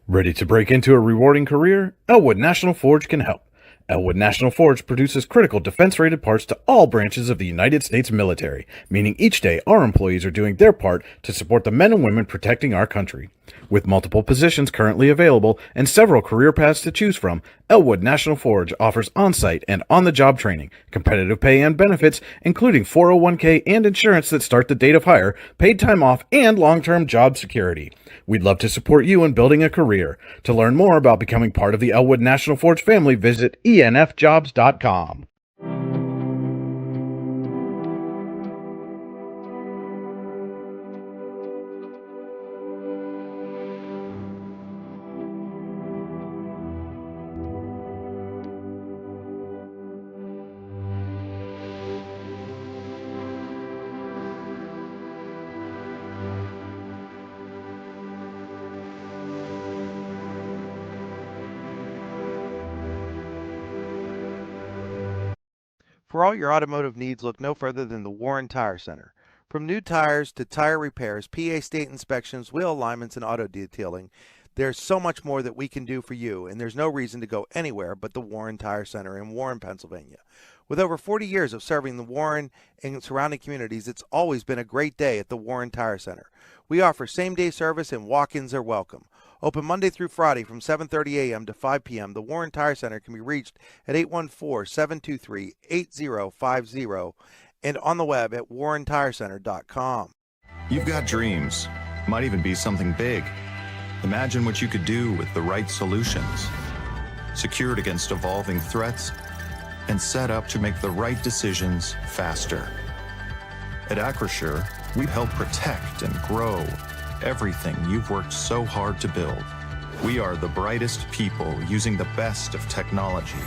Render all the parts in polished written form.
Ready to break into a rewarding career? Elwood National Forge can help. Elwood National Forge produces critical defense-rated parts to all branches of the United States military, meaning each day our employees are doing their part to support the men and women protecting our country. With multiple positions currently available and several career paths to choose from, Elwood National Forge offers on-site and on-the-job training, competitive pay and benefits, including 401k and insurance that start the date of hire, paid time off, and long-term job security. We'd love to support you in building a career. To learn more about becoming part of the Elwood National Forge family, visit enfjobs.com. For all your automotive needs, look no further than the Warren Tire Center. From new tires to tire repairs, PA state inspections, wheel alignments, and auto detailing, there's so much more that we can do for you, and there's no reason to go anywhere but the Warren Tire Center in Warren, Pennsylvania. With over 40 years of serving the Warren and surrounding communities, it's always been a great day at the Warren Tire Center. We offer same-day service and walk-ins are welcome. Open Monday through Friday from 7:30 a.m. to 5 p.m., the Warren Tire Center can be reached at 814-723-8050 and on the web at warrentirecenter.com. You've got dreams. Might even be something big. Imagine what you could do with the right solutions. Secured against evolving threats and set up to make the right decisions faster. At Acrisure, we help protect and grow everything you've worked so hard to build. We are the brightest people using the best of technology.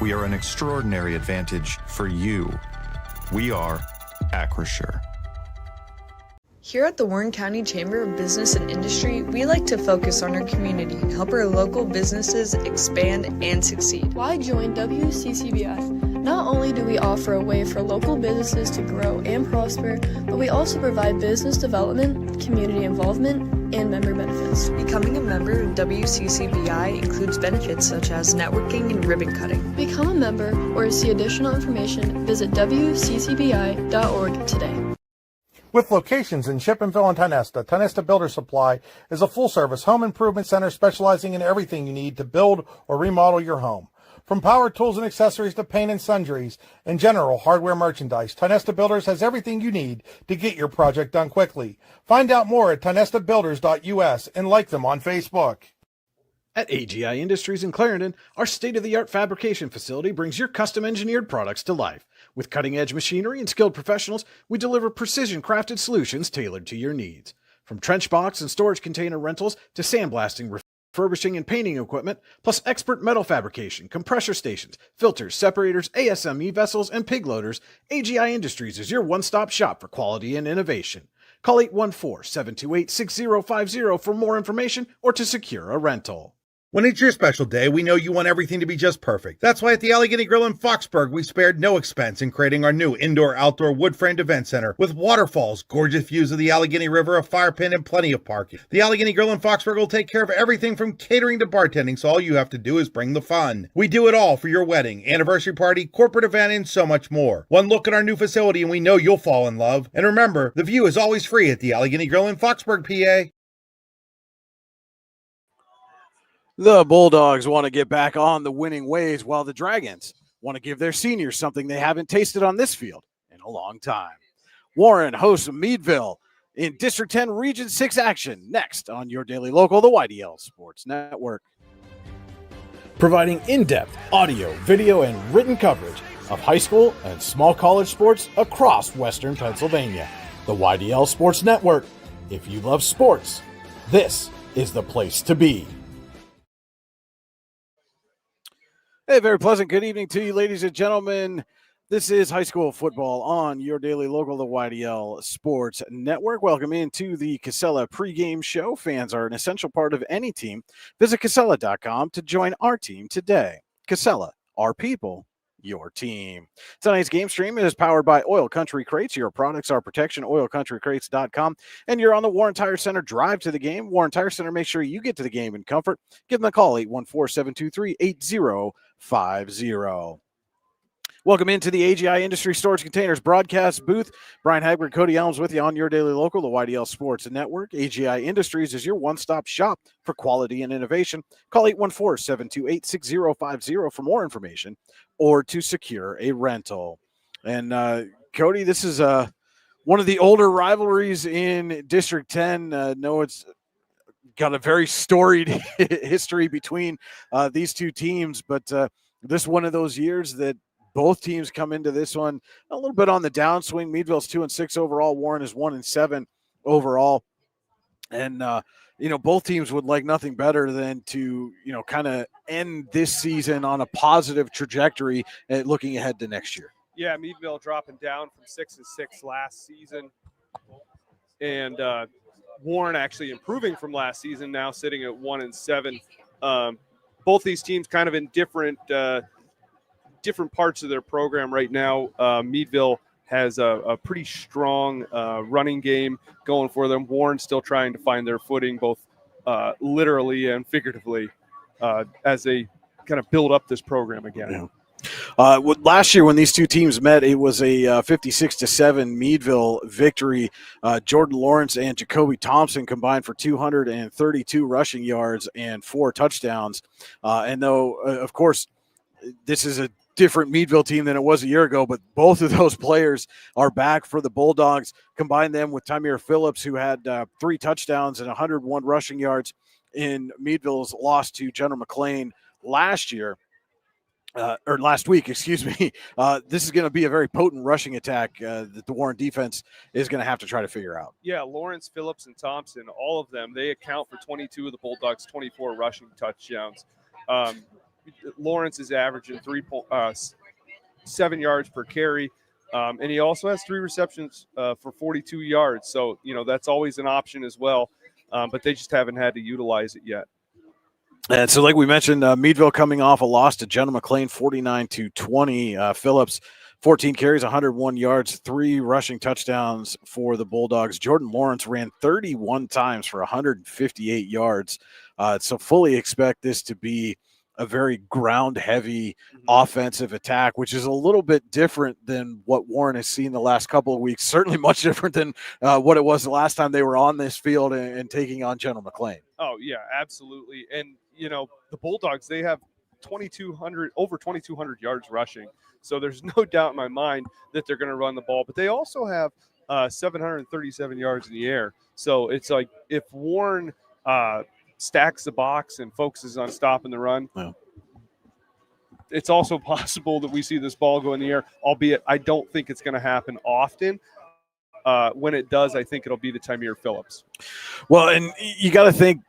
We are an extraordinary advantage for you. We are Acrisure. Here at the Warren County Chamber of Business and Industry, we like to focus on our community and help our local businesses expand and succeed. Why join WCCBI? Not only do we offer a way for local businesses to grow and prosper, but we also provide business development, community involvement, and member benefits. Becoming a member of WCCBI includes benefits such as networking and ribbon cutting. Become a member or to see additional information, visit WCCBI.org today. With locations in Shippenville and Tionesta, Tionesta Builder Supply is a full-service home improvement center specializing in everything you need to build or remodel your home. From power tools and accessories to paint and sundries and general hardware merchandise, Tionesta Builders has everything you need to get your project done quickly. Find out more at tionestabuilders.us and like them on Facebook. At AGI Industries in Clarendon, our state-of-the-art fabrication facility brings your custom-engineered products to life. With cutting-edge machinery and skilled professionals, we deliver precision-crafted solutions tailored to your needs. From trench box and storage container rentals to sandblasting, refurbishing, and painting equipment, plus expert metal fabrication, compressor stations, filters, separators, ASME vessels, and pig loaders, AGI Industries is your one-stop shop for quality and innovation. Call 814-728-6050 for more information or to secure a rental. When it's your special day, we know you want everything to be just perfect. That's why at the Allegheny Grill in Foxburg, we spared no expense in creating our new indoor-outdoor wood-framed event center with waterfalls, gorgeous views of the Allegheny River, a fire pit, and plenty of parking. The Allegheny Grill in Foxburg will take care of everything from catering to bartending, so all you have to do is bring the fun. We do it all for your wedding, anniversary party, corporate event, and so much more. One look at our new facility and we know you'll fall in love. And remember, the view is always free at the Allegheny Grill in Foxburg, PA. The Bulldogs want to get back on the winning ways, while the Dragons want to give their seniors something they haven't tasted on this field in a long time. Warren hosts Meadville in District 10 Region 6 action next on your daily local, the YDL Sports Network. Providing in-depth audio, video, and written coverage of high school and small college sports across Western Pennsylvania. The YDL Sports Network. If you love sports, this is the place to be. Hey, very pleasant good evening to you, ladies and gentlemen. This is high school football on your daily local, the YDL Sports Network. Welcome into the Casella pregame show. Fans are an essential part of any team. Visit Casella.com to join our team today. Casella, our people, your team. Tonight's game stream is powered by Oil Country Crates. Your products are protection, oilcountrycrates.com. And you're on the Warren Tire Center drive to the game. Warren Tire Center, make sure you get to the game in comfort. Give them a call, 814-723-8050. Welcome into the AGI Industry Storage Containers broadcast booth. Brian Hagberg, Cody Elms with you on your daily local, the YDL Sports Network. AGI Industries is your one-stop shop for quality and innovation. Call 814-728-6050 for more information or to secure a rental. And Cody, this is one of the older rivalries in District 10. No, it's got a very storied history between these two teams, but this one of those years that both teams come into this one a little bit on the downswing. Meadville's 2-6 overall. Warren is 1-7 overall. And, both teams would like nothing better than to, kind of end this season on a positive trajectory and looking ahead to next year. Yeah, Meadville dropping down from 6-6 last season. And Warren actually improving from last season, now sitting at 1-7. Both these teams kind of in different parts of their program right now. Meadville has a pretty strong running game going for them. Warren's still trying to find their footing, both literally and figuratively, as they kind of build up this program again. Yeah. Last year when these two teams met, it was a 56-7 Meadville victory. Jordan Lawrence and Jacoby Thompson combined for 232 rushing yards and 4 touchdowns. And though, of course, this is a different Meadville team than it was a year ago, but both of those players are back for the Bulldogs. Combine them with Tymeer Phillips, who had 3 touchdowns and 101 rushing yards in Meadville's loss to General McLean last week, excuse me. This is going to be a very potent rushing attack that the Warren defense is going to have to try to figure out. Yeah, Lawrence, Phillips, and Thompson, all of them, they account for 22 of the Bulldogs' 24 rushing touchdowns. Lawrence is averaging 7 yards per carry, and he also has 3 receptions for 42 yards. So, that's always an option as well, but they just haven't had to utilize it yet. And so, like we mentioned, Meadville coming off a loss to General McLean, 49-20. Phillips, 14 carries, 101 yards, 3 rushing touchdowns for the Bulldogs. Jordan Lawrence ran 31 times for 158 yards. So fully expect this to be a very ground-heavy offensive attack, which is a little bit different than what Warren has seen the last couple of weeks. Certainly much different than what it was the last time they were on this field and taking on General McLean. Oh, yeah, absolutely. And, the Bulldogs, they have over 2,200 yards rushing. So there's no doubt in my mind that they're going to run the ball. But they also have 737 yards in the air. So it's like if Warren stacks the box and focuses on stopping the run, it's also possible that we see this ball go in the air, albeit I don't think it's going to happen often. When it does, I think it'll be to Tymeer Phillips. Well, and you got to think,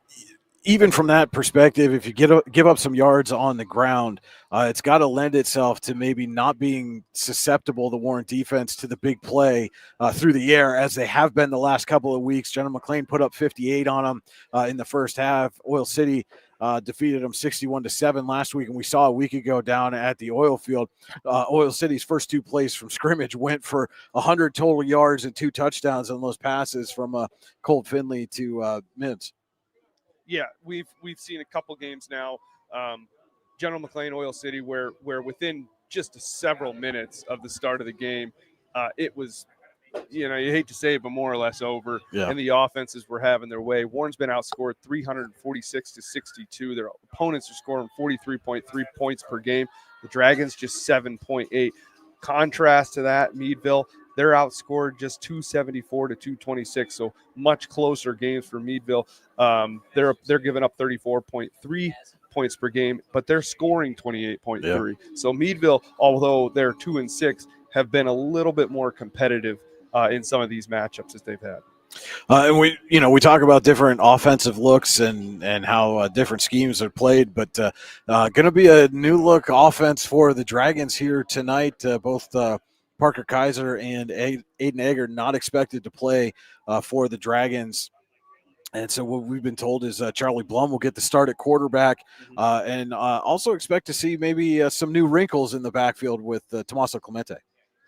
even from that perspective, if you give up some yards on the ground, it's got to lend itself to maybe not being susceptible, the Warren defense, to the big play through the air, as they have been the last couple of weeks. General McLean put up 58 on them in the first half. Oil City defeated them 61-7 last week, and we saw a week ago down at the oil field, Oil City's first 2 plays from scrimmage went for 100 total yards and 2 touchdowns on those passes from Colt Finley to Mims. Yeah, we've seen a couple games now, General McLean, Oil City, where within just several minutes of the start of the game, it was, you hate to say it, but more or less over. Yeah. And the offenses were having their way. Warren's been outscored 346-62. Their opponents are scoring 43.3 points per game. The Dragons just 7.8. Contrast to that, Meadville, they're outscored just 274-226, so much closer games for Meadville. They're giving up 34.3 points per game, but they're scoring 28.3. Yeah. So Meadville, although they're 2-6, have been a little bit more competitive in some of these matchups that they've had. And we talk about different offensive looks and how different schemes are played, but going to be a new look offense for the Dragons here tonight. Both Parker Kaiser and Aiden Egger not expected to play for the Dragons And so what we've been told is Charlie Blum will get the start at quarterback, and also expect to see maybe some new wrinkles in the backfield with Tommaso Clemente.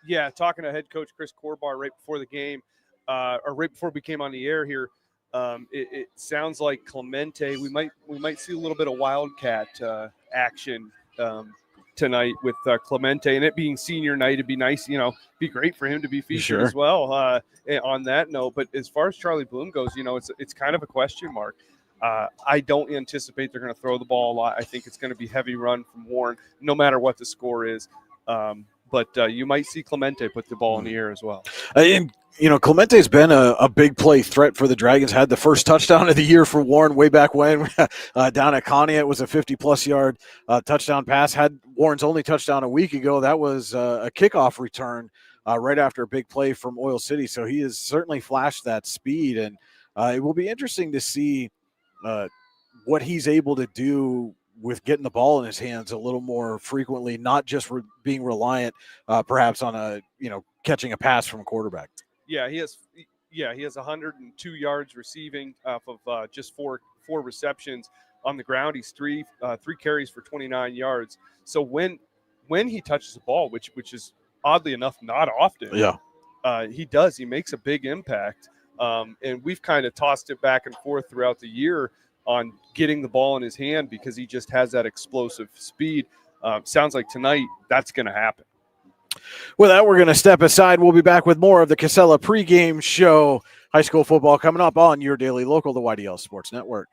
Yeah, talking to head coach Chris Corbar right before the game, or right before we came on the air here, it sounds like Clemente. We might see a little bit of wildcat action tonight with Clemente, and it being senior night, it'd be nice, be great for him to be featured as well on that note. But as far as Charlie Bloom goes, it's kind of a question mark. I don't anticipate they're going to throw the ball a lot. I think it's going to be heavy run from Warren, no matter what the score is. But you might see Clemente put the ball in the air as well. And Clemente's been a big play threat for the Dragons. Had the first touchdown of the year for Warren way back when down at Connie. It was a 50-plus yard touchdown pass. Had Warren's only touchdown a week ago. That was a kickoff return right after a big play from Oil City. So he has certainly flashed that speed, and it will be interesting to see what he's able to do with getting the ball in his hands a little more frequently, not just being reliant perhaps on catching a pass from a quarterback. Yeah, he has 102 yards receiving off of just four receptions on the ground. He's three carries for 29 yards. So when he touches the ball, which is oddly enough not often, he makes a big impact. And we've kind of tossed it back and forth throughout the year on getting the ball in his hand because he just has that explosive speed. Sounds like tonight that's going to happen. With that, we're going to step aside. We'll be back with more of the Casella pregame show. High school football coming up on your daily local, the YDL Sports Network.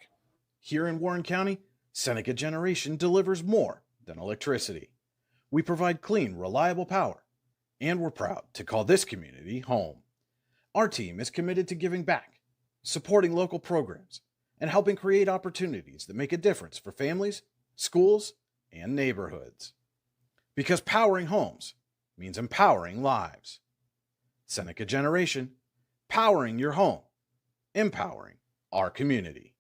Here in Warren County, Seneca Generation delivers more than electricity. We provide clean, reliable power, and we're proud to call this community home. Our team is committed to giving back, supporting local programs, and helping create opportunities that make a difference for families, schools, and neighborhoods. Because powering homes means empowering lives. Seneca Generation, powering your home, empowering our community.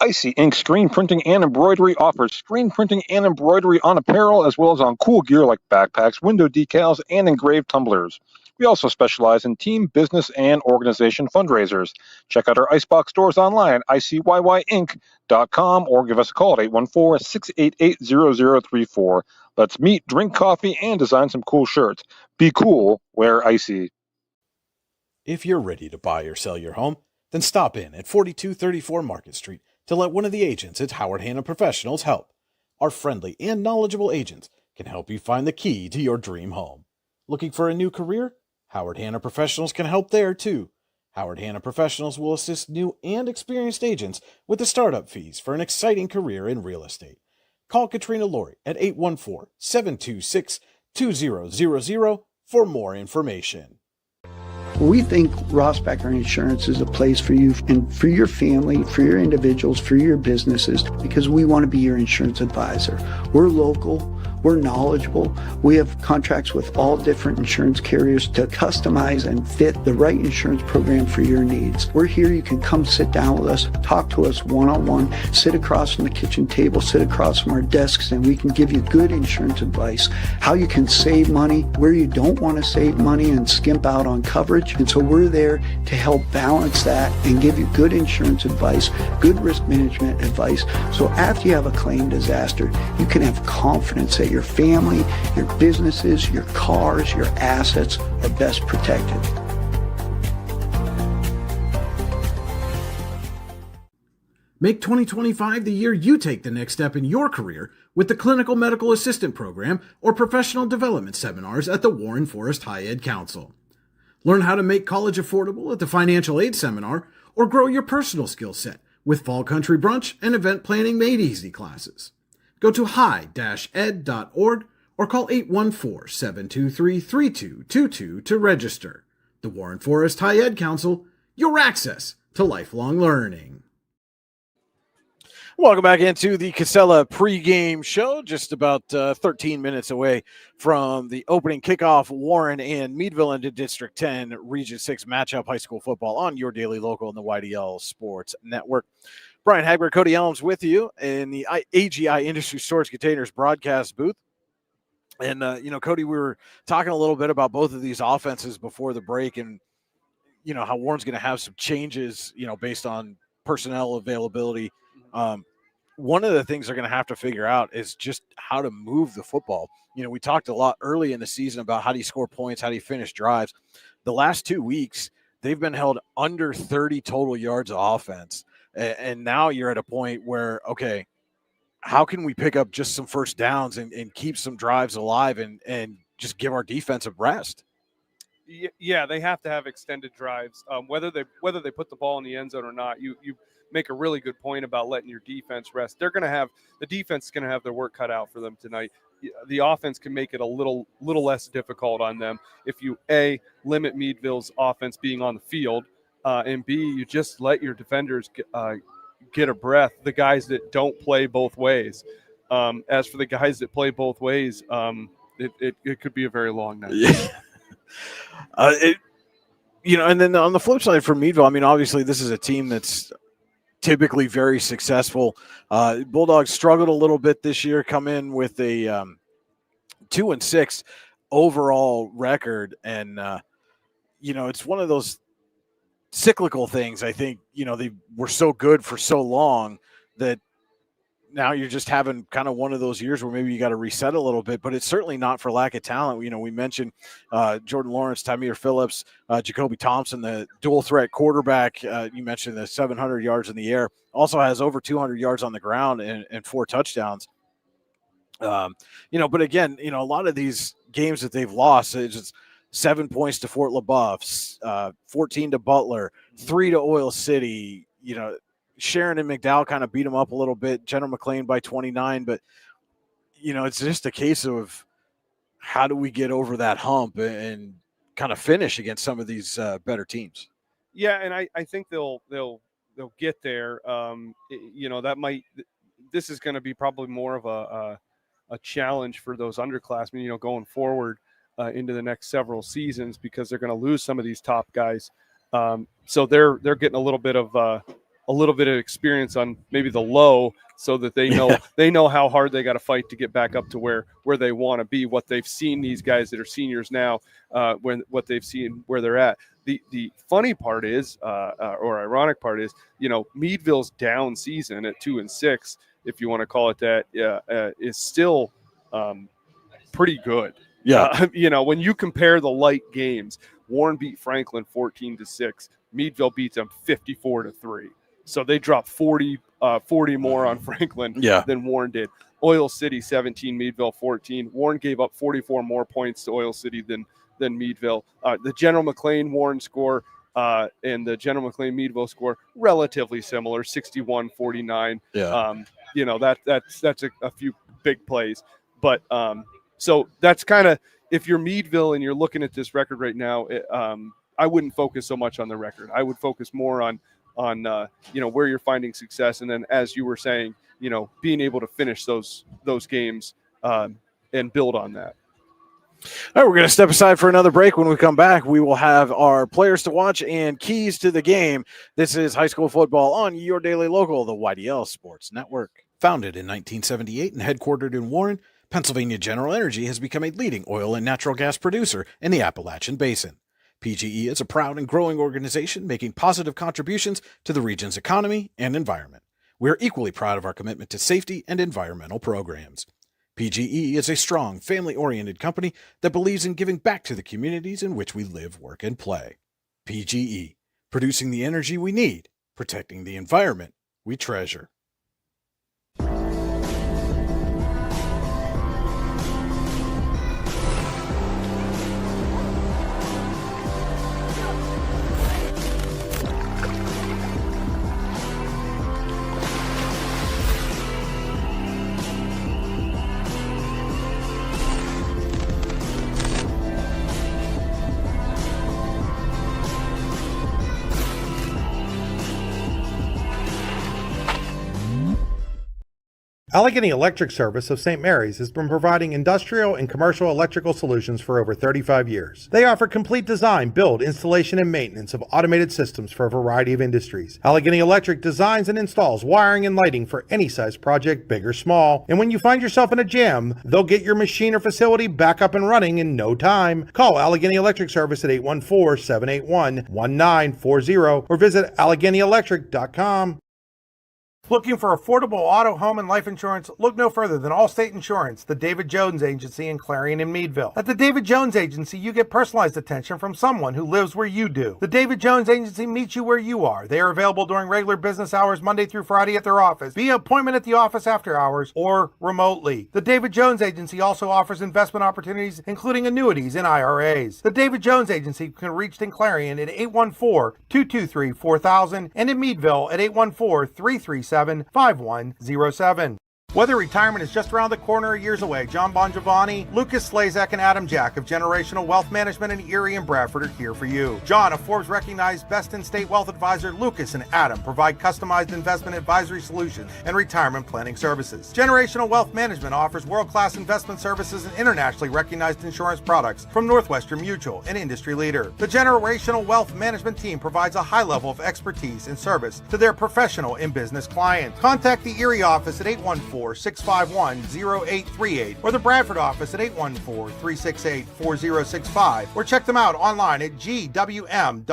Icy Ink Screen Printing and Embroidery offers screen printing and embroidery on apparel as well as on cool gear like backpacks, window decals, and engraved tumblers. We also specialize in team, business, and organization fundraisers. Check out our Icebox stores online at icyinc.com or give us a call at 814-688-0034. Let's meet, drink coffee, and design some cool shirts. Be cool, wear Icy. If you're ready to buy or sell your home, then stop in at 4234 Market Street to let one of the agents at Howard Hanna Professionals help. Our friendly and knowledgeable agents can help you find the key to your dream home. Looking for a new career? Howard Hanna Professionals can help there too. Howard Hanna Professionals will assist new and experienced agents with the startup fees for an exciting career in real estate. Call Katrina Laurie at 814-726-2000 for more information. We think Ross Becker Insurance is a place for you and for your family, for your individuals, for your businesses, because we want to be your insurance advisor. We're local, we're knowledgeable, we have contracts with all different insurance carriers to customize and fit the right insurance program for your needs. We're here, you can come sit down with us, talk to us one-on-one, sit across from the kitchen table, sit across from our desks, and we can give you good insurance advice, how you can save money, where you don't want to save money and skimp out on coverage. And so we're there to help balance that and give you good insurance advice, good risk management advice. So after you have a claim disaster, you can have confidence that your family, your businesses, your cars, your assets are best protected. Make 2025 the year you take the next step in your career with the Clinical Medical Assistant Program or Professional Development Seminars at the Warren Forest High Ed Council. Learn how to make college affordable at the Financial Aid Seminar or grow your personal skill set with Fall Country Brunch and Event Planning Made Easy classes. Go to high-ed.org or call 814-723-3222 to register. The Warren Forest High Ed Council, your access to lifelong learning. Welcome back into the Casella pregame show. Just about 13 minutes away from the opening kickoff. Warren and Meadville into District 10 Region 6 matchup high school football on your daily local in the YDL Sports Network. Brian Hagberg, Cody Elms with you in the AGI Industry Storage Containers broadcast booth. And, Cody, we were talking a little bit about both of these offenses before the break and, how Warren's going to have some changes, based on personnel availability. One of the things they're going to have to figure out is just how to move the football. We talked a lot early in the season about how do you score points, how do you finish drives. The last 2 weeks, they've been held under 30 total yards of offense. And now you're at a point where, okay, how can we pick up just some first downs and keep some drives alive and just give our defense a rest? Yeah, they have to have extended drives. Whether they put the ball in the end zone or not, you make a really good point about letting your defense rest. The defense is going to have their work cut out for them tonight. The offense can make it a little less difficult on them if you A, limit Meadville's offense being on the field, and B, you just let your defenders get a breath. The guys that don't play both ways. As for the guys that play both ways, it could be a very long night. Yeah. And then on the flip side for Meadville, obviously this is a team that's typically very successful. Bulldogs struggled a little bit this year, come in with a 2-6 overall record. And, it's one of those cyclical things. I think, they were so good for so long that now you're just having kind of one of those years where maybe you got to reset a little bit, but it's certainly not for lack of talent. We mentioned Jordan Lawrence, Tymeer Phillips, Jacoby Thompson, the dual threat quarterback. You mentioned the 700 yards in the air, also has over 200 yards on the ground and 4 touchdowns. But again, a lot of these games that they've lost, it's just 7 points to Fort LaBeouf, 14 to Butler, 3 to Oil City, Sharon and McDowell kind of beat them up a little bit. General McLean by 29, but it's just a case of how do we get over that hump and kind of finish against some of these better teams. Yeah, and I think they'll get there. This is going to be probably more of a challenge for those underclassmen, going forward into the next several seasons because they're going to lose some of these top guys. So they're getting a little bit of experience on maybe the low so that they know how hard they got to fight to get back up to where they want to be, what they've seen these guys that are seniors now, what they've seen where they're at. The funny part is, or ironic part is, Meadville's down season at 2-6, if you want to call it that, is still pretty good. Yeah. When you compare the light games, Warren beat Franklin 14-6. Meadville beats them 54-3. So they dropped 40 more on Franklin than Warren did. Oil City 17, Meadville 14. Warren gave up 44 more points to Oil City than Meadville. The General McLean Warren score and the General McLean Meadville score relatively similar, 61-49. Yeah. That's a few big plays, but so that's kind of, if you're Meadville and you're looking at this record right now, I wouldn't focus so much on the record. I would focus more on where you're finding success, and then as you were saying, being able to finish those games and build on that. All right, we're going to step aside for another break. When we come back, we will have our players to watch and keys to the game. This is high school football on your daily local, the YDL Sports Network. Founded in 1978 and headquartered in Warren, Pennsylvania General Energy has become a leading oil and natural gas producer in the Appalachian Basin. PGE is a proud and growing organization making positive contributions to the region's economy and environment. We are equally proud of our commitment to safety and environmental programs. PGE is a strong, family-oriented company that believes in giving back to the communities in which we live, work, and play. PGE, producing the energy we need, protecting the environment we treasure. Allegheny Electric Service of St. Mary's has been providing industrial and commercial electrical solutions for over 35 years. They offer complete design, build, installation, and maintenance of automated systems for a variety of industries. Allegheny Electric designs and installs wiring and lighting for any size project, big or small. And when you find yourself in a jam, they'll get your machine or facility back up and running in no time. Call Allegheny Electric Service at 814-781-1940 or visit AlleghenyElectric.com. Looking for affordable auto, home, and life insurance? Look no further than Allstate Insurance, the David Jones Agency in Clarion and Meadville. At the David Jones Agency, you get personalized attention from someone who lives where you do. The David Jones Agency meets you where you are. They are available during regular business hours Monday through Friday at their office, via appointment at the office after hours, or remotely. The David Jones Agency also offers investment opportunities, including annuities and IRAs. The David Jones Agency can be reached in Clarion at 814-223-4000 and in Meadville at 814-337-5107. Whether retirement is just around the corner or years away, John Bongiovanni, Lucas Slazak, and Adam Jack of Generational Wealth Management in Erie and Bradford are here for you. John, a Forbes-recognized best-in-state wealth advisor, Lucas and Adam provide customized investment advisory solutions and retirement planning services. Generational Wealth Management offers world-class investment services and internationally recognized insurance products from Northwestern Mutual, an industry leader. The Generational Wealth Management team provides a high level of expertise and service to their professional and business clients. Contact the Erie office at 814-651-0838 or the Bradford office at 814-368-4065 or check them out online at gwm.nm.com.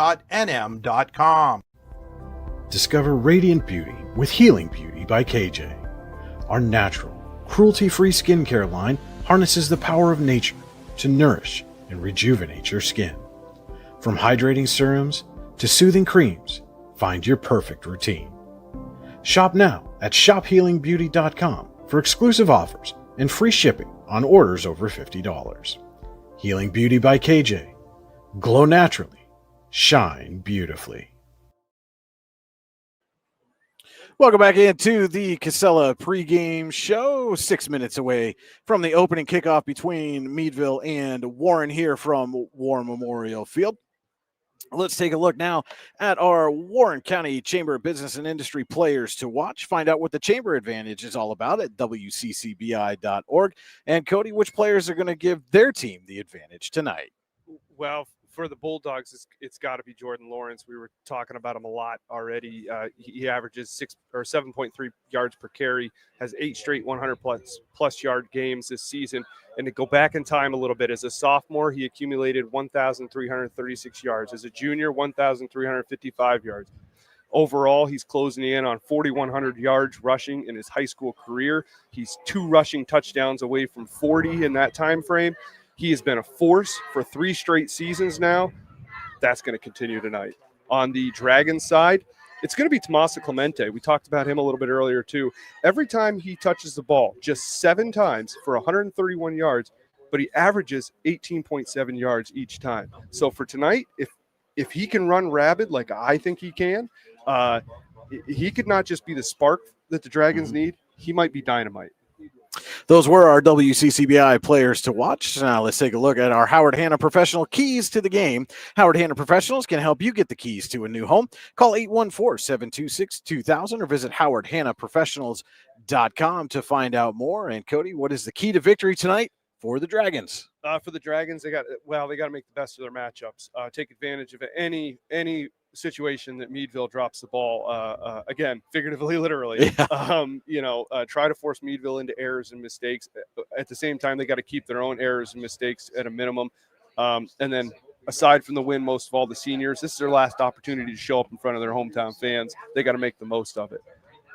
Discover radiant beauty with Healing Beauty by KJ. Our natural, cruelty-free skincare line harnesses the power of nature to nourish and rejuvenate your skin. From hydrating serums to soothing creams, find your perfect routine. Shop now at shophealingbeauty.com for exclusive offers and free shipping on orders over $50. Healing Beauty by KJ. Glow naturally. Shine beautifully. Welcome back into the Casella pregame show. 6 minutes away from the opening kickoff between Meadville and Warren here from War Memorial Field. Let's take a look now at our Warren County Chamber of Business and Industry players to watch. Find out what the Chamber Advantage is all about at wccbi.org. And Cody, which players are going to give their team the advantage tonight? Well, for the Bulldogs, it's got to be Jordan Lawrence. We were talking about him a lot already. He averages 7.3 yards per carry, has 8 straight 100-plus yard games this season. And to go back in time a little bit, as a sophomore, he accumulated 1,336 yards. As a junior, 1,355 yards. Overall, he's closing in on 4,100 yards rushing in his high school career. He's 2 rushing touchdowns away from 40 in that time frame. He has been a force for 3 straight seasons now. That's going to continue tonight. On the Dragons side, it's going to be Tommaso Clemente. We talked about him a little bit earlier, too. Every time he touches the ball, just 7 times for 131 yards, but he averages 18.7 yards each time. So for tonight, if he can run rabid like I think he can, he could not just be the spark that the Dragons need. He might be dynamite. Those were our WCCBI players to watch. Now let's take a look at our Howard Hanna Professional keys to the game. Howard Hanna Professionals can help you get the keys to a new home. Call 814-726-2000 or visit howardhannaprofessionals.com to find out more. And Cody, what is the key to victory tonight for the Dragons? For the Dragons, they got to make the best of their matchups. Take advantage of any situation that Meadville drops the ball, again, figuratively, literally. Yeah. Try to force Meadville into errors and mistakes. At the same time, they got to keep their own errors and mistakes at a minimum. And then aside from the win, most of all, the seniors, this is their last opportunity to show up in front of their hometown fans. They got to make the most of it.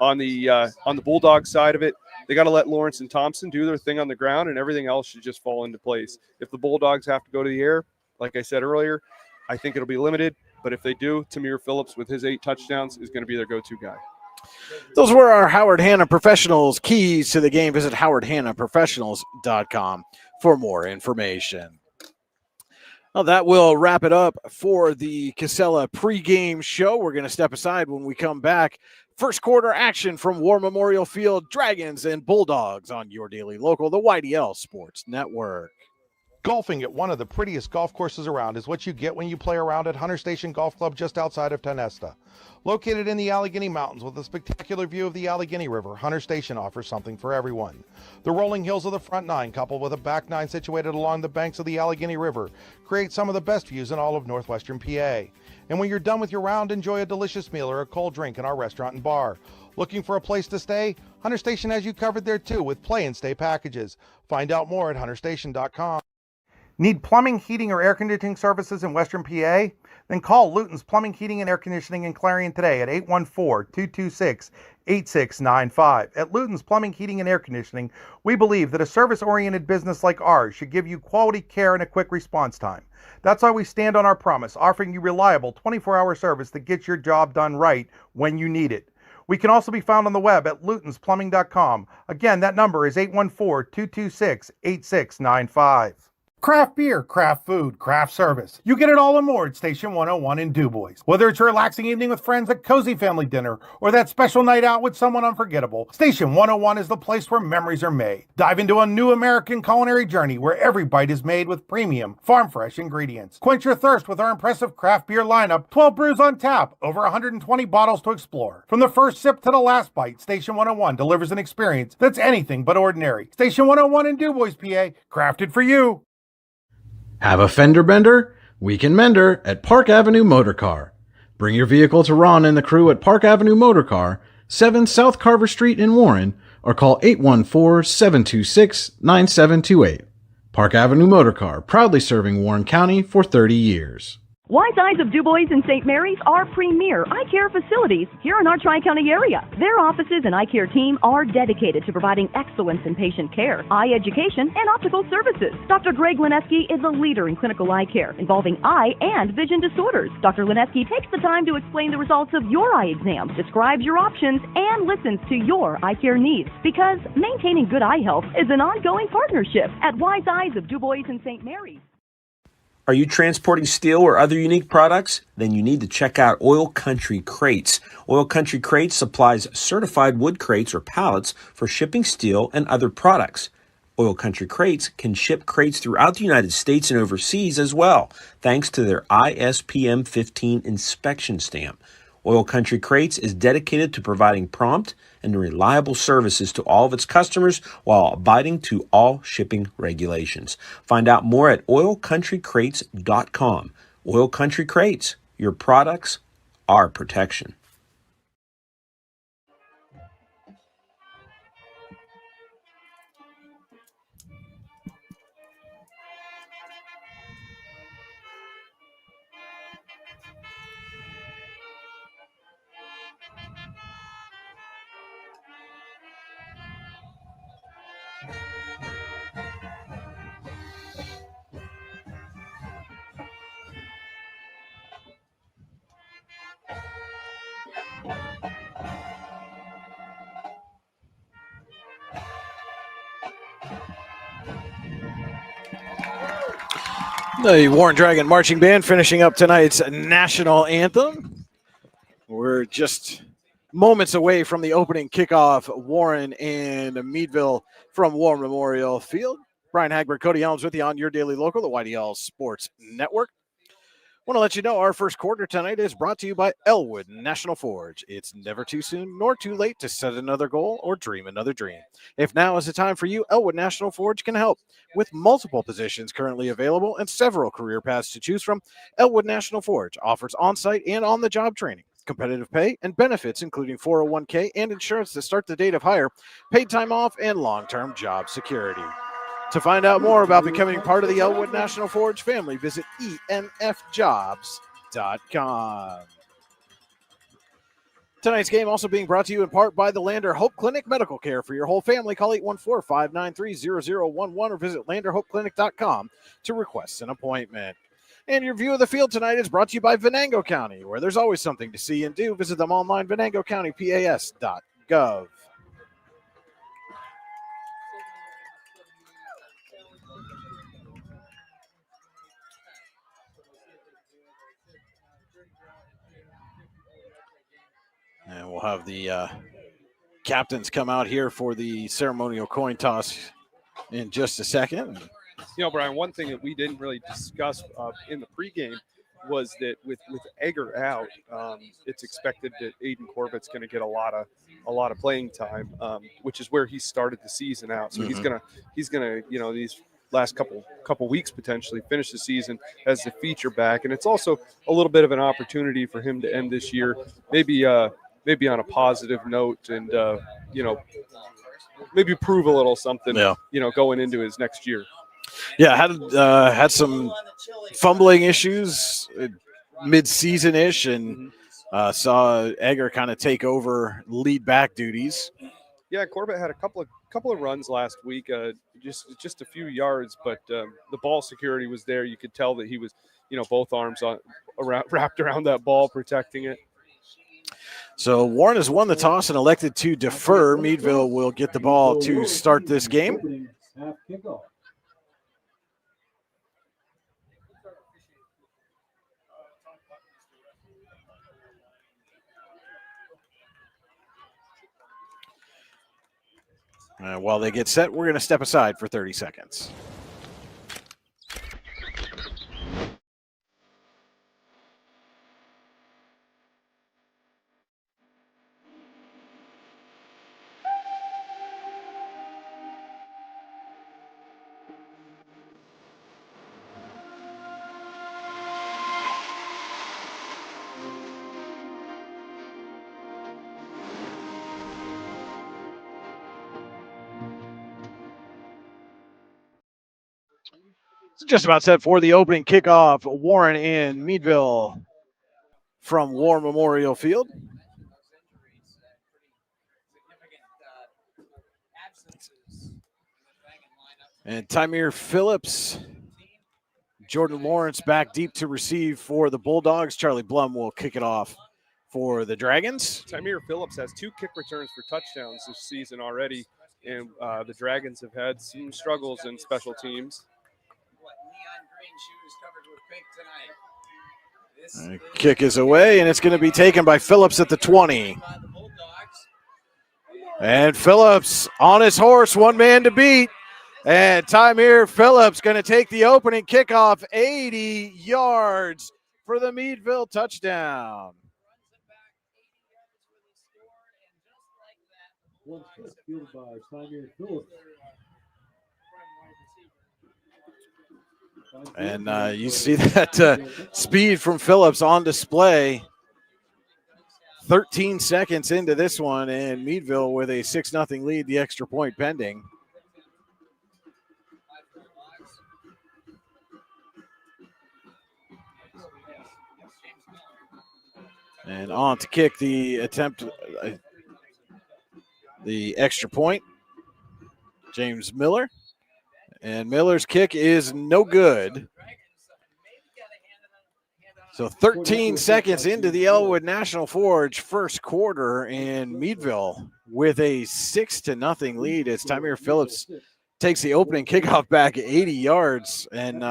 On the Bulldog side of it, they got to let Lawrence and Thompson do their thing on the ground, and everything else should just fall into place. If the Bulldogs have to go to the air, like I said earlier, I think it'll be limited. But if they do, Tamir Phillips with his 8 touchdowns is going to be their go-to guy. Those were our Howard Hanna Professionals keys to the game. Visit howardhannaprofessionals.com for more information. Well, that will wrap it up for the Casella pregame show. We're going to step aside when we come back. First quarter action from War Memorial Field, Dragons and Bulldogs on your daily local, the YDL Sports Network. Golfing at one of the prettiest golf courses around is what you get when you play around at Hunter Station Golf Club just outside of Tonesta. Located in the Allegheny Mountains with a spectacular view of the Allegheny River, Hunter Station offers something for everyone. The rolling hills of the front nine, coupled with a back nine situated along the banks of the Allegheny River, create some of the best views in all of northwestern PA. And when you're done with your round, enjoy a delicious meal or a cold drink in our restaurant and bar. Looking for a place to stay? Hunter Station has you covered there too with play and stay packages. Find out more at hunterstation.com. Need plumbing, heating, or air conditioning services in Western PA? Then call Luton's Plumbing, Heating, and Air Conditioning in Clarion today at 814-226-8695. At Luton's Plumbing, Heating, and Air Conditioning, we believe that a service-oriented business like ours should give you quality care and a quick response time. That's why we stand on our promise, offering you reliable 24-hour service that gets your job done right when you need it. We can also be found on the web at lutonsplumbing.com. Again, that number is 814-226-8695. Craft beer, craft food, craft service. You get it all and more at Station 101 in DuBois. Whether it's a relaxing evening with friends at Cozy Family Dinner or that special night out with someone unforgettable, Station 101 is the place where memories are made. Dive into a new American culinary journey where every bite is made with premium, farm-fresh ingredients. Quench your thirst with our impressive craft beer lineup, 12 brews on tap, over 120 bottles to explore. From the first sip to the last bite, Station 101 delivers an experience that's anything but ordinary. Station 101 in DuBois, PA, crafted for you. Have a fender bender? We can mender at Park Avenue Motor Car. Bring your vehicle to Ron and the crew at Park Avenue Motor Car, 7 South Carver Street in Warren, or call 814-726-9728. Park Avenue Motor Car, proudly serving Warren County for 30 years. Wise Eyes of DuBois and St. Mary's are premier eye care facilities here in our Tri-County area. Their offices and eye care team are dedicated to providing excellence in patient care, eye education, and optical services. Dr. Greg Lineski is a leader in clinical eye care involving eye and vision disorders. Dr. Lineski takes the time to explain the results of your eye exam, describes your options, and listens to your eye care needs, because maintaining good eye health is an ongoing partnership at Wise Eyes of DuBois and St. Mary's. Are you transporting steel or other unique products? Then you need to check out Oil Country Crates. Oil Country Crates supplies certified wood crates or pallets for shipping steel and other products. Oil Country Crates can ship crates throughout the United States and overseas as well, thanks to their ISPM 15 inspection stamp. Oil Country Crates is dedicated to providing prompt and reliable services to all of its customers while abiding to all shipping regulations. Find out more at oilcountrycrates.com. Oil Country Crates, your products, our protection. The Warren Dragon Marching Band finishing up tonight's national anthem. We're just moments away from the opening kickoff. Warren and Meadville from War Memorial Field. Brian Hagberg, Cody Elms with you on your daily local, the YDL Sports Network. Want to let you know our first quarter tonight is brought to you by Elwood National Forge. It's never too soon nor too late to set another goal or dream another dream. If now is the time for you, Elwood National Forge can help. With multiple positions currently available and several career paths to choose from, Elwood National Forge offers on-site and on-the-job training, competitive pay, and benefits including 401k and insurance to start the date of hire, paid time off, and long-term job security. To find out more about becoming part of the Elwood National Forge family, visit enfjobs.com. Tonight's game also being brought to you in part by the Lander Hope Clinic Medical Care. For your whole family, call 814-593-0011 or visit landerhopeclinic.com to request an appointment. And your view of the field tonight is brought to you by Venango County, where there's always something to see and do. Visit them online, venangocountypas.gov. And we'll have the captains come out here for the ceremonial coin toss in just a second. Brian, one thing that we didn't really discuss in the pregame was that with Egger out, it's expected that Aiden Corbett's going to get a lot of playing time, which is where he started the season out. So he's gonna these last couple weeks potentially finish the season as the feature back, and it's also a little bit of an opportunity for him to end this year maybe on a positive note, and maybe prove a little something going into his next year. Yeah, had some fumbling issues mid-season ish, and saw Egger kind of take over lead back duties. Yeah, Corbett had a couple of runs last week, just a few yards, but the ball security was there. You could tell that he was, both arms wrapped around that ball, protecting it. So Warren has won the toss and elected to defer. Meadville will get the ball to start this game. While they get set, we're going to step aside for 30 seconds. Just about set for the opening kickoff. Warren in Meadville from War Memorial Field. And Tymere Phillips, Jordan Lawrence back deep to receive for the Bulldogs. Charlie Blum will kick it off for the Dragons. Tymere Phillips has 2 kick returns for touchdowns this season already, and the Dragons have had some struggles in special teams. Kick is away, and it's going to be taken by Phillips at the 20. And Phillips on his horse, one man to beat. And Tymere Phillips going to take the opening kickoff, 80 yards for the Meadville touchdown. And you see that speed from Phillips on display. 13 seconds into this one, and Meadville with a 6-0 lead, the extra point pending. And on to kick the attempt, the extra point, James Miller. And Miller's kick is no good. So 13 seconds into the Elwood National Forge first quarter, and Meadville with a 6-0 lead as Tymere Phillips takes the opening kickoff back 80 yards. And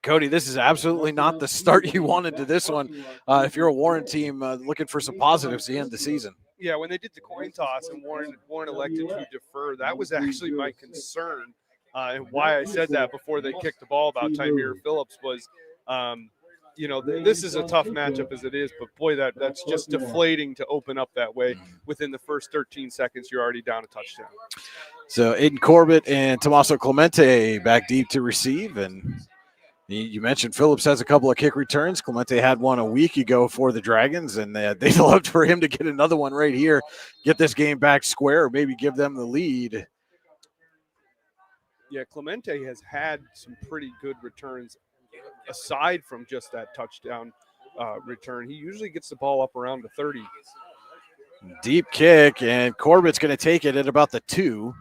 Cody, this is absolutely not the start you wanted to this one. If you're a Warren team looking for some positives at the end of the season. Yeah, when they did the coin toss and Warren elected to defer, that was actually my concern. And why I said that before they kicked the ball about Tymere Phillips was, this is a tough matchup as it is, but boy, that's just deflating to open up that way. Within the first 13 seconds, you're already down a touchdown. So Aiden Corbett and Tommaso Clemente back deep to receive. And you mentioned Phillips has a couple of kick returns. Clemente had one a week ago for the Dragons, and they'd love for him to get another one right here, get this game back square, or maybe give them the lead. Yeah, Clemente has had some pretty good returns aside from just that touchdown return. He usually gets the ball up around the 30. Deep kick, and Corbett's going to take it at about the 2.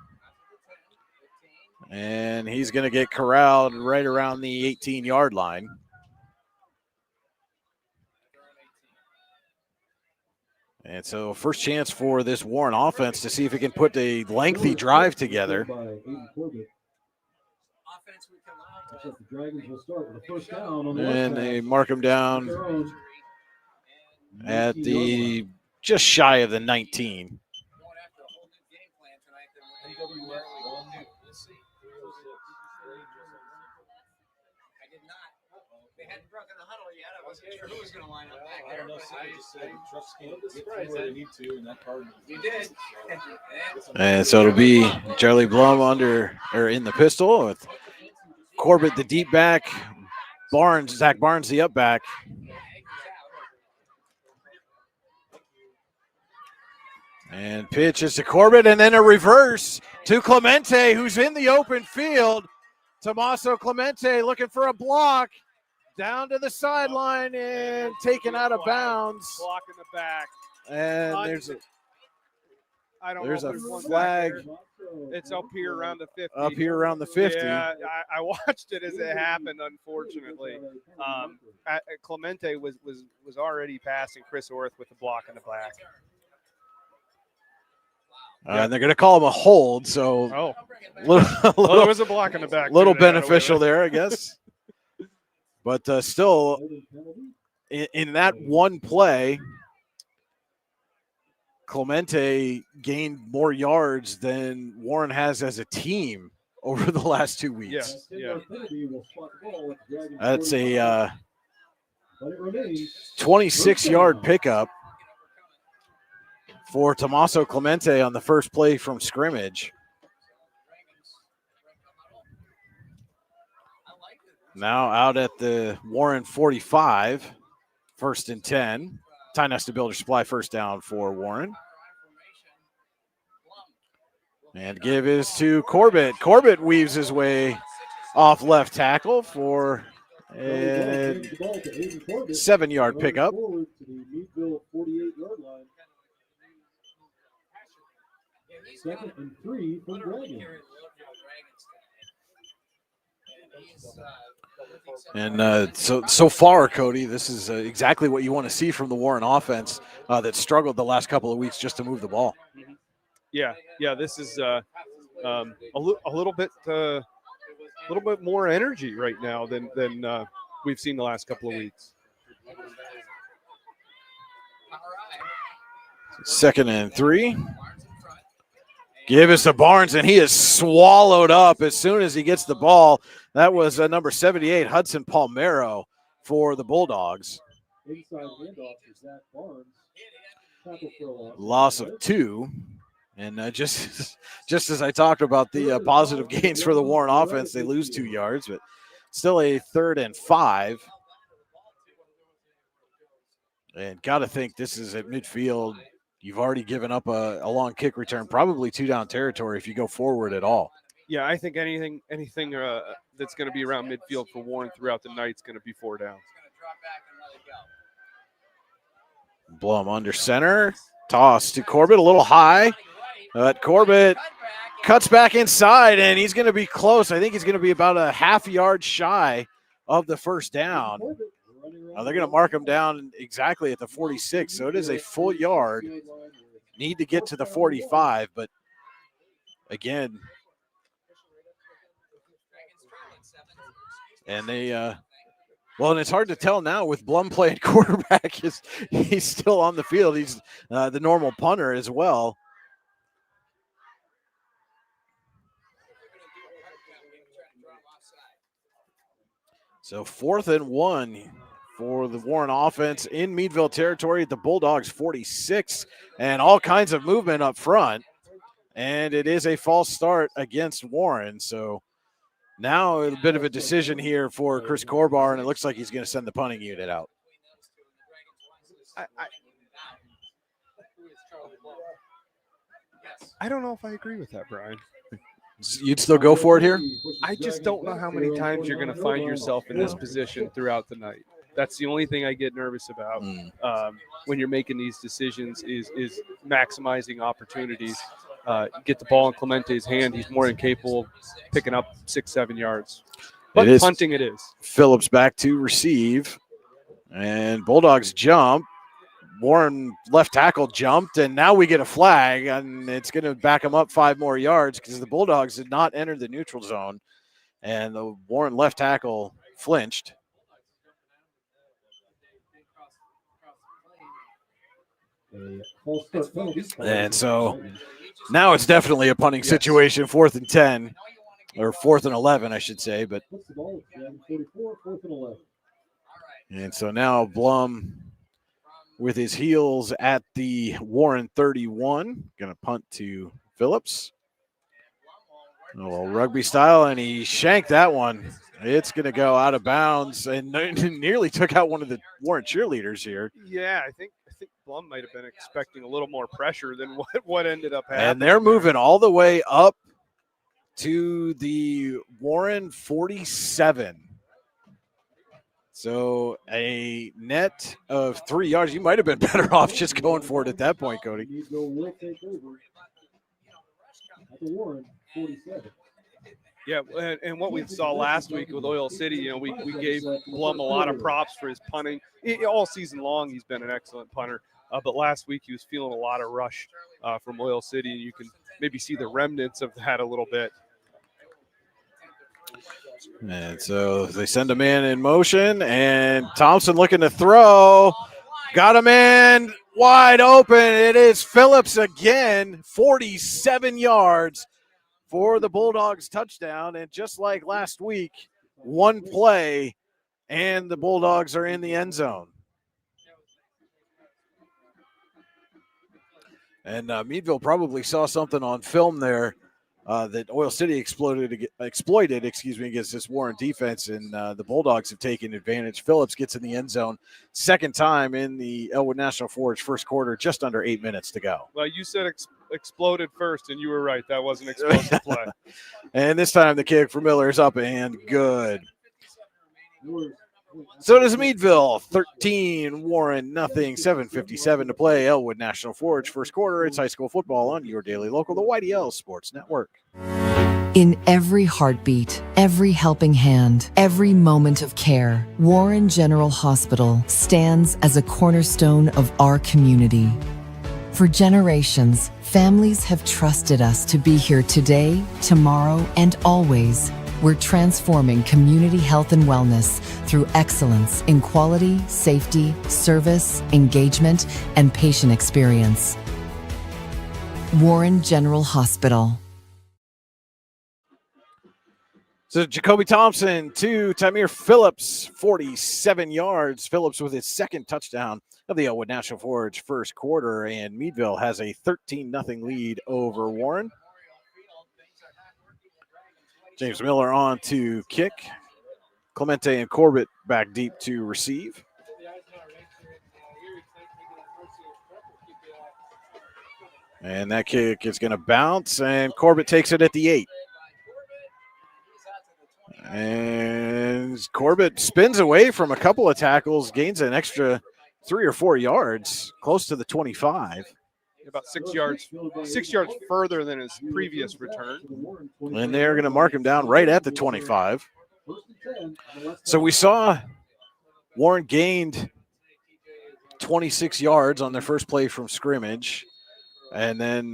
And he's going to get corralled right around the 18-yard line. And so first chance for this Warren offense to see if it can put a lengthy drive together. And they mark him down at the just shy of the 19. And so it'll be Charlie Blum in the pistol with Corbett the deep back, Zach Barnes the up back. And pitch is to Corbett, and then a reverse to Clemente, who's in the open field. Tommaso Clemente looking for a block. Down to the sideline and taken out of bounds. Block in the back. And there's a flag. It's up here around the 50. Up here around the 50. Yeah, I watched it as it happened, unfortunately. Clemente was already passing Chris Orth with the block in the back. And they're going to call him a hold, so there was a block in the back. Little beneficial there, I guess. But still, in that one play, Clemente gained more yards than Warren has as a team over the last 2 weeks. Yeah. That's a 26-yard pickup for Tommaso Clemente on the first play from scrimmage. Now out at the Warren 45, 1st and 10. Ty Nesta Builder Supply first down for Warren. And give is to Corbett. Corbett weaves his way off left tackle for a 7-yard pickup. Second and 3 for Dragons. And so far, Cody, this is exactly what you want to see from the Warren offense that struggled the last couple of weeks just to move the ball. Yeah. This is a little bit more energy right now than we've seen the last couple of weeks. 2nd and 3. Give us to Barnes, and he is swallowed up as soon as he gets the ball. That was number 78, Hudson Palmero for the Bulldogs. Inside handoff to Zach Barnes. Tackle for a Loss of 2. And just as I talked about the positive gains for the Warren offense, they lose 2 yards, but still a 3rd and 5. And got to think this is at midfield. You've already given up a long kick return, probably 2-down territory if you go forward at all. Yeah, I think anything that's going to be around midfield for Warren throughout the night is going to be 4 downs. Blum under center. Toss to Corbett, a little high. But Corbett cuts back inside, and he's going to be close. I think he's going to be about a half yard shy of the first down. They're going to mark him down exactly at the 46, so it is a full yard. Need to get to the 45, but again, and they well, and it's hard to tell now with Blum playing quarterback. He's still on the field. He's the normal punter as well. So 4th and 1 for the Warren offense in Meadville territory at the Bulldogs 46, and all kinds of movement up front. And it is a false start against Warren. So now a bit of a decision here for Chris Corbar, and it looks like he's going to send the punting unit out. I don't know if I agree with that, Brian. You'd still go for it here? I just don't know how many times you're going to find yourself in this position throughout the night. That's the only thing I get nervous about when you're making these decisions is maximizing opportunities. Get the ball in Clemente's hand. He's more than capable of picking up 6-7 yards. But punting it is. Phillips back to receive. And Bulldogs jump. Warren left tackle jumped, and now we get a flag, and it's going to back them up 5 more yards because the Bulldogs did not enter the neutral zone, and the Warren left tackle flinched. And so now it's definitely a punting situation, 4th and 10, or 4th and 11, I should say. But And so now Blum with his heels at the Warren 31. Going to punt to Phillips. A little rugby style, and he shanked that one. It's going to go out of bounds and nearly took out one of the Warren cheerleaders here. Yeah, I think Blum might have been expecting a little more pressure than what ended up happening. And they're moving all the way up to the Warren 47. So a net of 3 yards. You might have been better off just going for it at that point, Cody. Meadville will take over at the Warren 47. Yeah, and what we saw last week with Oil City, we gave Blum a lot of props for his punting. All season long, he's been an excellent punter. But last week, he was feeling a lot of rush from Oil City, and you can maybe see the remnants of that a little bit. And so they send him in motion, and Thompson looking to throw. Got him in wide open. It is Phillips again, 47 yards for the Bulldogs touchdown. And just like last week, one play, and the Bulldogs are in the end zone. And Meadville probably saw something on film there that Oil City exploited against this Warren defense, and the Bulldogs have taken advantage. Phillips gets in the end zone, second time in the Elwood National Forge first quarter, just under 8 minutes to go. Well, you said exploded first, and you were right. That was an explosive play. And this time the kick for Miller is up and good. So does Meadville, 13, Warren, nothing, 7:57 to play. Elwood National Forge, first quarter. It's high school football on your daily local, the YDL Sports Network. In every heartbeat, every helping hand, every moment of care, Warren General Hospital stands as a cornerstone of our community. For generations, families have trusted us to be here today, tomorrow, and always. We're transforming community health and wellness through excellence in quality, safety, service, engagement, and patient experience. Warren General Hospital. So Jacoby Thompson to Tamir Phillips, 47 yards. Phillips with his second touchdown of the Elwood National Forge first quarter, and Meadville has a 13-0 lead over Warren. James Miller on to kick. Clemente and Corbett back deep to receive. And that kick is going to bounce, and Corbett takes it at the 8. And Corbett spins away from a couple of tackles, gains an extra 3 or 4 yards, close to the 25. About 6 yards further than his previous return. And they're going to mark him down right at the 25. So we saw Warren gained 26 yards on their first play from scrimmage, and then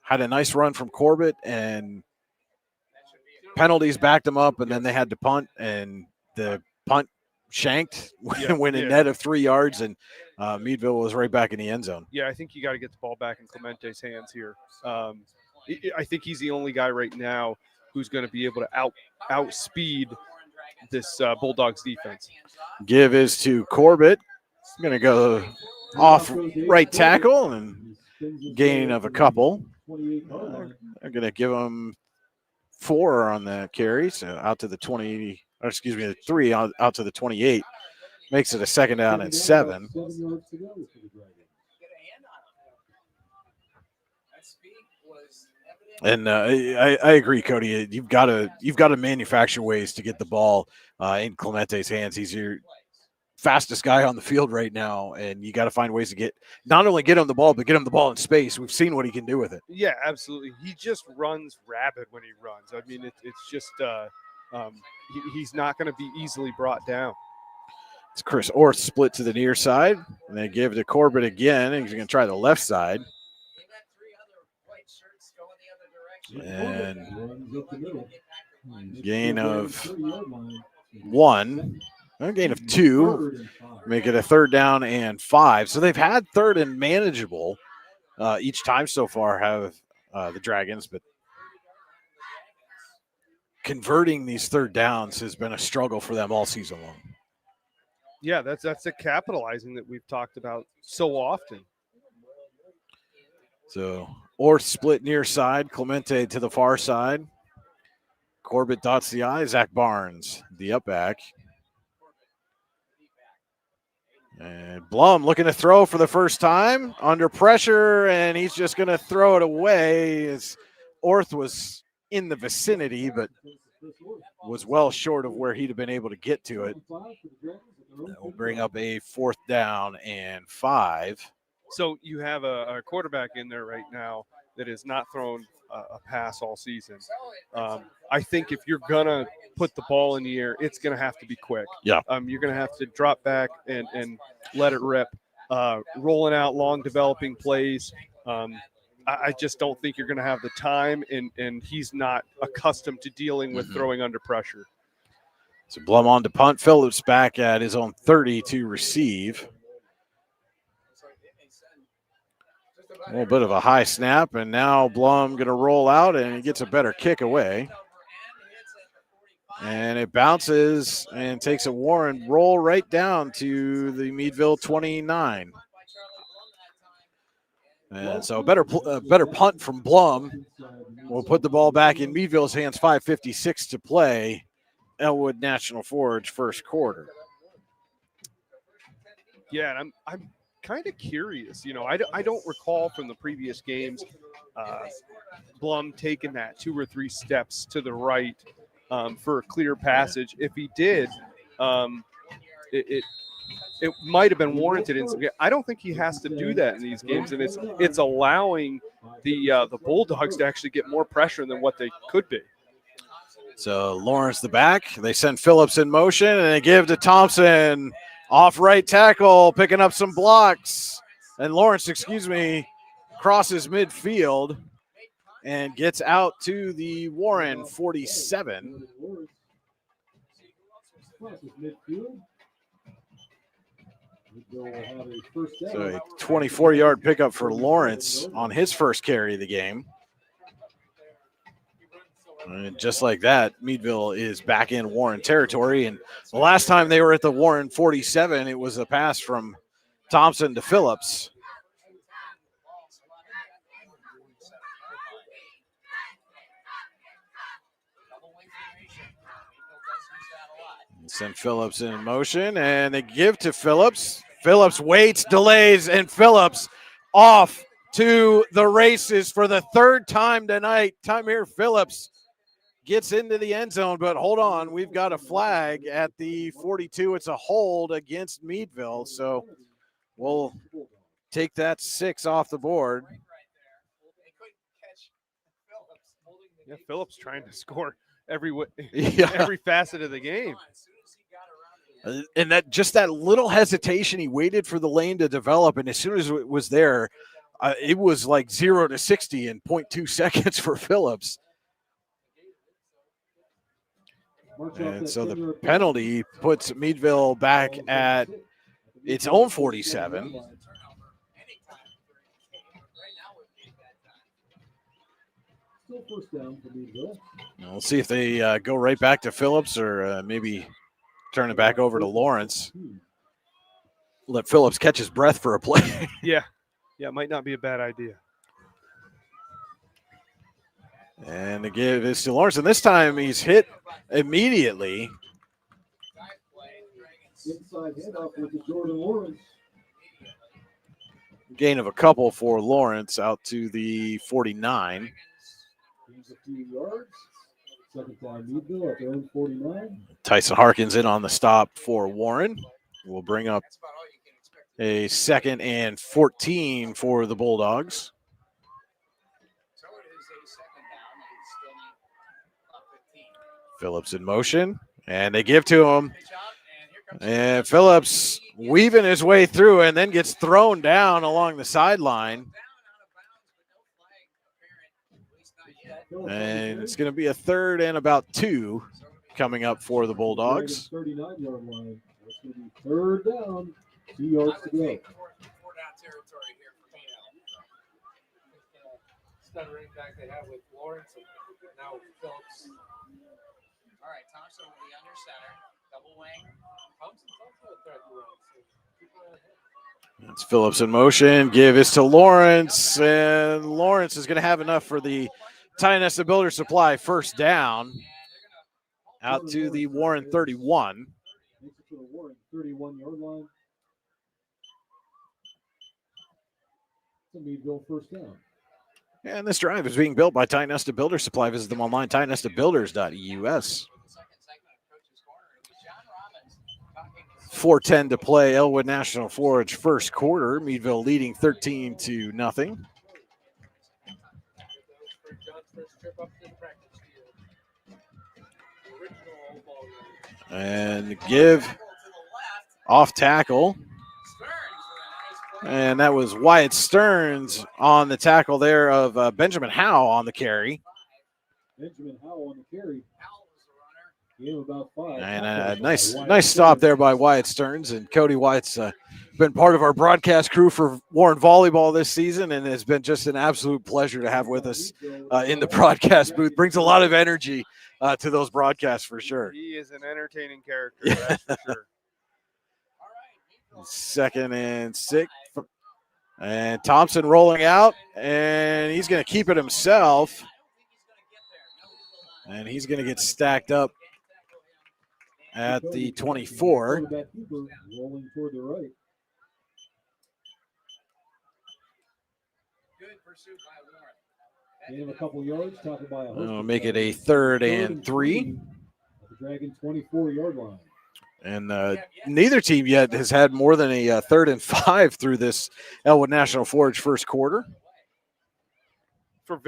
had a nice run from Corbett, and penalties backed them up, and then they had to punt, and the punt shanked when a net of 3 yards, and Meadville was right back in the end zone. Yeah, I think you got to get the ball back in Clemente's hands here. I think he's the only guy right now who's going to be able to outspeed this Bulldogs defense. Give is to Corbett. Going to go off right tackle and gain of a couple. They're going to give him 4 on the carry, so out to the 20, or excuse me, 3 out to the 28. Makes it a second down and 7. And I agree, Cody. You've got to manufacture ways to get the ball in Clemente's hands. He's your fastest guy on the field right now, and you got to find ways to not only get him the ball, but get him the ball in space. We've seen what he can do with it. Yeah, absolutely. He just runs rapid when he runs. I mean, it's just he's not going to be easily brought down. It's Chris Orth split to the near side, and they give it to Corbett again, and he's going to try the left side. And gain of 1, a gain of 2, make it a third down and 5. So they've had third and manageable each time so far, have the Dragons, but converting these third downs has been a struggle for them all season long. Yeah, that's the capitalizing that we've talked about so often. So Orth split near side, Clemente to the far side. Corbett dots the I, Zach Barnes, the up back. And Blum looking to throw for the first time, under pressure, and he's just going to throw it away as Orth was in the vicinity, but was well short of where he'd have been able to get to it. That will bring up a 4th down and 5. So you have a quarterback in there right now that has not thrown a pass all season. I think if you're going to put the ball in the air, it's going to have to be quick. Yeah. You're going to have to drop back and let it rip. Rolling out long developing plays. I just don't think you're going to have the time, and he's not accustomed to dealing with throwing under pressure. So Blum on to punt. Phillips back at his own 30 to receive. A little bit of a high snap, and now Blum going to roll out, and he gets a better kick away. And it bounces and takes a Warren roll right down to the Meadville 29. And so a better punt from Blum will put the ball back in Meadville's hands. 5:56 to play. Elwood National Forge first quarter. Yeah, and I'm kind of curious. I don't recall from the previous games Blum taking that 2 or 3 steps to the right for a clear passage. If he did, it might have been warranted in some games. I don't think he has to do that in these games, and it's allowing the Bulldogs to actually get more pressure than what they could be. So Lawrence the back. They send Phillips in motion, and they give to Thompson. Off right tackle, picking up some blocks. And Lawrence, crosses midfield and gets out to the Warren 47. So a 24-yard pickup for Lawrence on his first carry of the game. And just like that, Meadville is back in Warren territory. And the last time they were at the Warren 47, it was a pass from Thompson to Phillips. Send Phillips in motion, and they give to Phillips. Phillips waits, delays, and Phillips off to the races for the 3rd time tonight. Tamir Phillips gets into the end zone, but hold on. We've got a flag at the 42. It's a hold against Meadville, so we'll take that 6 off the board. Yeah, Phillips trying to score every Yeah. facet of the game. And that little hesitation, he waited for the lane to develop, and as soon as it was there, it was like 0 to 60 in 0.2 seconds for Phillips. And so the penalty puts Meadville back at its own 47. We'll see if they go right back to Phillips or maybe turn it back over to Lawrence. Let Phillips catch his breath for a play. Yeah, it might not be a bad idea. And the give is to Lawrence, and this time he's hit immediately. Inside handoff with Jordan Lawrence. Gain of a couple for Lawrence out to the 49. Gains a few yards. Second down, Meadville at their own 49. Tyson Harkins in on the stop for Warren. Will bring up a 2nd and 14 for the Bulldogs. Phillips in motion, and they give to him. And Phillips weaving his way through and then gets thrown down along the sideline. And it's going to be a 3rd and about 2 coming up for the Bulldogs. 39-yard line. It's going to be 3rd down, 2 yards to go. Stuttering back they have with Lawrence and now with Phillips. All right, Thompson will be under center. That's Phillips in motion. Give is to Lawrence, and Lawrence is going to have enough for the Tionesta Builder Supply first down out to the Warren 31. Makes it to the Warren 31-yard line. It's a Meadville first down. And this drive is being built by Tionesta Builder Supply. Visit them online, tionestabuilders.us. 4:10 to play. Elwood National Forge first quarter. Meadville leading 13-0. And give off tackle. And that was Wyatt Stearns on the tackle there of Benjamin Howe on the carry. Benjamin Howe on the carry. Game about 5. And a nice stop there by Wyatt Stearns. And Cody Wyatt's been part of our broadcast crew for Warren Volleyball this season, and it's been just an absolute pleasure to have with us in the broadcast booth. Brings a lot of energy to those broadcasts for sure. He is an entertaining character, that's for sure. 2nd and 6. And Thompson rolling out, and he's going to keep it himself. And he's going to get stacked up at the 24. Rolling toward the right. Gain of a couple yards, tackled by a host. We'll make it a 3rd and 3. The Dragon 24-yard line. And neither team yet has had more than a 3rd and 5 through this Elwood National Forge first quarter. For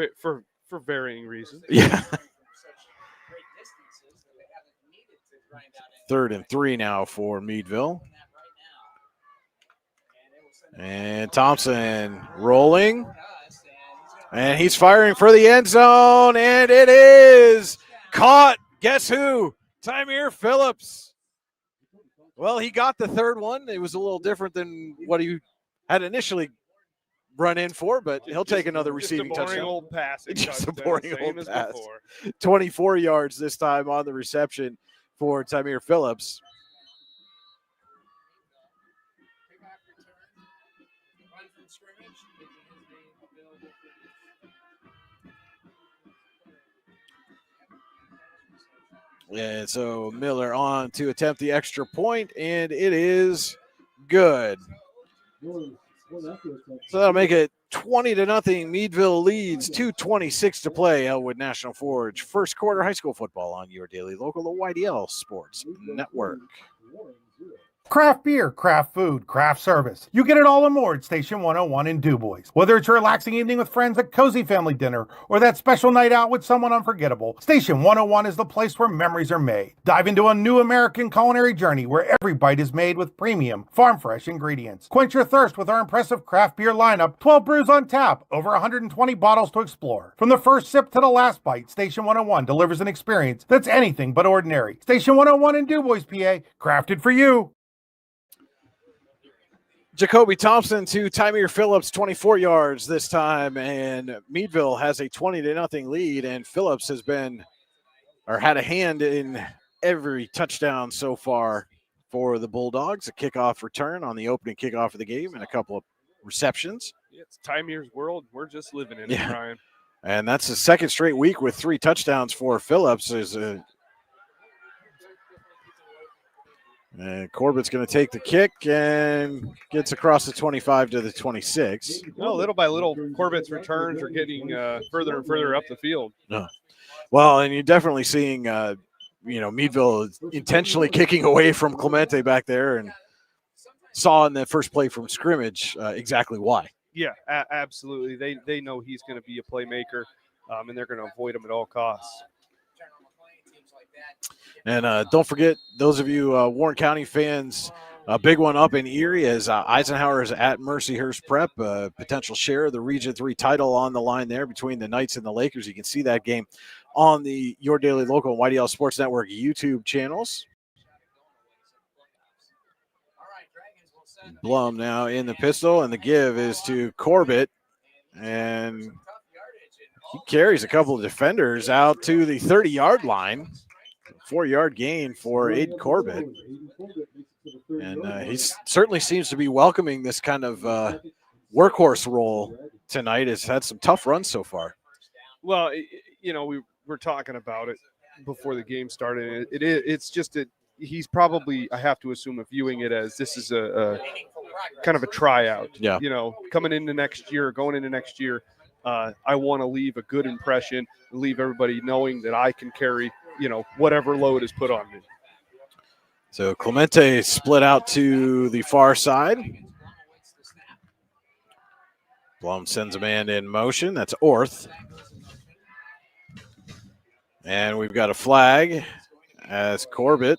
varying reasons. Yeah. 3rd and 3 now for Meadville. And Thompson rolling. And he's firing for the end zone. And it is caught. Guess who? Tymere Phillips. Well, he got the 3rd one. It was a little different than what he had initially run in for, but he'll take another receiving touchdown. Just a boring old pass. Just a boring old pass. 24 yards this time on the reception for Tymere Phillips. And so Miller on to attempt the extra point, and it is good. So that'll make it 20-0. Meadville leads, 2:26 to play. Elwood National Forge first quarter high school football on your daily local, the YDL Sports Network. Craft beer, craft food, craft service. You get it all and more at Station 101 in DuBois. Whether it's a relaxing evening with friends at cozy family dinner or that special night out with someone unforgettable, Station 101 is the place where memories are made. Dive into a new American culinary journey where every bite is made with premium, farm-fresh ingredients. Quench your thirst with our impressive craft beer lineup, 12 brews on tap, over 120 bottles to explore. From the first sip to the last bite, Station 101 delivers an experience that's anything but ordinary. Station 101 in DuBois, PA, crafted for you. Jacoby Thompson to Tymere Phillips, 24 yards this time, and Meadville has a 20-0 lead, and Phillips has had a hand in every touchdown so far for the Bulldogs. A kickoff return on the opening kickoff of the game and a couple of receptions. Yeah, it's Tymere's world. We're just living in it, Brian. And that's the 2nd straight week with 3 touchdowns for Phillips. And Corbett's going to take the kick and gets across the 25 to the 26. Well, little by little, Corbett's returns are getting further and further up the field. No. Well, and you're definitely seeing, Meadville intentionally kicking away from Clemente back there, and saw in the first play from scrimmage exactly why. Yeah, absolutely. They know he's going to be a playmaker, and they're going to avoid him at all costs. And don't forget, those of you Warren County fans, a big one up in Erie is Eisenhower is at Mercyhurst Prep, potential share of the Region 3 title on the line there between the Knights and the Lakers. You can see that game on the Your Daily Local and YDL Sports Network YouTube channels. Blum now in the pistol, and the give is to Corbett. And he carries a couple of defenders out to the 30-yard line. 4-yard gain for Aiden Corbett. And he certainly seems to be welcoming this kind of workhorse role tonight. Has had some tough runs so far. Well, we were talking about it before the game started. It's just that he's probably, I have to assume, viewing it as this is a kind of a tryout. Yeah. Going into next year, I want to leave a good impression, leave everybody knowing that I can carry, whatever load is put on me. So Clemente split out to the far side. Blum sends a man in motion. That's Orth. And we've got a flag as Corbett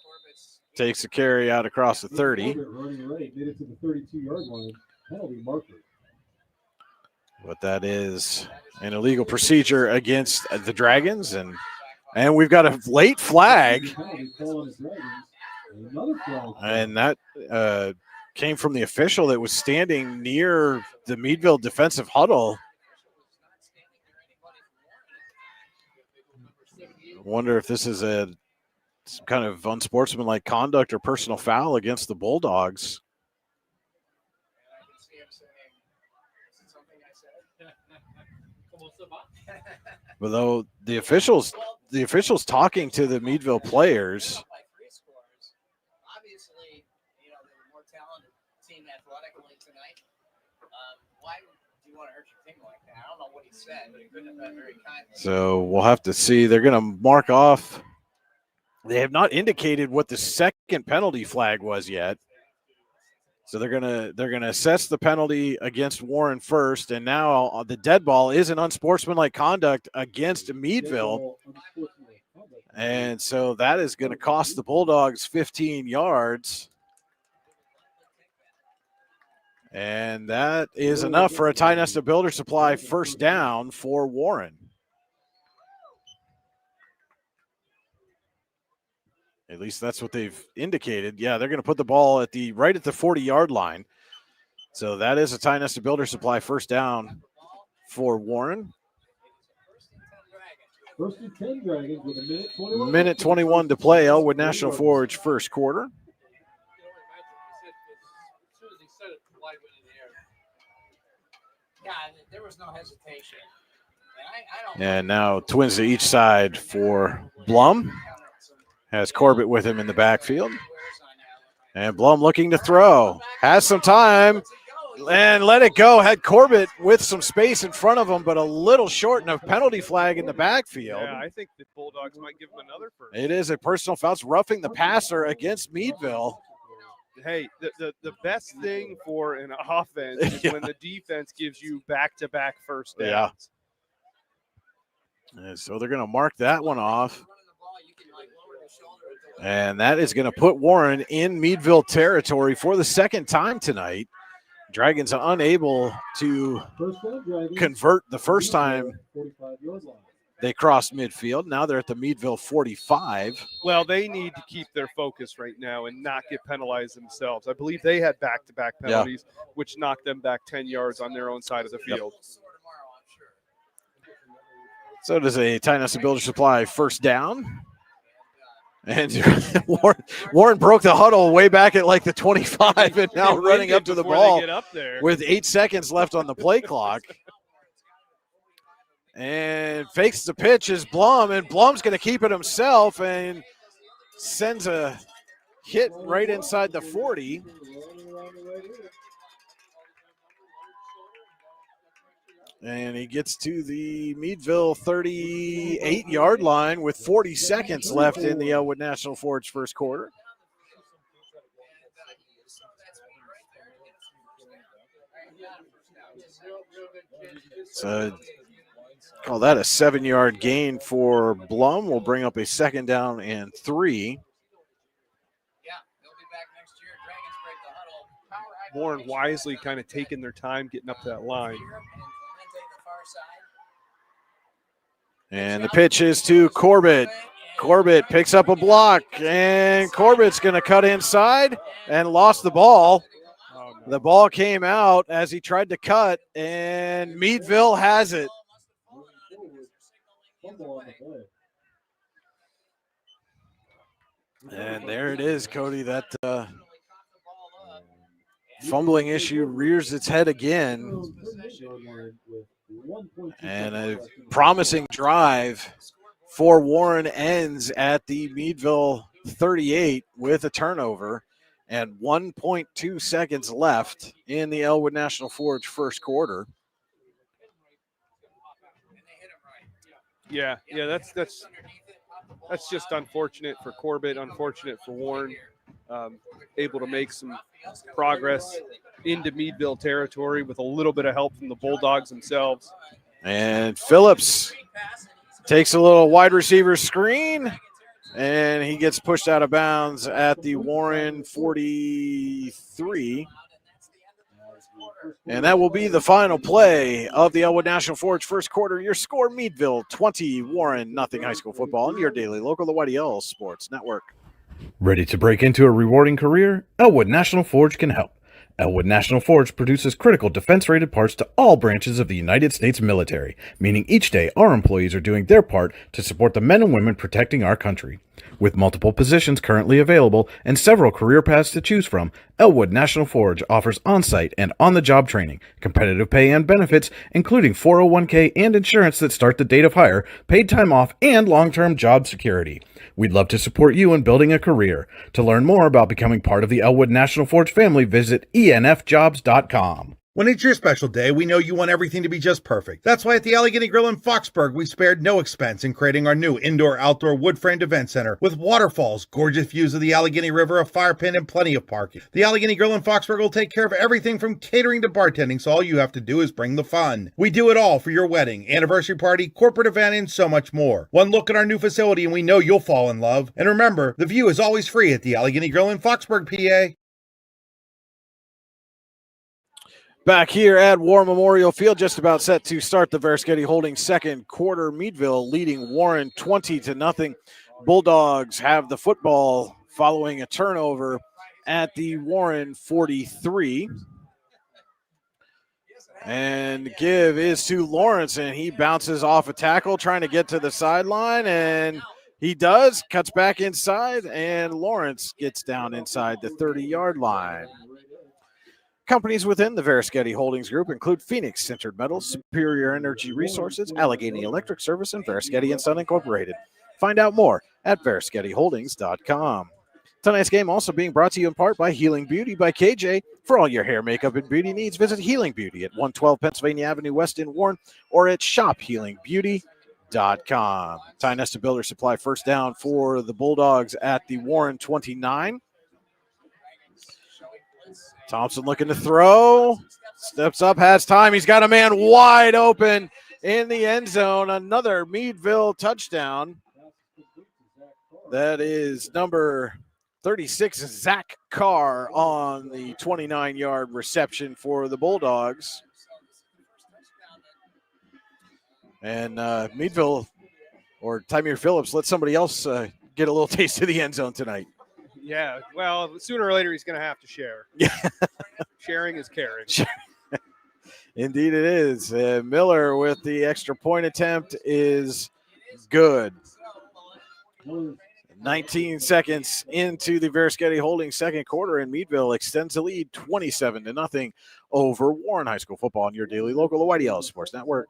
takes a carry out across the 30. Running right, made it to the 32-yard line. Penalty marker. But that is an illegal procedure against the Dragons. And we've got a late flag. And that came from the official that was standing near the Meadville defensive huddle. I wonder if this is some kind of unsportsmanlike conduct or personal foul against the Bulldogs. But though the officials talking to the Meadville players. Obviously, they were more talented team athletically tonight. Why do you want to hurt your team like that? I don't know what he said, but he couldn't have been very kind. So we'll have to see. They're going to mark off. They have not indicated what the second penalty flag was yet. So they're gonna assess the penalty against Warren first, and now the dead ball is an unsportsmanlike conduct against Meadville, and so that is going to cost the Bulldogs 15 yards, and that is enough for a Tie Nesta Builder Supply first down for Warren. At least that's what they've indicated. Yeah, they're going to put the ball right at the 40-yard line. So that is a Tie Nesta Builder Supply first down for Warren. First and 10 Dragons with a minute 21. Minute 21 to play. Elwood National Forge first quarter. Yeah, there was no hesitation. And now twins to each side for Blum. Has Corbett with him in the backfield. And Blum looking to throw. Has some time. And let it go. Had Corbett with some space in front of him, but a little short and a penalty flag in the backfield. Yeah, I think the Bulldogs might give him another first. It is a personal foul. It's roughing the passer against Meadville. Hey, the best thing for an offense is when the defense gives you back-to-back first downs. Yeah. And so they're going to mark that one off. And that is going to put Warren in Meadville territory for the second time tonight. Dragons are unable to convert the first time they crossed midfield. Now they're at the Meadville 45. Well, they need to keep their focus right now and not get penalized themselves. I believe they had back-to-back penalties, which knocked them back 10 yards on their own side of the field. So does a Tie Nesta Builder Supply first down. And Warren broke the huddle way back at like the 25 and now running up to the ball with 8 seconds left on the play clock. And fakes the pitch is Blum, and Blum's going to keep it himself and sends a hit right inside the 40. And he gets to the Meadville 38-yard line with 40 seconds left in the Elwood National Forge first quarter. So call that a 7-yard gain for Blum. We'll bring up a second down and 3. Warren wisely kind of taking their time getting up to that line. And the pitch is to Corbett. Corbett picks up a block, and Corbett's going to cut inside and lost the ball. The ball came out as he tried to cut, and Meadville has it. And there it is, Cody. That fumbling issue rears its head again. And a promising drive for Warren ends at the Meadville 38 with a turnover and 1.2 seconds left in the Elwood National Forge first quarter. Yeah, that's just unfortunate for Corbett, unfortunate for Warren. Able to make some progress into Meadville territory with a little bit of help from the Bulldogs themselves. And Phillips takes a little wide receiver screen, and he gets pushed out of bounds at the Warren 43. And that will be the final play of the Elwood National Forge first quarter. Your score, Meadville 20, Warren nothing. High school football on your daily local, the YDL Sports Network. Ready to break into a rewarding career? Elwood National Forge can help. Elwood National Forge produces critical defense-rated parts to all branches of the United States military, meaning each day our employees are doing their part to support the men and women protecting our country. With multiple positions currently available and several career paths to choose from, Elwood National Forge offers on-site and on-the-job training, competitive pay and benefits, including 401k and insurance that start the date of hire, paid time off, and long-term job security. We'd love to support you in building a career. To learn more about becoming part of the Elwood National Forge family, visit enfjobs.com. When it's your special day, we know you want everything to be just perfect. That's why at the Allegheny Grill in Foxburg, we spared no expense in creating our new indoor-outdoor wood-framed event center with waterfalls, gorgeous views of the Allegheny River, a fire pit, and plenty of parking. The Allegheny Grill in Foxburg will take care of everything from catering to bartending, so all you have to do is bring the fun. We do it all for your wedding, anniversary party, corporate event, and so much more. One look at our new facility and we know you'll fall in love. And remember, the view is always free at the Allegheny Grill in Foxburg, PA. Back here at War Memorial Field, just about set to start the Varskety Holdings second quarter. Meadville leading Warren 20-0. Bulldogs have the football following a turnover at the Warren 43. And give is to Lawrence, and he bounces off a tackle trying to get to the sideline, and he does, cuts back inside, and Lawrence gets down inside the 30-yard line. Companies within the Varskety Holdings Group include Phoenix Sintered Metals, Superior Energy Resources, Allegheny Electric Service, and Varskety & Son Incorporated. Find out more at VarSketyHoldings.com. Tonight's game also being brought to you in part by Healing Beauty by KJ. For all your hair, makeup, and beauty needs, visit Healing Beauty at 112 Pennsylvania Avenue West in Warren or at ShopHealingBeauty.com. Ty Nesta Builder Supply first down for the Bulldogs at the Warren 29. Thompson looking to throw, steps up, has time. He's got a man wide open in the end zone. Another Meadville touchdown. That is number 36, Zach Carr, on the 29-yard reception for the Bulldogs. And Meadville, or Tymir Phillips, let somebody else get a little taste of the end zone tonight. Yeah, well, sooner or later he's going to have to share. Yeah. Sharing is caring. Indeed it is. Miller with the extra point attempt is good. 19 seconds into the Varskety Holdings second quarter, and Meadville extends the lead 27-0 over Warren High School football on your daily local, the YDL Sports Network.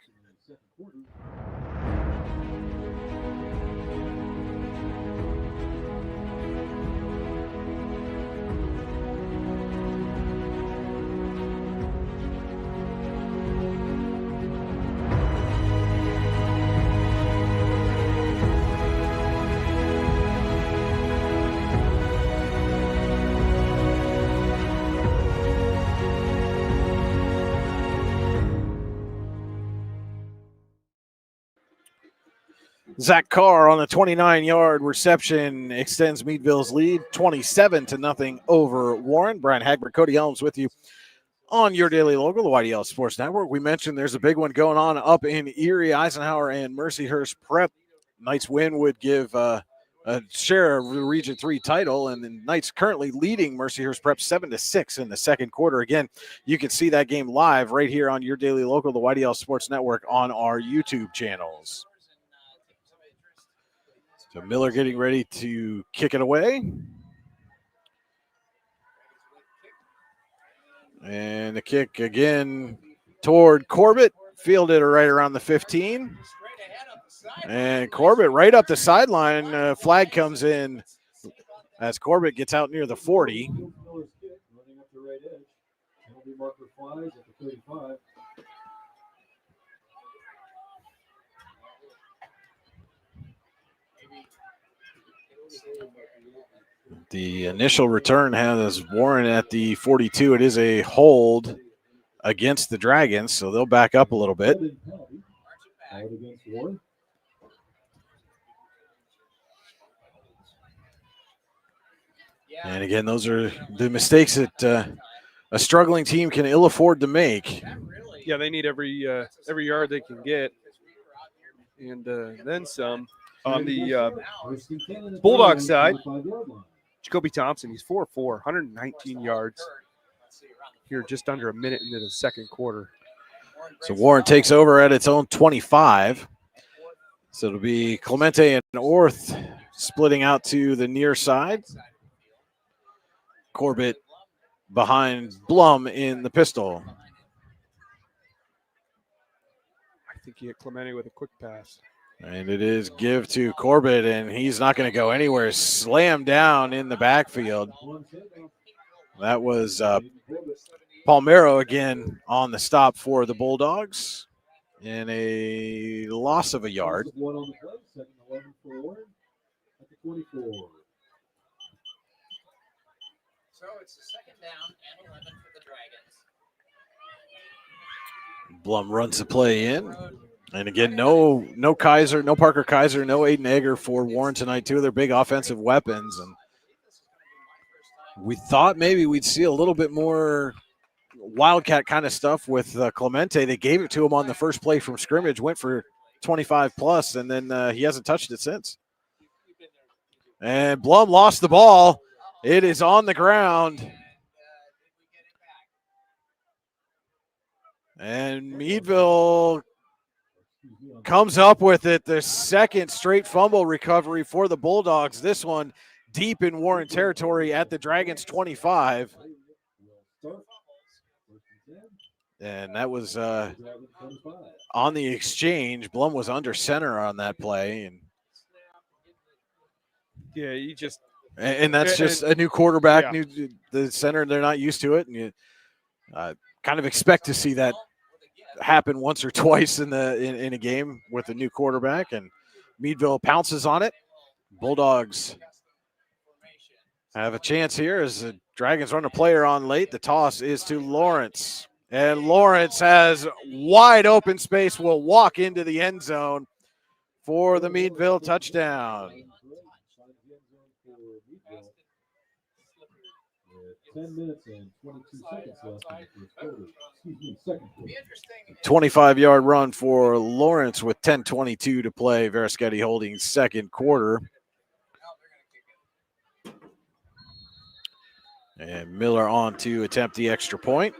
Zach Carr on a 29-yard reception extends Meadville's lead 27-0 over Warren. Brian Hagberg, Cody Helms with you on your daily local, the YDL Sports Network. We mentioned there's a big one going on up in Erie, Eisenhower, and Mercyhurst Prep. Knights win would give a share of the Region 3 title, and the Knights currently leading Mercyhurst Prep 7-6 in the second quarter. Again, you can see that game live right here on your daily local, the YDL Sports Network, on our YouTube channels. So Miller getting ready to kick it away. And the kick again toward Corbett, fielded right around the 15. And Corbett right up the sideline. Flag comes in as Corbett gets out near the 40. Running up the right edge. Penalty marker flies at the 35. The initial return has Warren at the 42. It is a hold against the Dragons, so they'll back up a little bit. Out against Warren. And again, those are the mistakes that a struggling team can ill afford to make. Yeah, they need every yard they can get, and then some. On the Bulldog side, Jacoby Thompson, he's 4-4, 119 yards here just under a minute into the second quarter. So Warren takes over at its own 25. So it'll be Clemente and Orth splitting out to the near side. Corbett behind Blum in the pistol. I think he hit Clemente with a quick pass. And it is give to Corbett, and he's not going to go anywhere. Slammed down in the backfield. That was Palmero again on the stop for the Bulldogs. And a loss of a yard. One on the play, second 11 for Warren at the 24. So it's the second down and 11 for the Dragons. Blum runs the play in. And again, no Kaiser, no Parker Kaiser, no Aiden Egger for Warren tonight. Two of their big offensive weapons. And we thought maybe we'd see a little bit more Wildcat kind of stuff with Clemente. They gave it to him on the first play from scrimmage, went for 25 plus, and then he hasn't touched it since. And Blum lost the ball. It is on the ground. And Meadville comes up with it. The second straight fumble recovery for the Bulldogs. This one deep in Warren territory at the Dragons 25. And that was on the exchange. Blum was under center on that play. Yeah, he just. And that's just a new quarterback, the center. They're not used to it. And you kind of expect to see that happen once or twice in a game with a new quarterback, and Meadville pounces on it. Bulldogs have a chance here as the Dragons run a player on late. The toss is to Lawrence, and Lawrence has wide open space, will walk into the end zone for the Meadville touchdown. 10 minutes and 22 seconds left in the first quarter. Second quarter. 25-yard run for Lawrence with 10:22 to play. Verischetti holding second quarter. And Miller on to attempt the extra point.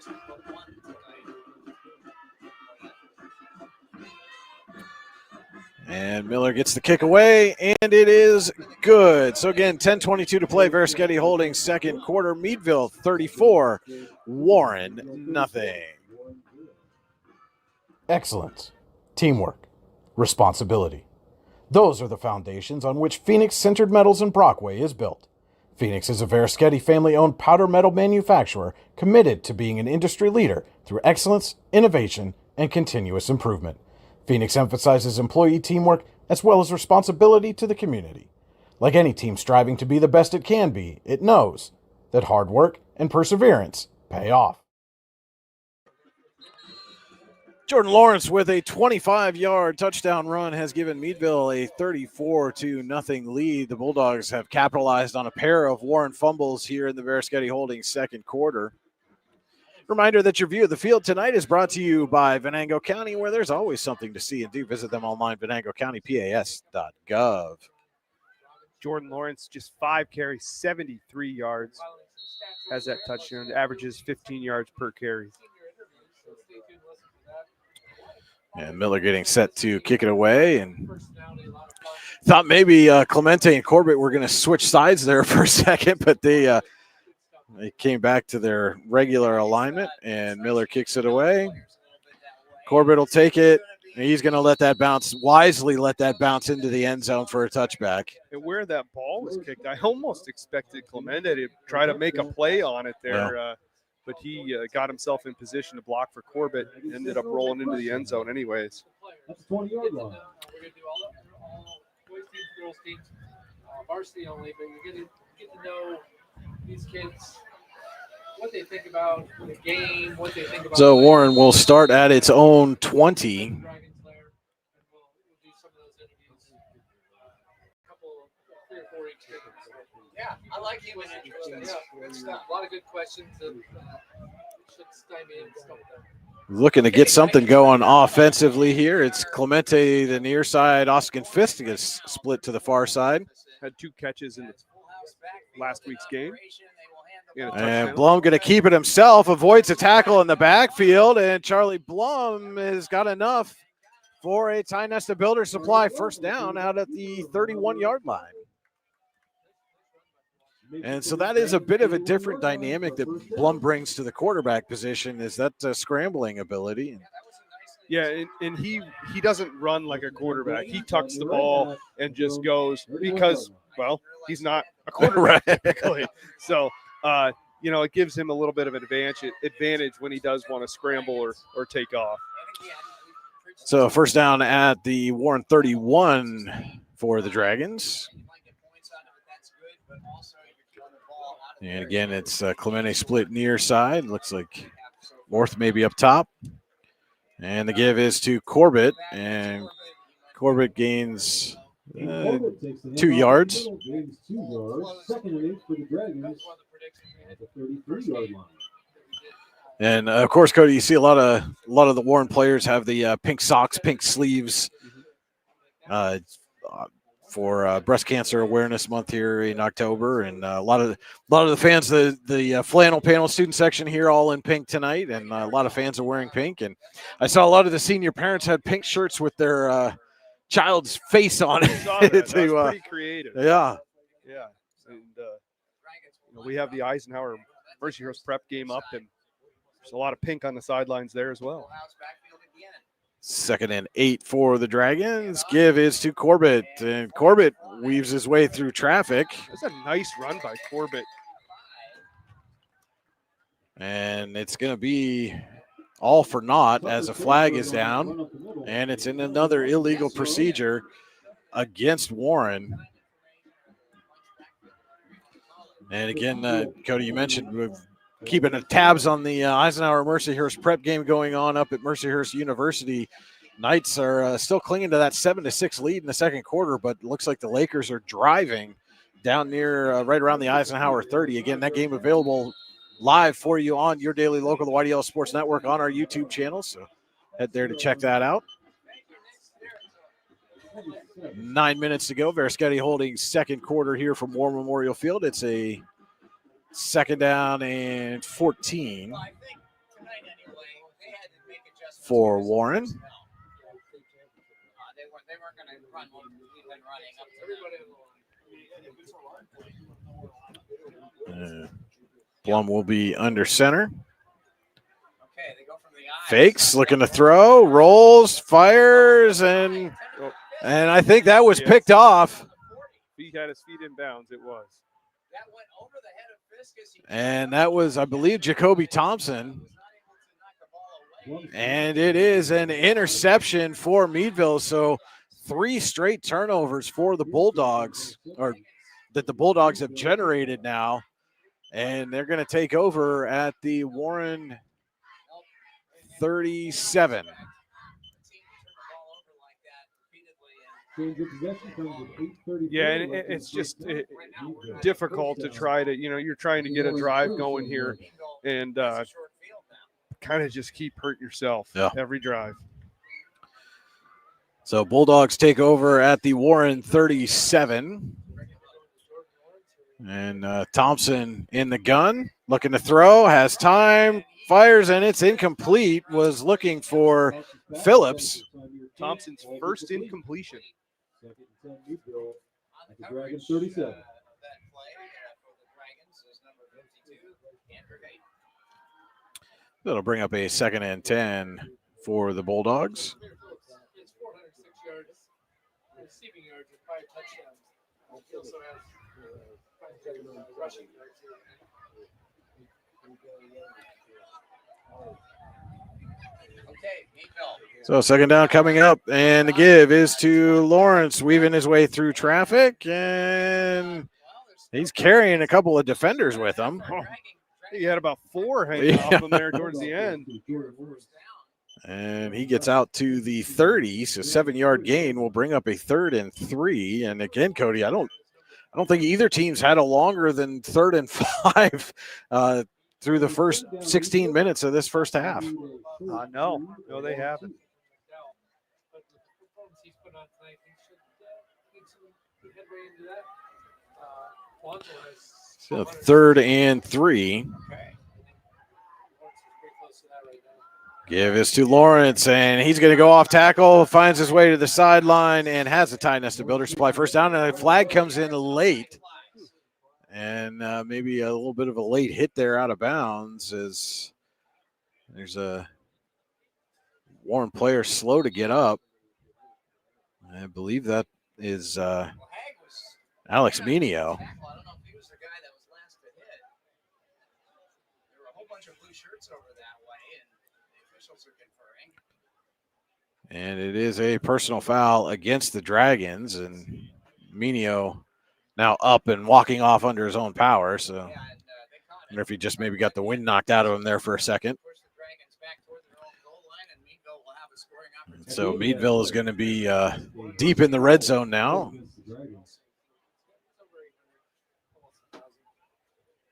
And Miller gets the kick away, and it is good. So again, 10:22 to play. Verischetti holding second quarter. Meadville 34, Warren nothing. Excellence, teamwork, responsibility. Those are the foundations on which Phoenix Sintered Metals in Brockway is built. Phoenix is a Verischetti family-owned powder metal manufacturer committed to being an industry leader through excellence, innovation, and continuous improvement. Phoenix emphasizes employee teamwork as well as responsibility to the community. Like any team striving to be the best it can be, it knows that hard work and perseverance pay off. Jordan Lawrence with a 25-yard touchdown run has given Meadville a 34-0 lead. The Bulldogs have capitalized on a pair of Warren fumbles here in the Verischetti Holdings second quarter. Reminder that your view of the field tonight is brought to you by Venango County, where there's always something to see and do. Visit them online, venangocountypas.gov. Jordan Lawrence, just 5 carries, 73 yards, has that touchdown, averages 15 yards per carry. And Miller getting set to kick it away. And thought maybe Clemente and Corbett were going to switch sides there for a second, but they came back to their regular alignment, and Miller kicks it away. Corbett will take it. And he's going to let that bounce into the end zone for a touchback. And where that ball was kicked, I almost expected Clemente to try to make a play on it there, but he got himself in position to block for Corbett, ended up rolling into the end zone anyways. That's 20-yard line. We're going to do all boys teams, girls teams, varsity only, but you're going to get to know these kids, what they think about the game, what they think about. So Warren will start at its own 20. Yeah, I like he was interesting. Yeah, good stuff. A lot of good questions that should stymie and stuff there. Looking to get something going offensively here. It's Clemente, the near side. Oskin Fisticus split to the far side. Had 2 catches in last week's game. And Blum going to keep it himself, avoids a tackle in the backfield, and Charlie Blum has got enough for a Ty Nesta Builder Supply first down out at the 31-yard line. And so that is a bit of a different dynamic that Blum brings to the quarterback position, is that scrambling ability. Yeah, and he doesn't run like a quarterback. He tucks the ball and just goes because, well, he's not a quarterback typically. So, it gives him a little bit of an advantage when he does want to scramble or take off. So first down at the Warren 31 for the Dragons. And again, it's Clemente split near side. Looks like North maybe up top. And the give is to Corbett, and Corbett gains 2 yards. Gains 2 yards. 2nd and 8 for the Dragons at the 33-yard line. And of course, Cody, you see a lot of the Warren players have the pink socks, pink sleeves for Breast Cancer Awareness Month here in October, and a lot of the fans, the flannel panel student section here, all in pink tonight, and a lot of fans are wearing pink. And I saw a lot of the senior parents had pink shirts with their child's face on it. That's pretty creative. Yeah. And we have the Eisenhower Mercy Heroes prep game up, and there's a lot of pink on the sidelines there as well. 2nd and 8 for the Dragons. Give is to Corbett, and Corbett weaves his way through traffic. That's a nice run by Corbett. And it's going to be all for naught as a flag is down, and it's in another illegal procedure against Warren. And again, Cody, you mentioned we're keeping tabs on the Eisenhower Mercyhurst prep game going on up at Mercyhurst University. Knights are still clinging to that 7-6 lead in the second quarter, but it looks like the Lakers are driving down near right around the Eisenhower 30. Again, that game available live for you on your daily local, the YDL Sports Network, on our YouTube channel. So head there to check that out. 9 minutes to go. Verischetti holding second quarter here from War Memorial Field. It's a 2nd down and 14 for Warren. Blum will be under center. Fakes, looking to throw, rolls, fires, and I think that was picked off. He had his feet in bounds. It was. And that was, I believe, Jacoby Thompson. And it is an interception for Meadville. So 3 straight turnovers for the Bulldogs, or that the Bulldogs have generated now. And they're going to take over at the Warren 37. Yeah, and it's just difficult to try to, you're trying to get a drive going here and kind of just keep hurting yourself every drive. So Bulldogs take over at the Warren 37. And Thompson in the gun, looking to throw, has time, fires, and it's incomplete. Was looking for Phillips. Thompson's first incompletion. Second and 10, Meadville On at the the Dragon coverage 37. of that play for the Dragons is number 52, Andrew Hayden. That'll bring up a 2nd and 10 for the Bulldogs. It's 406 yards receiving yards and 5 touchdowns. He also has 5 rushing yards here. Okay, Meadville. So 2nd down coming up, and the give is to Lawrence, weaving his way through traffic, and he's carrying a couple of defenders with him. Oh, he had about 4 hanging off him there towards the end. And he gets out to the 30, so 7-yard gain will bring up a 3rd and 3. And again, Cody, I don't think either team's had a longer than 3rd and 5 through the first 16 minutes of this first half. No, they haven't. But the performance he's put on tonight, he should need some headway into that. Lonzo has So 3rd and 3. Okay. Lawrence is pretty close to that right now. Give this to Lawrence, and he's going to go off tackle, finds his way to the sideline, and has a tie nested builder supply first down. And a flag comes in late, and maybe a little bit of a late hit there out of bounds as there's a Warren player slow to get up. I believe that is Alex Minio. I don't know if he was the guy that was last to hit. There were a whole bunch of blue shirts over that way, and the officials are conferring. And it is a personal foul against the Dragons, and Minio now up and walking off under his own power. So I wonder if he just maybe got the wind knocked out of him there for a second. So Meadville is going to be deep in the red zone now.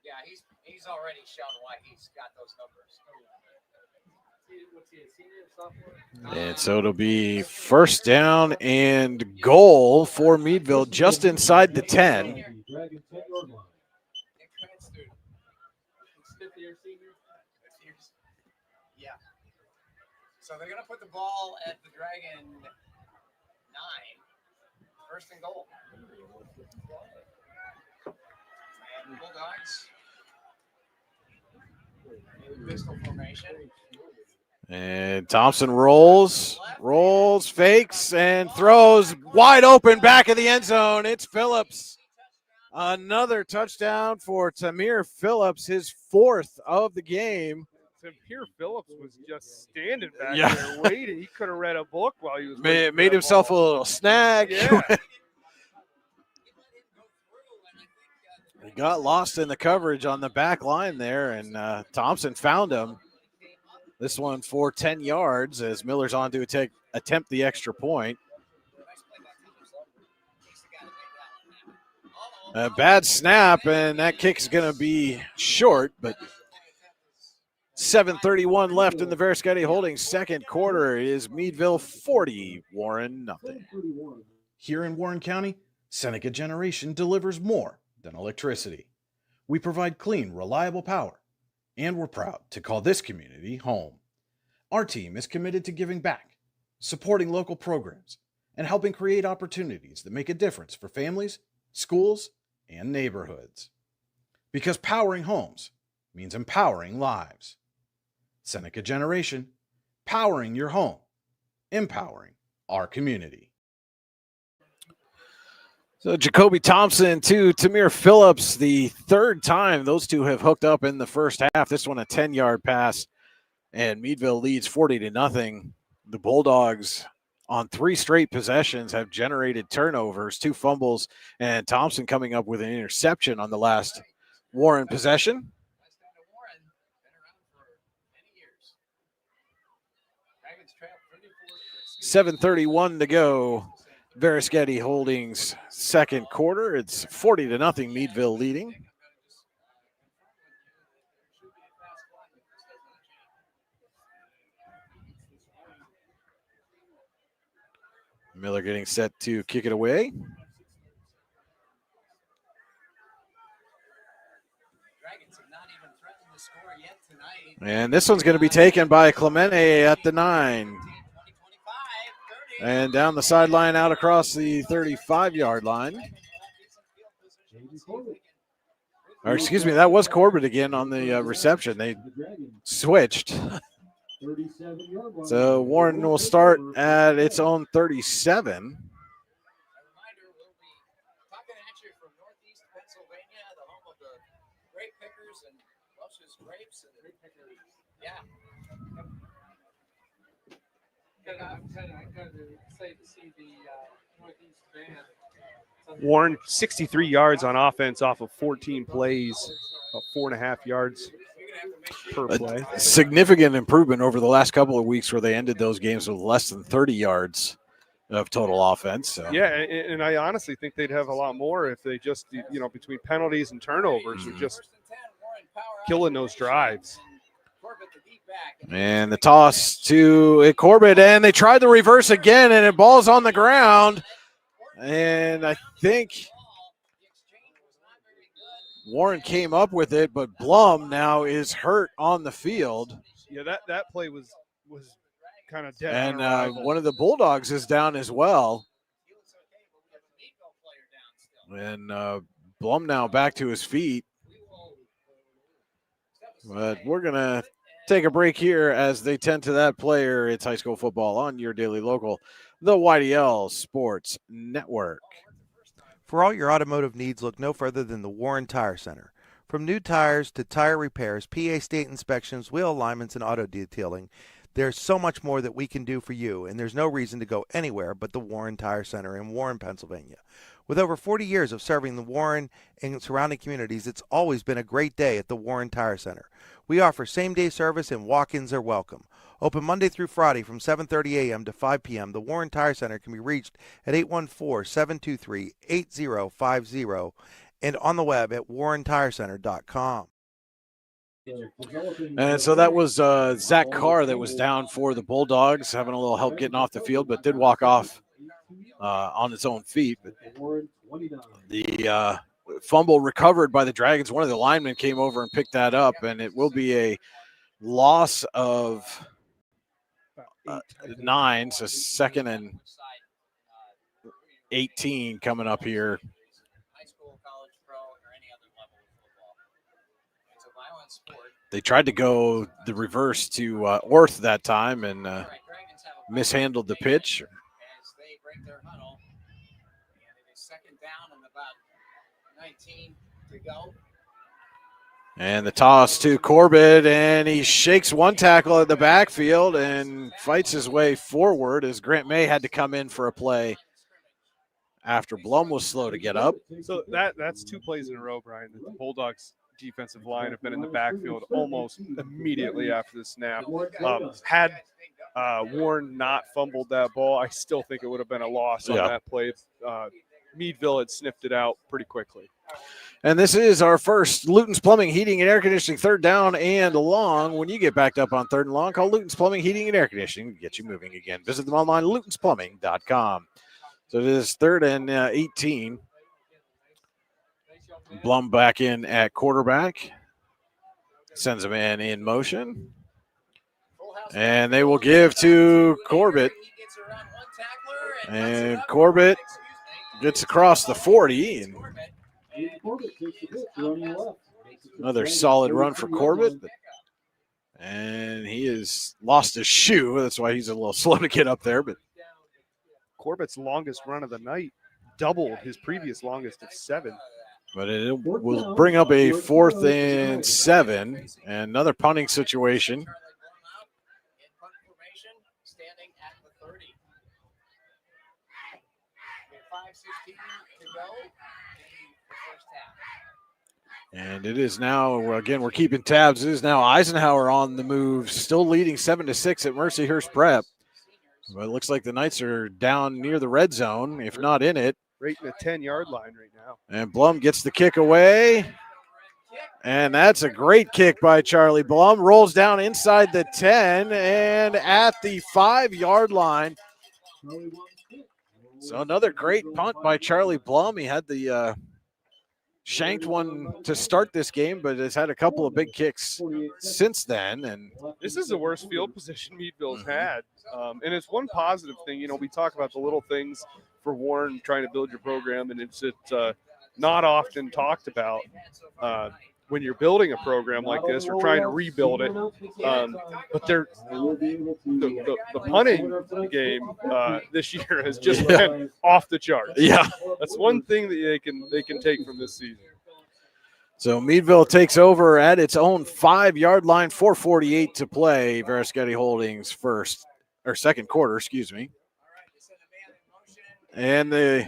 Yeah, he's already shown why he's got those numbers. What's he, a senior, sophomore? And so it'll be first down and goal for Meadville just inside the 10. Dragon 10-yard line. Fifth-year senior? Yeah. So they're going to put the ball at the Dragon 9. First and goal. And Bulldogs. Pistol formation. And Thompson rolls, fakes, and throws wide open back of the end zone. It's Phillips. Another touchdown for Tamir Phillips, his 4th of the game. Tamir Phillips was just standing back Yeah. there waiting. He could have read a book while he was Made himself a little snag. Yeah. He got lost in the coverage on the back line there, and Thompson found him. This one for 10 yards as Miller's on to attempt the extra point. A bad snap, and that kick is going to be short, but 7:31 left in the Veriskety Holdings second quarter. It is Meadville 40, Warren nothing. Here in Warren County, Seneca Generation delivers more than electricity. We provide clean, reliable power, and we're proud to call this community home. Our team is committed to giving back, supporting local programs, and helping create opportunities that make a difference for families, schools, and neighborhoods. Because powering homes means empowering lives. Seneca Generation, powering your home, empowering our community. So Jacoby Thompson to Tamir Phillips, the 3rd time those two have hooked up in the first half. This one a 10-yard pass, and Meadville leads 40-0. The Bulldogs on 3 straight possessions have generated turnovers, 2 fumbles, and Thompson coming up with an interception on the last Warren possession. 7:31 to go. Veriskety Holdings second quarter. It's 40-0, Meadville leading. Miller getting set to kick it away. And this one's going to be taken by Clemente at the 9. And down the sideline out across the 35-yard line. Or excuse me, that was Corbett again on the reception. They switched. So Warren will start at its own 37. I'm kind of excited to see the Northeast band. Warren, 63 yards on offense off of 14 plays, about 4.5 yards per play. A significant improvement over the last couple of weeks where they ended those games with less than 30 yards of total offense. So. Yeah, and I honestly think they'd have a lot more if they just, between penalties and turnovers, are just killing those drives. And the toss to Corbett, and they tried the reverse again, and it ball's on the ground. And I think Warren came up with it, but Blum now is hurt on the field. Yeah, that play was kind of dead. And one of the Bulldogs is down as well. And Blum now back to his feet. But we're going to take a break here as they tend to that player. It's high school football on your daily local, the YDL Sports Network. For all your automotive needs, look no further than the Warren Tire Center. From new tires to tire repairs, PA state inspections, wheel alignments, and auto detailing, there's so much more that we can do for you, and there's no reason to go anywhere but the Warren Tire Center in Warren, Pennsylvania. With over 40 years of serving the Warren and surrounding communities, it's always been a great day at the Warren Tire Center. We offer same-day service and walk-ins are welcome. Open Monday through Friday from 7:30 a.m. to 5 p.m., the Warren Tire Center can be reached at 814-723-8050 and on the web at warrentirecenter.com. And so that was Zach Carr that was down for the Bulldogs, having a little help getting off the field, but did walk off on his own feet. But the fumble recovered by the Dragons. One of the linemen came over and picked that up, and it will be a loss of 9, so 2nd and 18 coming up here. They tried to go the reverse to Orth that time and mishandled the pitch. And the toss to Corbett, and he shakes one tackle at the backfield and fights his way forward as Grant May had to come in for a play after Blum was slow to get up. So that's 2 plays in a row, Brian, that the Bulldogs defensive line have been in the backfield almost immediately after the snap. Had Warren not fumbled that ball, I still think it would have been a loss on that play. Meadville had sniffed it out pretty quickly. And this is our first Luton's Plumbing, Heating, and Air Conditioning, 3rd down and long. When you get backed up on 3rd and long, call Luton's Plumbing, Heating, and Air Conditioning to get you moving again. Visit them online, lutonsplumbing.com. So it is 3rd and 18. Blum back in at quarterback. Sends a man in motion. And they will give to Corbett. And Corbett gets across the 40. And another solid run for Corbett. And he has lost his shoe. That's why he's a little slow to get up there. But Corbett's longest run of the night doubled his previous longest of 7. But it will bring up a 4th and 7 and another punting situation. And it is now, again, we're keeping tabs. It is now Eisenhower on the move, still leading 7-6 at Mercyhurst Prep. But it looks like the Knights are down near the red zone, if not in it. Right in the 10-yard line right now. And Blum gets the kick away. And that's a great kick by Charlie Blum. Rolls down inside the 10 and at the 5-yard line. So another great punt by Charlie Blum. He had the shanked one to start this game, but has had a couple of big kicks since then. And this is the worst field position Meadville's had. And it's one positive thing. We talk about the little things for Warren trying to build your program, and it's not often talked about when you're building a program like this or trying to rebuild it. But the punting game this year has just been off the charts. Yeah. That's one thing that they can take from this season. So Meadville takes over at its own 5-yard line, 4:48 to play. Veriskety Holdings second quarter, excuse me. And they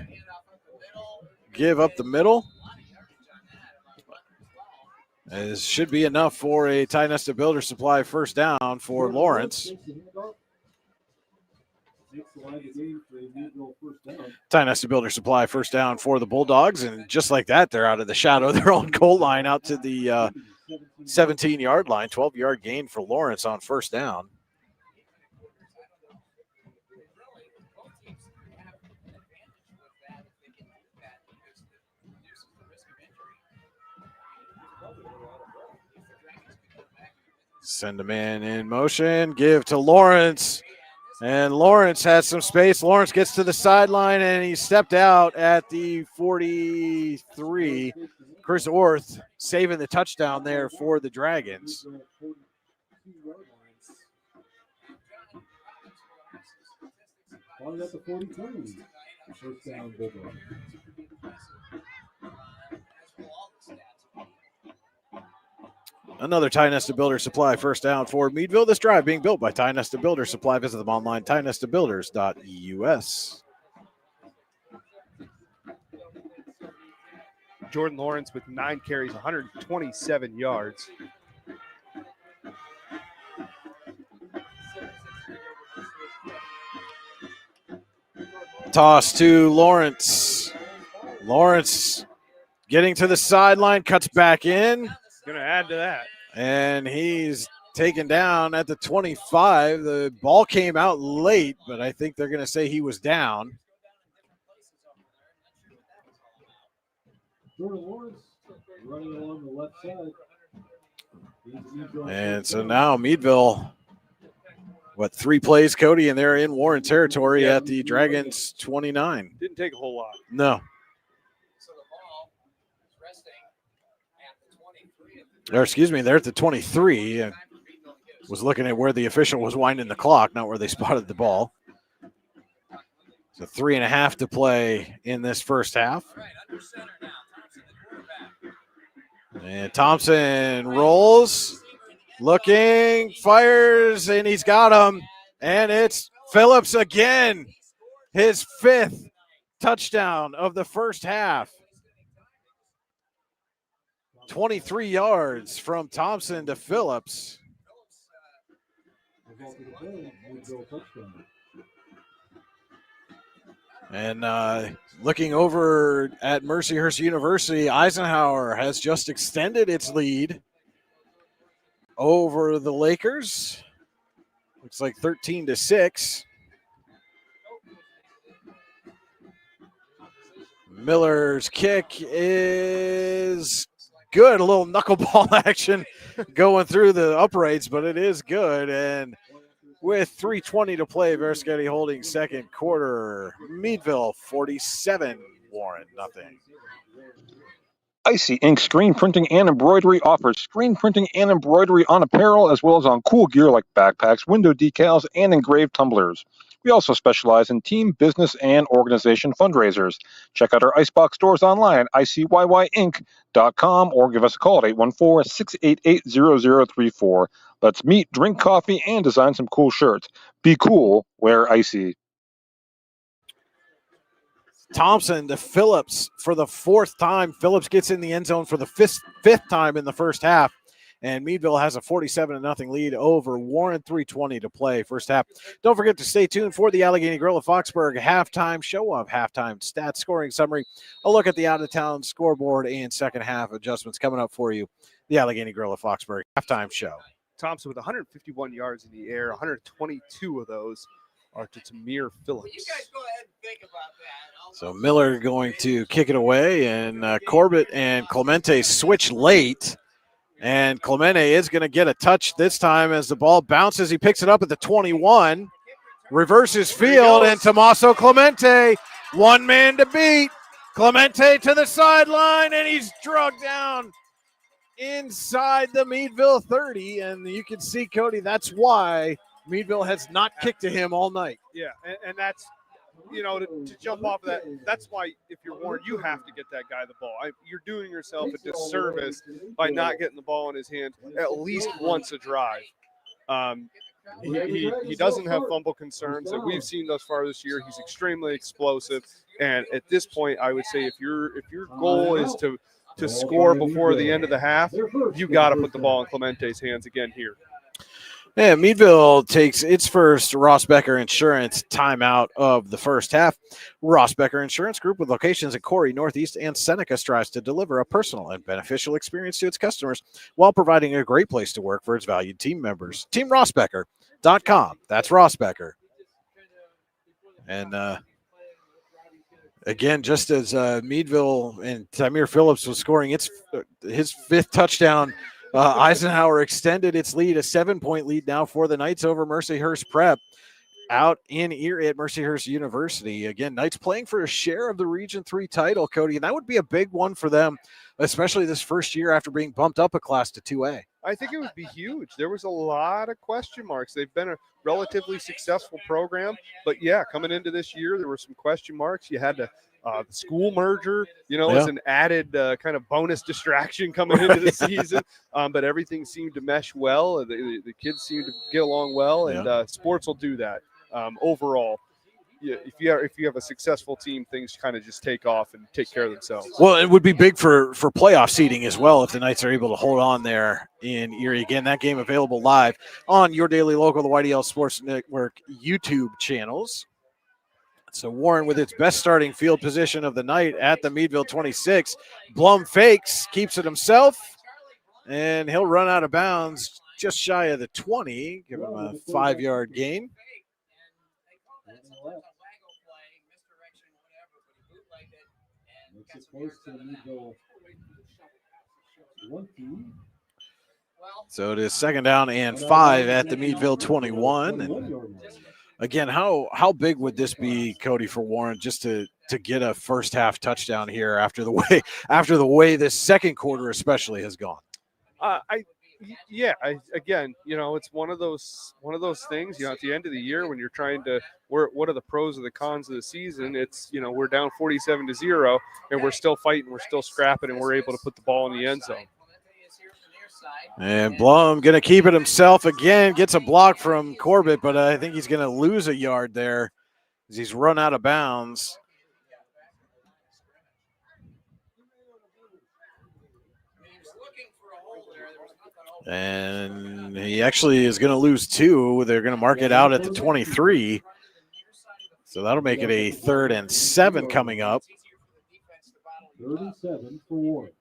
give up the middle. This should be enough for a Ty Nesta Builder Supply first down for Lawrence. Ty Nesta Builder Supply first down for the Bulldogs, and just like that, they're out of the shadow of their own goal line out to the 17-yard line. 12-yard gain for Lawrence on first down. Send a man in motion, give to Lawrence, and Lawrence has some space. Lawrence gets to the sideline, and he stepped out at the 43. Chris Orth saving the touchdown there for the Dragons. At the 42. First down, Bulldogs. Another Ty Nesta Builder Supply first down for Meadville. This drive being built by Ty Nesta Builder Supply. Visit them online, tynestabuilders.us. Jordan Lawrence with 9 carries, 127 yards. Toss to Lawrence. Lawrence getting to the sideline, cuts back in. Going to add to that. And he's taken down at the 25. The ball came out late, but I think they're going to say he was down. Jordan Lawrence running along the left side. And so now Meadville, 3 plays, Cody, and they're in Warren territory at the Dragons 29. Didn't take a whole lot. No. Or excuse me, they're at the 23. I was looking at where the official was winding the clock, not where they spotted the ball. So 3.5 to play in this first half. And Thompson rolls, looking, fires, and he's got him. And it's Phillips again, his 5th touchdown of the first half. 23 yards from Thompson to Phillips. And looking over at Mercyhurst University, Eisenhower has just extended its lead over the Lakers. Looks like 13-6. Miller's kick is good. A little knuckleball action going through the uprights, but it is good. And with 3:20 to play, Veriskety Holdings second quarter. Meadville 47, Warren nothing. Icy Ink Screen Printing and Embroidery offers screen printing and embroidery on apparel as well as on cool gear like backpacks, window decals, and engraved tumblers. We also specialize in team, business, and organization fundraisers. Check out our Icebox stores online at icyinc.com or give us a call at 814-688-0034. Let's meet, drink coffee, and design some cool shirts. Be cool, wear Icy. Thompson to Phillips for the 4th time. Phillips gets in the end zone for the fifth time in the first half. And Meadville has a 47-0 lead over Warren. 3:20 to play first half. Don't forget to stay tuned for the Allegheny Grill of Foxburg halftime show of halftime stats, scoring summary, a look at the out-of-town scoreboard, and second half adjustments coming up for you. The Allegheny Grill of Foxburg halftime show. Thompson with 151 yards in the air, 122 of those are to Tamir Phillips. So Miller going to kick it away, and Corbett and Clemente switch late. And Clemente is going to get a touch this time as the ball bounces. He picks it up at the 21, reverses field, and Tommaso Clemente, one man to beat. Clemente to the sideline, and he's drugged down inside the Meadville 30. And you can see, Cody, that's why Meadville has not kicked to him all night. Yeah, and that's, to jump off of that, that's why if you're Warren, you have to get that guy the ball. You're doing yourself a disservice by not getting the ball in his hand at least once a drive. He doesn't have fumble concerns that we've seen thus far this year. He's extremely explosive, and at this point, I would say if your goal is to score before the end of the half, you got to put the ball in Clemente's hands again here. Yeah, Meadville takes its first Ross Becker Insurance timeout of the first half. Ross Becker Insurance Group, with locations in Corey, Northeast, and Seneca, strives to deliver a personal and beneficial experience to its customers while providing a great place to work for its valued team members. TeamRossBecker.com. That's Ross Becker. And again, just as Meadville and Tamir Phillips was scoring his fifth touchdown, Eisenhower extended its lead, a 7-point lead now for the Knights over Mercyhurst Prep out in Erie at Mercyhurst University. Again, Knights playing for a share of the Region 3 title, Cody, and that would be a big one for them, especially this first year after being bumped up a class to 2A. I think it would be huge. There was a lot of question marks. They've been a relatively successful program, but yeah, coming into this year, there were some question marks. You had to the school merger, as an added kind of bonus distraction coming into the season. But everything seemed to mesh well. The kids seemed to get along well, and sports will do that. Overall, if you have a successful team, things kind of just take off and take care of themselves. Well, it would be big for playoff seeding as well if the Knights are able to hold on there in Erie. Again, that game available live on Your Daily Local, the YDL Sports Network YouTube channels. So Warren with its best starting field position of the night at the Meadville 26. Blum fakes, keeps it himself, and he'll run out of bounds just shy of the 20. Give him a 5-yard gain. So it is 2nd down and 5 at the Meadville 21. And again, how big would this be, Cody, for Warren, just to get a first half touchdown here after the way this second quarter especially has gone? Again, it's one of those things. At the end of the year when you're trying to, what are the pros and the cons of the season? It's we're down 47-0, and we're still fighting, we're still scrapping, and we're able to put the ball in the end zone. And Blum going to keep it himself again, gets a block from Corbett, but I think he's going to lose a yard there as he's run out of bounds. And he actually is going to lose 2. They're going to mark it out at the 23. So that'll make it a 3rd and 7 coming up. 3rd and 7 for Warren.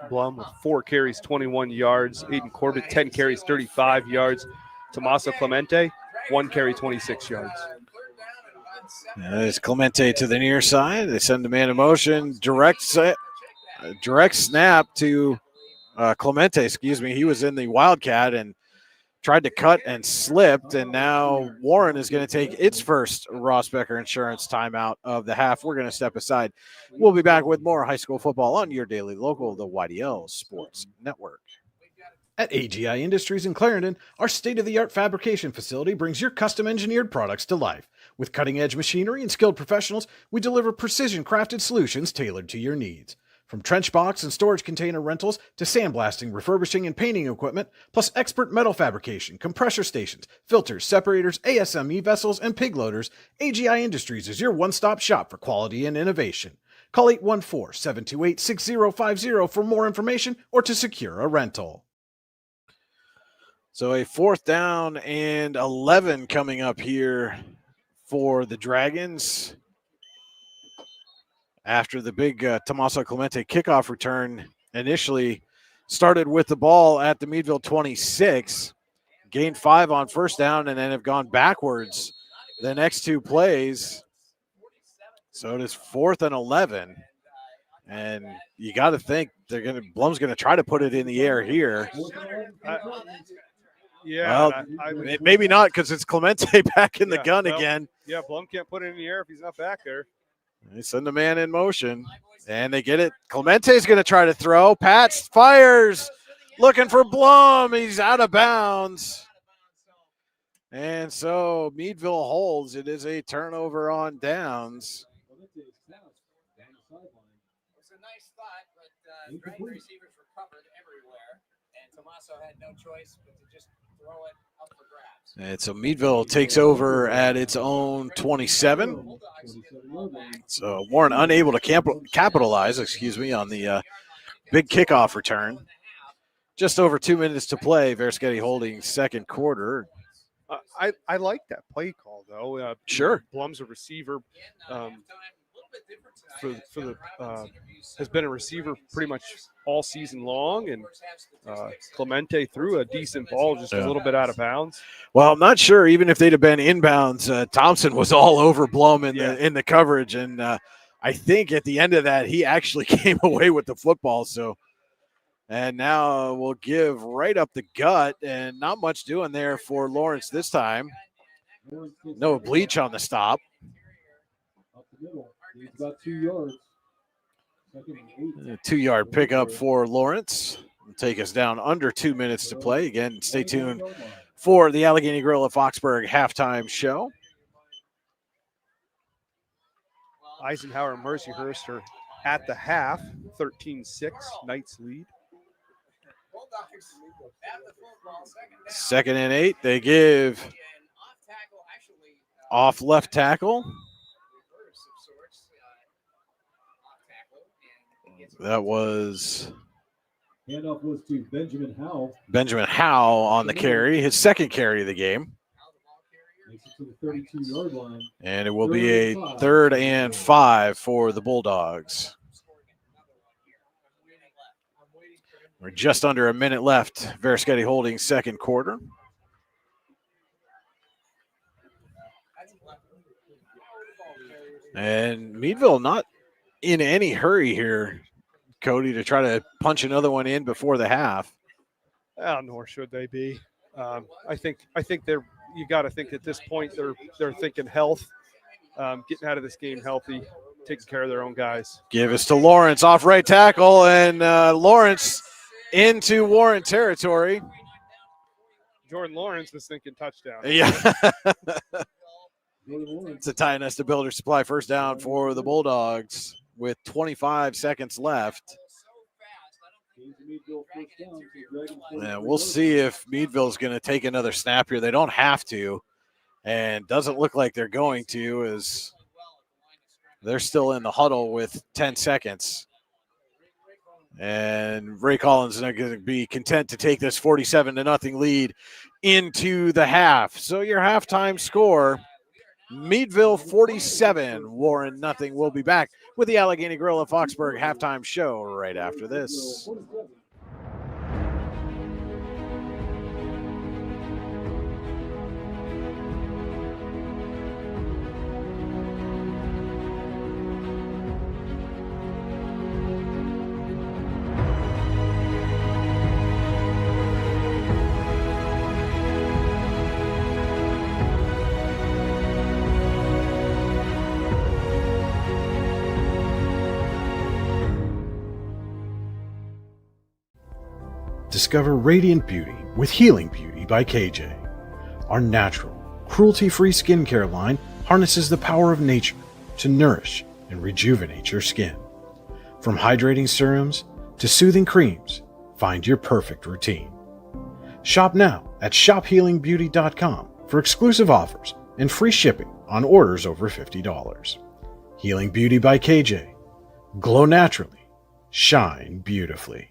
Blum with 4 carries, 21 yards. Aiden Corbett, 10 carries, 35 yards. Tommaso Clemente, 1 carry, 26 yards. There's Clemente to the near side. They send the man in motion. Direct snap to Clemente, He was in the Wildcat and tried to cut and slipped, and now Warren is going to take its first Ross Becker Insurance timeout of the half. We're going to step aside. We'll be back with more high school football on Your Daily Local, the YDL Sports Network. At AGI Industries in Clarendon, our state-of-the-art fabrication facility brings your custom-engineered products to life. With cutting-edge machinery and skilled professionals, we deliver precision-crafted solutions tailored to your needs. From trench box and storage container rentals to sandblasting, refurbishing, and painting equipment, plus expert metal fabrication, compressor stations, filters, separators, ASME vessels, and pig loaders, AGI Industries is your one-stop shop for quality and innovation. Call 814-728-6050 for more information or to secure a rental. So a 4th down and 11 coming up here for the Dragons. after the big Tommaso Clemente kickoff return initially started with the ball at the Meadville 26, gained 5 on first down, and then have gone backwards the next 2 plays. So it is 4th and 11. And you got to think Blum's going to try to put it in the air here. Yeah. Well, maybe not, because it's Clemente back in the gun again. Yeah, Blum can't put it in the air if he's not back there. They send the man in motion, and they get it. Clemente's going to try to throw. Pats fires, looking for Blum. He's out of bounds. And so Meadville holds. It is a turnover on downs. The receivers were covered everywhere, and Tommaso had no choice but to just throw it up for grabs. And so Meadville takes over at its own 27. So Warren unable to capitalize, on the big kickoff return. Just over 2 minutes to play. Verschetti holding second quarter. I like that play call, though. Sure. Blum's a receiver. Has been a receiver pretty much all season long, and Clemente threw a decent ball, just a little bit out of bounds. Well, I'm not sure. Even if they'd have been inbounds, Thompson was all over Blum in the coverage, and I think at the end of that, he actually came away with the football. So, and now we'll give right up the gut, and not much doing there for Lawrence this time. No bleach on the stop. Up the middle. He's got 2 yards. A 2-yard pickup for Lawrence. Will take us down under 2 minutes to play. Again, stay tuned for the Allegheny Grill at Foxburg halftime show. Eisenhower and Mercyhurst are at the half, 13-6, Knights lead. 2nd and 8. They give off left tackle. That was handoff was to Benjamin Howe. Benjamin Howe on the carry, his second carry of the game. Makes it to the 32-yard line. And it will be a 3rd and 5 for the Bulldogs. We're just under a minute left. Verschetti holding second quarter. And Meadville not in any hurry here, Cody, to try to punch another one in before the half. Nor should they be. I think they're. You got to think at this point they're thinking health, getting out of this game healthy, taking care of their own guys. Give us to Lawrence off right tackle, and Lawrence into Warren territory. Jordan Lawrence was thinking touchdown. Yeah. It's a tie nest to Builder Supply first down for the Bulldogs with 25 seconds left. Yeah, we'll see if Meadville's going to take another snap here. They don't have to, and doesn't look like they're going to, as they're still in the huddle with 10 seconds. And Ray Collins is going to be content to take this 47-0 lead into the half. So your halftime score, Meadville 47, Warren nothing. We'll be back with the Allegheny Grill of Foxburg halftime show right after this. Discover radiant beauty with Healing Beauty by KJ. Our natural, cruelty-free skincare line harnesses the power of nature to nourish and rejuvenate your skin. From hydrating serums to soothing creams, find your perfect routine. Shop now at shophealingbeauty.com for exclusive offers and free shipping on orders over $50. Healing Beauty by KJ. Glow naturally. Shine beautifully.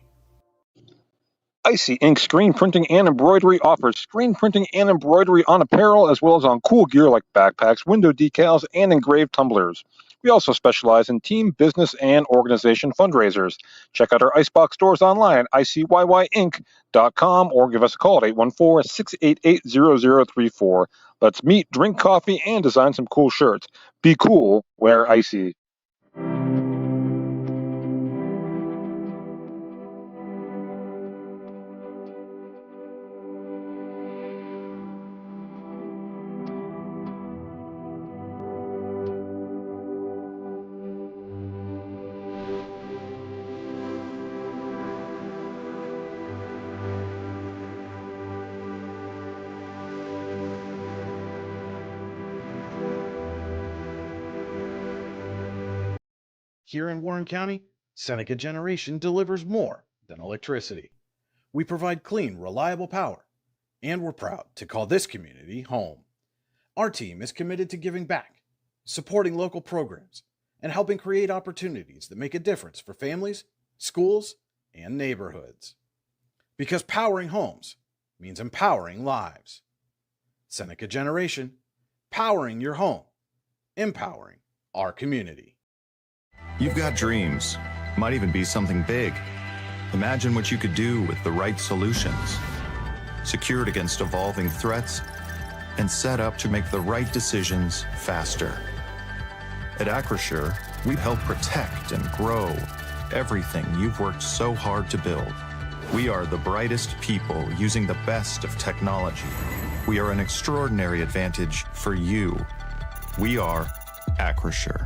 Icy Ink Screen Printing and Embroidery offers screen printing and embroidery on apparel as well as on cool gear like backpacks, window decals, and engraved tumblers. We also specialize in team, business, and organization fundraisers. Check out our Icebox stores online at ICYYinc.com or give us a call at 814-688-0034. Let's meet, drink coffee, and design some cool shirts. Be cool, wear icy. Here in Warren County, Seneca Generation delivers more than electricity. We provide clean, reliable power, and we're proud to call this community home. Our team is committed to giving back, supporting local programs, and helping create opportunities that make a difference for families, schools, and neighborhoods. Because powering homes means empowering lives. Seneca Generation, powering your home, empowering our community. You've got dreams, might even be something big. Imagine what you could do with the right solutions. Secured against evolving threats and set up to make the right decisions faster. At Acrisure, we help protect and grow everything you've worked so hard to build. We are the brightest people using the best of technology. We are an extraordinary advantage for you. We are Acrisure.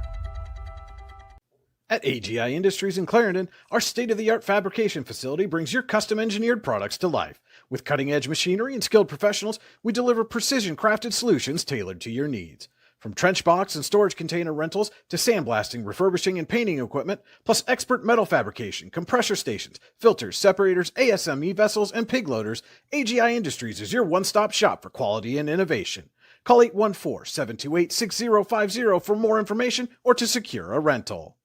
At AGI Industries in Clarendon, our state-of-the-art fabrication facility brings your custom-engineered products to life. With cutting-edge machinery and skilled professionals, we deliver precision-crafted solutions tailored to your needs. From trench box and storage container rentals to sandblasting, refurbishing, and painting equipment, plus expert metal fabrication, compressor stations, filters, separators, ASME vessels, and pig loaders, AGI Industries is your one-stop shop for quality and innovation. Call 814-728-6050 for more information or to secure a rental.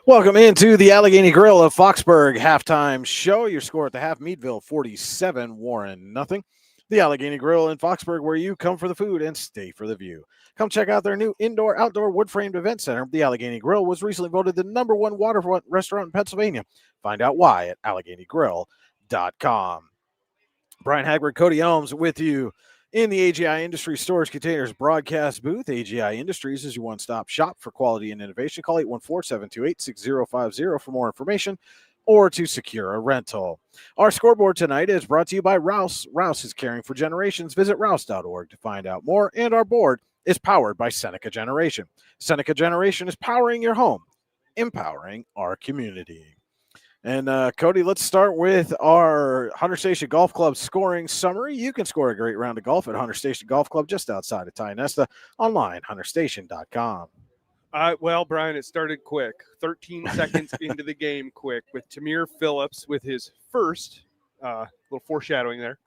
Welcome into the Allegheny Grill of Foxburg halftime show. Your score at the half: Meadville 47, Warren nothing. The Allegheny Grill in Foxburg, where you come for the food and stay for the view. Come check out their new indoor-outdoor wood-framed event center. The Allegheny Grill was recently voted the #1 waterfront restaurant in Pennsylvania. Find out why at AlleghenyGrill.com. Brian Hagberg, Cody Elms with you in the AGI Industries Storage Containers broadcast booth. AGI Industries is your one-stop shop for quality and innovation. Call 814-728-6050 for more information or to secure a rental. Our scoreboard tonight is brought to you by Rouse. Rouse is caring for generations. Visit rouse.org to find out more. And our board is powered by Seneca Generation. Seneca Generation is powering your home, empowering our community. And Cody, let's start with our Hunter Station Golf Club scoring summary. You can score a great round of golf at Hunter Station Golf Club just outside of Tionesta, online, hunterstation.com. Well, Brian, it started quick. 13 seconds into the game quick with Tamir Phillips with his first, little foreshadowing there,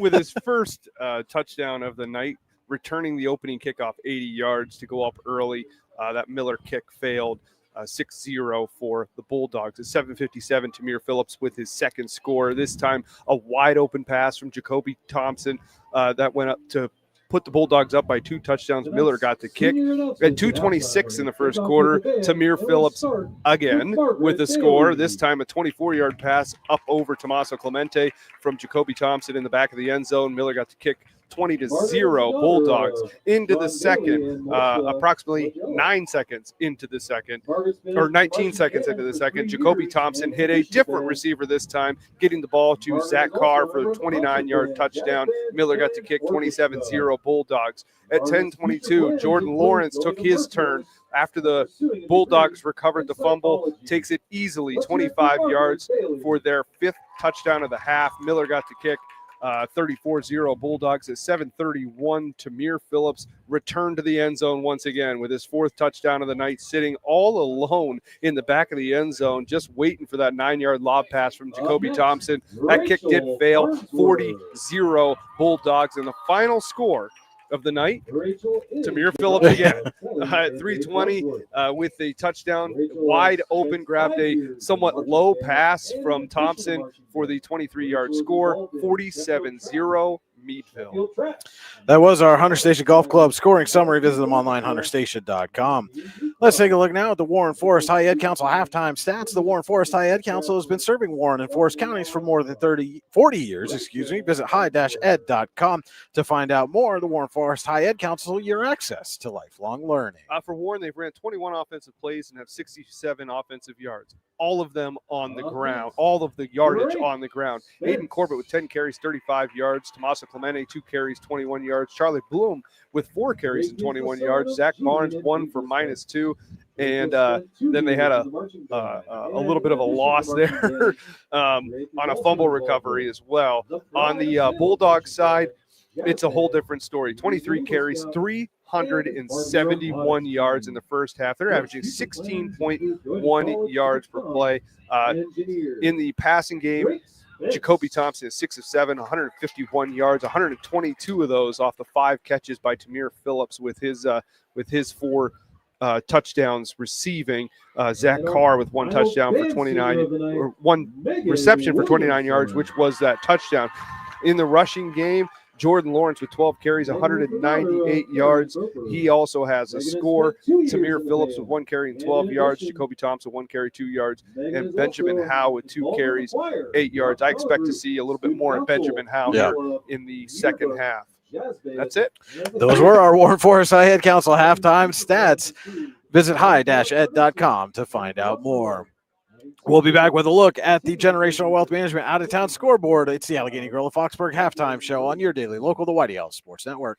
with his first touchdown of the night, returning the opening kickoff 80 yards to go up early. That Miller kick failed. 6-0 for the Bulldogs. At 7:57, Tamir Phillips with his second score. This time, a wide open pass from Jacoby Thompson that went up to put the Bulldogs up by 2 touchdowns. Miller got the kick. At 2:26 in the first quarter, Tamir Phillips again with a score. This time, a 24-yard pass up over Tommaso Clemente from Jacoby Thompson in the back of the end zone. Miller got the kick. 20-0 Bulldogs into the second, approximately 9 seconds into the second, or 19 seconds into the second. Jacoby Thompson hit a different receiver this time, getting the ball to Zach Carr for a 29-yard touchdown. Miller got to kick. 27-0 Bulldogs. At 10:22, Jordan Lawrence took his turn after the Bulldogs recovered the fumble, takes it easily 25 yards for their 5th touchdown of the half. Miller got to kick. 34-0 Bulldogs. At 7:31, Tamir Phillips returned to the end zone once again with his 4th touchdown of the night, sitting all alone in the back of the end zone, just waiting for that 9-yard lob pass from Jacoby Thompson. That kick did fail. 40-0 Bulldogs. And the final score of the night, Tamir Phillips again at 3:20 with a touchdown, wide open, grabbed a somewhat low pass from Thompson for the 23-yard score. 47-0 Meadville. That was our Hunter Station Golf Club scoring summary. Visit them online, hunterstation.com. Let's take a look now at the Warren Forest High Ed Council halftime stats. The Warren Forest High Ed Council has been serving Warren and Forest counties for more than 40 years. Visit high-ed.com to find out more. The Warren Forest High Ed Council, your access to lifelong learning. For Warren, they've ran 21 offensive plays and have 67 offensive yards. All of them on the ground, all of the yardage on the ground. Aiden Corbett with 10 carries, 35 yards. Tommaso Clemente, 2 carries, 21 yards. Charlie Bloom with 4 carries and 21 yards. Zach Barnes, 1 for -2. And then they had a little bit of a loss there on a fumble recovery as well. On the Bulldogs side, it's a whole different story. 23 carries, 371 yards in the first half. They're averaging 16.1 yards per play. In the passing game, Jacoby Thompson is 6 of 7, 151 yards, 122 of those off the 5 catches by Tamir Phillips with his 4 touchdowns receiving. Zach Carr with 1 touchdown for 29, or 1 reception for 29 yards, which was that touchdown. In the rushing game, Jordan Lawrence with 12 carries, 198 yards. He also has a score. Tamir Phillips with 1 carry and 12 yards. Jacoby Thompson, 1 carry, 2 yards. And Benjamin Howe with 2 carries, 8 yards. I expect to see a little bit more of Benjamin Howe here in the second half. That's it. Those were our Warren Forest High Ed Council halftime stats. Visit high-ed.com to find out more. We'll be back with a look at the Generational Wealth Management Out-of-Town Scoreboard. It's the Allegheny Grill of Foxburg halftime show on your daily local, the YDL Sports Network.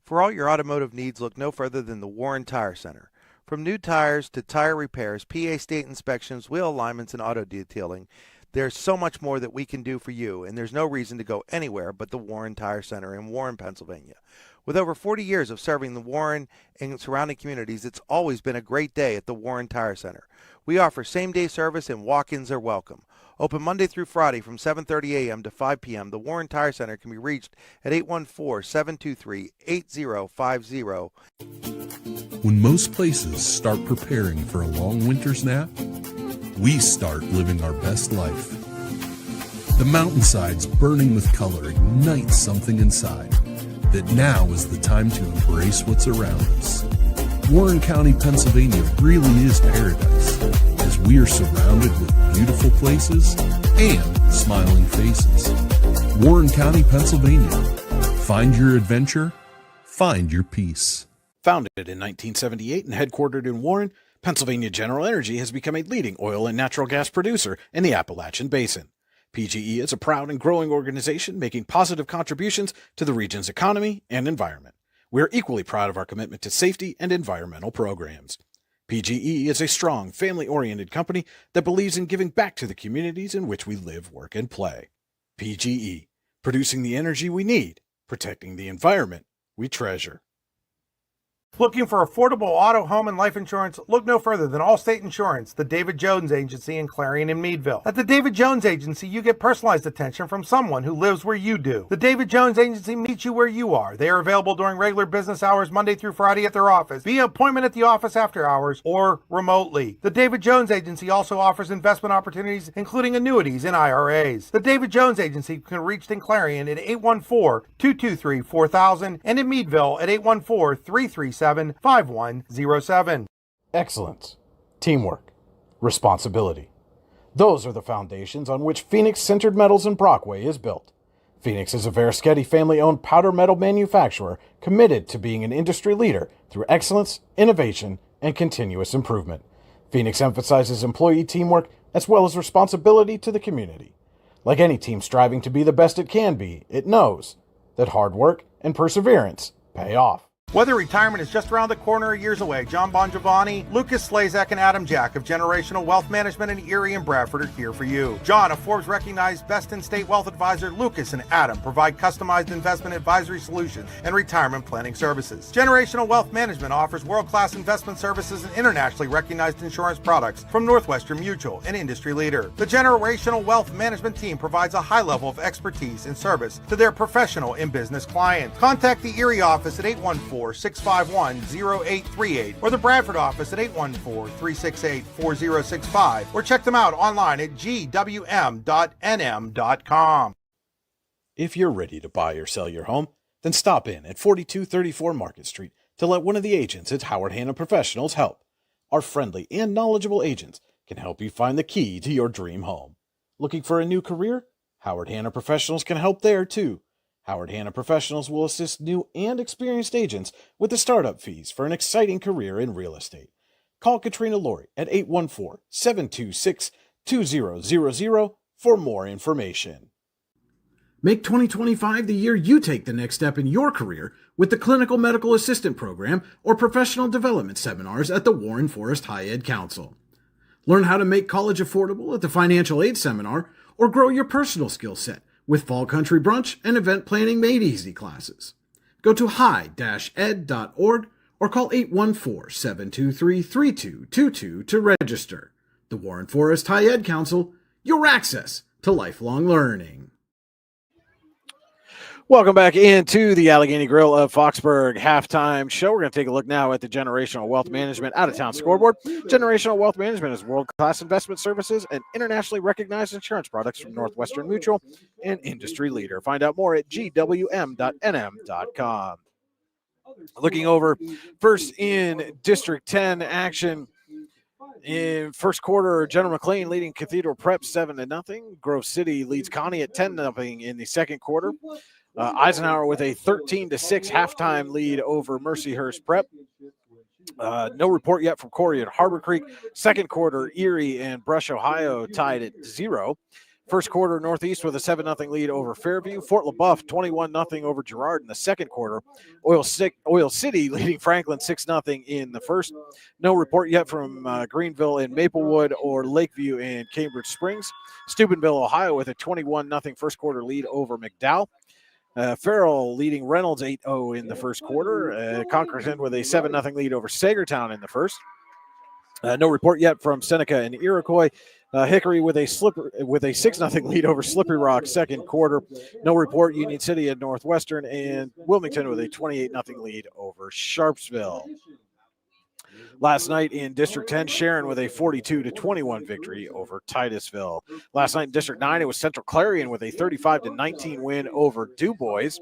For all your automotive needs, look no further than the Warren Tire Center. From new tires to tire repairs, PA state inspections, wheel alignments, and auto detailing, there's so much more that we can do for you, and there's no reason to go anywhere but the Warren Tire Center in Warren, Pennsylvania. With over 40 years of serving the Warren and surrounding communities, it's always been a great day at the Warren Tire Center. We offer same-day service and walk-ins are welcome. Open Monday through Friday from 7:30 a.m. to 5 p.m. The Warren Tire Center can be reached at 814-723-8050. When most places start preparing for a long winter's nap, we start living our best life. The mountainsides burning with color ignite something inside that now is the time to embrace what's around us. Warren County, Pennsylvania really is paradise, as we are surrounded with beautiful places and smiling faces. Warren County, Pennsylvania. Find your adventure, find your peace. Founded in 1978 and headquartered in Warren, Pennsylvania General Energy has become a leading oil and natural gas producer in the Appalachian Basin. PGE is a proud and growing organization making positive contributions to the region's economy and environment. We are equally proud of our commitment to safety and environmental programs. PGE is a strong, family-oriented company that believes in giving back to the communities in which we live, work, and play. PGE, producing the energy we need, protecting the environment we treasure. Looking for affordable auto, home, and life insurance? Look no further than Allstate Insurance, the David Jones Agency in Clarion and Meadville. At the David Jones Agency, you get personalized attention from someone who lives where you do. The David Jones Agency meets you where you are. They are available during regular business hours Monday through Friday at their office, via appointment at the office after hours, or remotely. The David Jones Agency also offers investment opportunities, including annuities and IRAs. The David Jones Agency can be reached in Clarion at 814-223-4000 and in Meadville at 814-337-5107. Excellence, teamwork, responsibility. Those are the foundations on which Phoenix Sintered Metals in Brockway is built. Phoenix is a Verischetti family-owned powder metal manufacturer committed to being an industry leader through excellence, innovation, and continuous improvement. Phoenix emphasizes employee teamwork as well as responsibility to the community. Like any team striving to be the best it can be, it knows that hard work and perseverance pay off. Whether retirement is just around the corner or years away, John Bongiovanni, Lucas Slazak, and Adam Jack of Generational Wealth Management in Erie and Bradford are here for you. John, a Forbes-recognized best-in-state wealth advisor, Lucas and Adam provide customized investment advisory solutions and retirement planning services. Generational Wealth Management offers world-class investment services and internationally recognized insurance products from Northwestern Mutual, an industry leader. The Generational Wealth Management team provides a high level of expertise and service to their professional and business clients. Contact the Erie office at 814-651-0838 or the Bradford office at 814-368-4065 or check them out online at gwm.nm.com. If you're ready to buy or sell your home, then stop in at 4234 Market Street to let one of the agents at Howard Hanna Professionals help. Our friendly and knowledgeable agents can help you find the key to your dream home. Looking for a new career? Howard Hanna Professionals can help there too. Howard Hanna Professionals will assist new and experienced agents with the startup fees for an exciting career in real estate. Call Katrina Laurie at 814-726-2000 for more information. Make 2025 the year you take the next step in your career with the Clinical Medical Assistant Program or Professional Development Seminars at the Warren Forest High Ed Council. Learn how to make college affordable at the Financial Aid Seminar or grow your personal skill set with Fall Country Brunch and Event Planning Made Easy classes. Go to high-ed.org or call 814-723-3222 to register. The Warren Forest High Ed Council, your access to lifelong learning. Welcome back into the Allegheny Grill of Foxburg halftime show. We're going to take a look now at the Generational Wealth Management out-of-town scoreboard. Generational Wealth Management is world-class investment services and internationally recognized insurance products from Northwestern Mutual and industry leader. Find out more at gwm.nm.com. Looking over first in District 10 action. In first quarter, General McLean leading Cathedral Prep 7-0. Grove City leads Connie at 10-0 in the second quarter. Eisenhower with a 13-6 halftime lead over Mercyhurst Prep. No report yet from Corey at Harbor Creek. Second quarter, Erie and Brush, Ohio tied at 0. First quarter, Northeast with a 7-0 lead over Fairview. Fort LaBeouf 21-0 over Girard in the second quarter. Oil City leading Franklin 6-0 in the first. No report yet from Greenville and Maplewood or Lakeview and Cambridge Springs. Steubenville, Ohio with a 21-0 first quarter lead over McDowell. Farrell leading Reynolds 8-0 in the first quarter. Concord with a 7-0 lead over Sagertown in the first. No report yet from Seneca and Iroquois. Hickory with a 6-0 lead over Slippery Rock second quarter. No report Union City and Northwestern, and Wilmington with a 28-0 lead over Sharpsville. Last night in District 10, Sharon with a 42-21 victory over Titusville. Last night in District 9, it was Central Clarion with a 35-19 win over DuBois.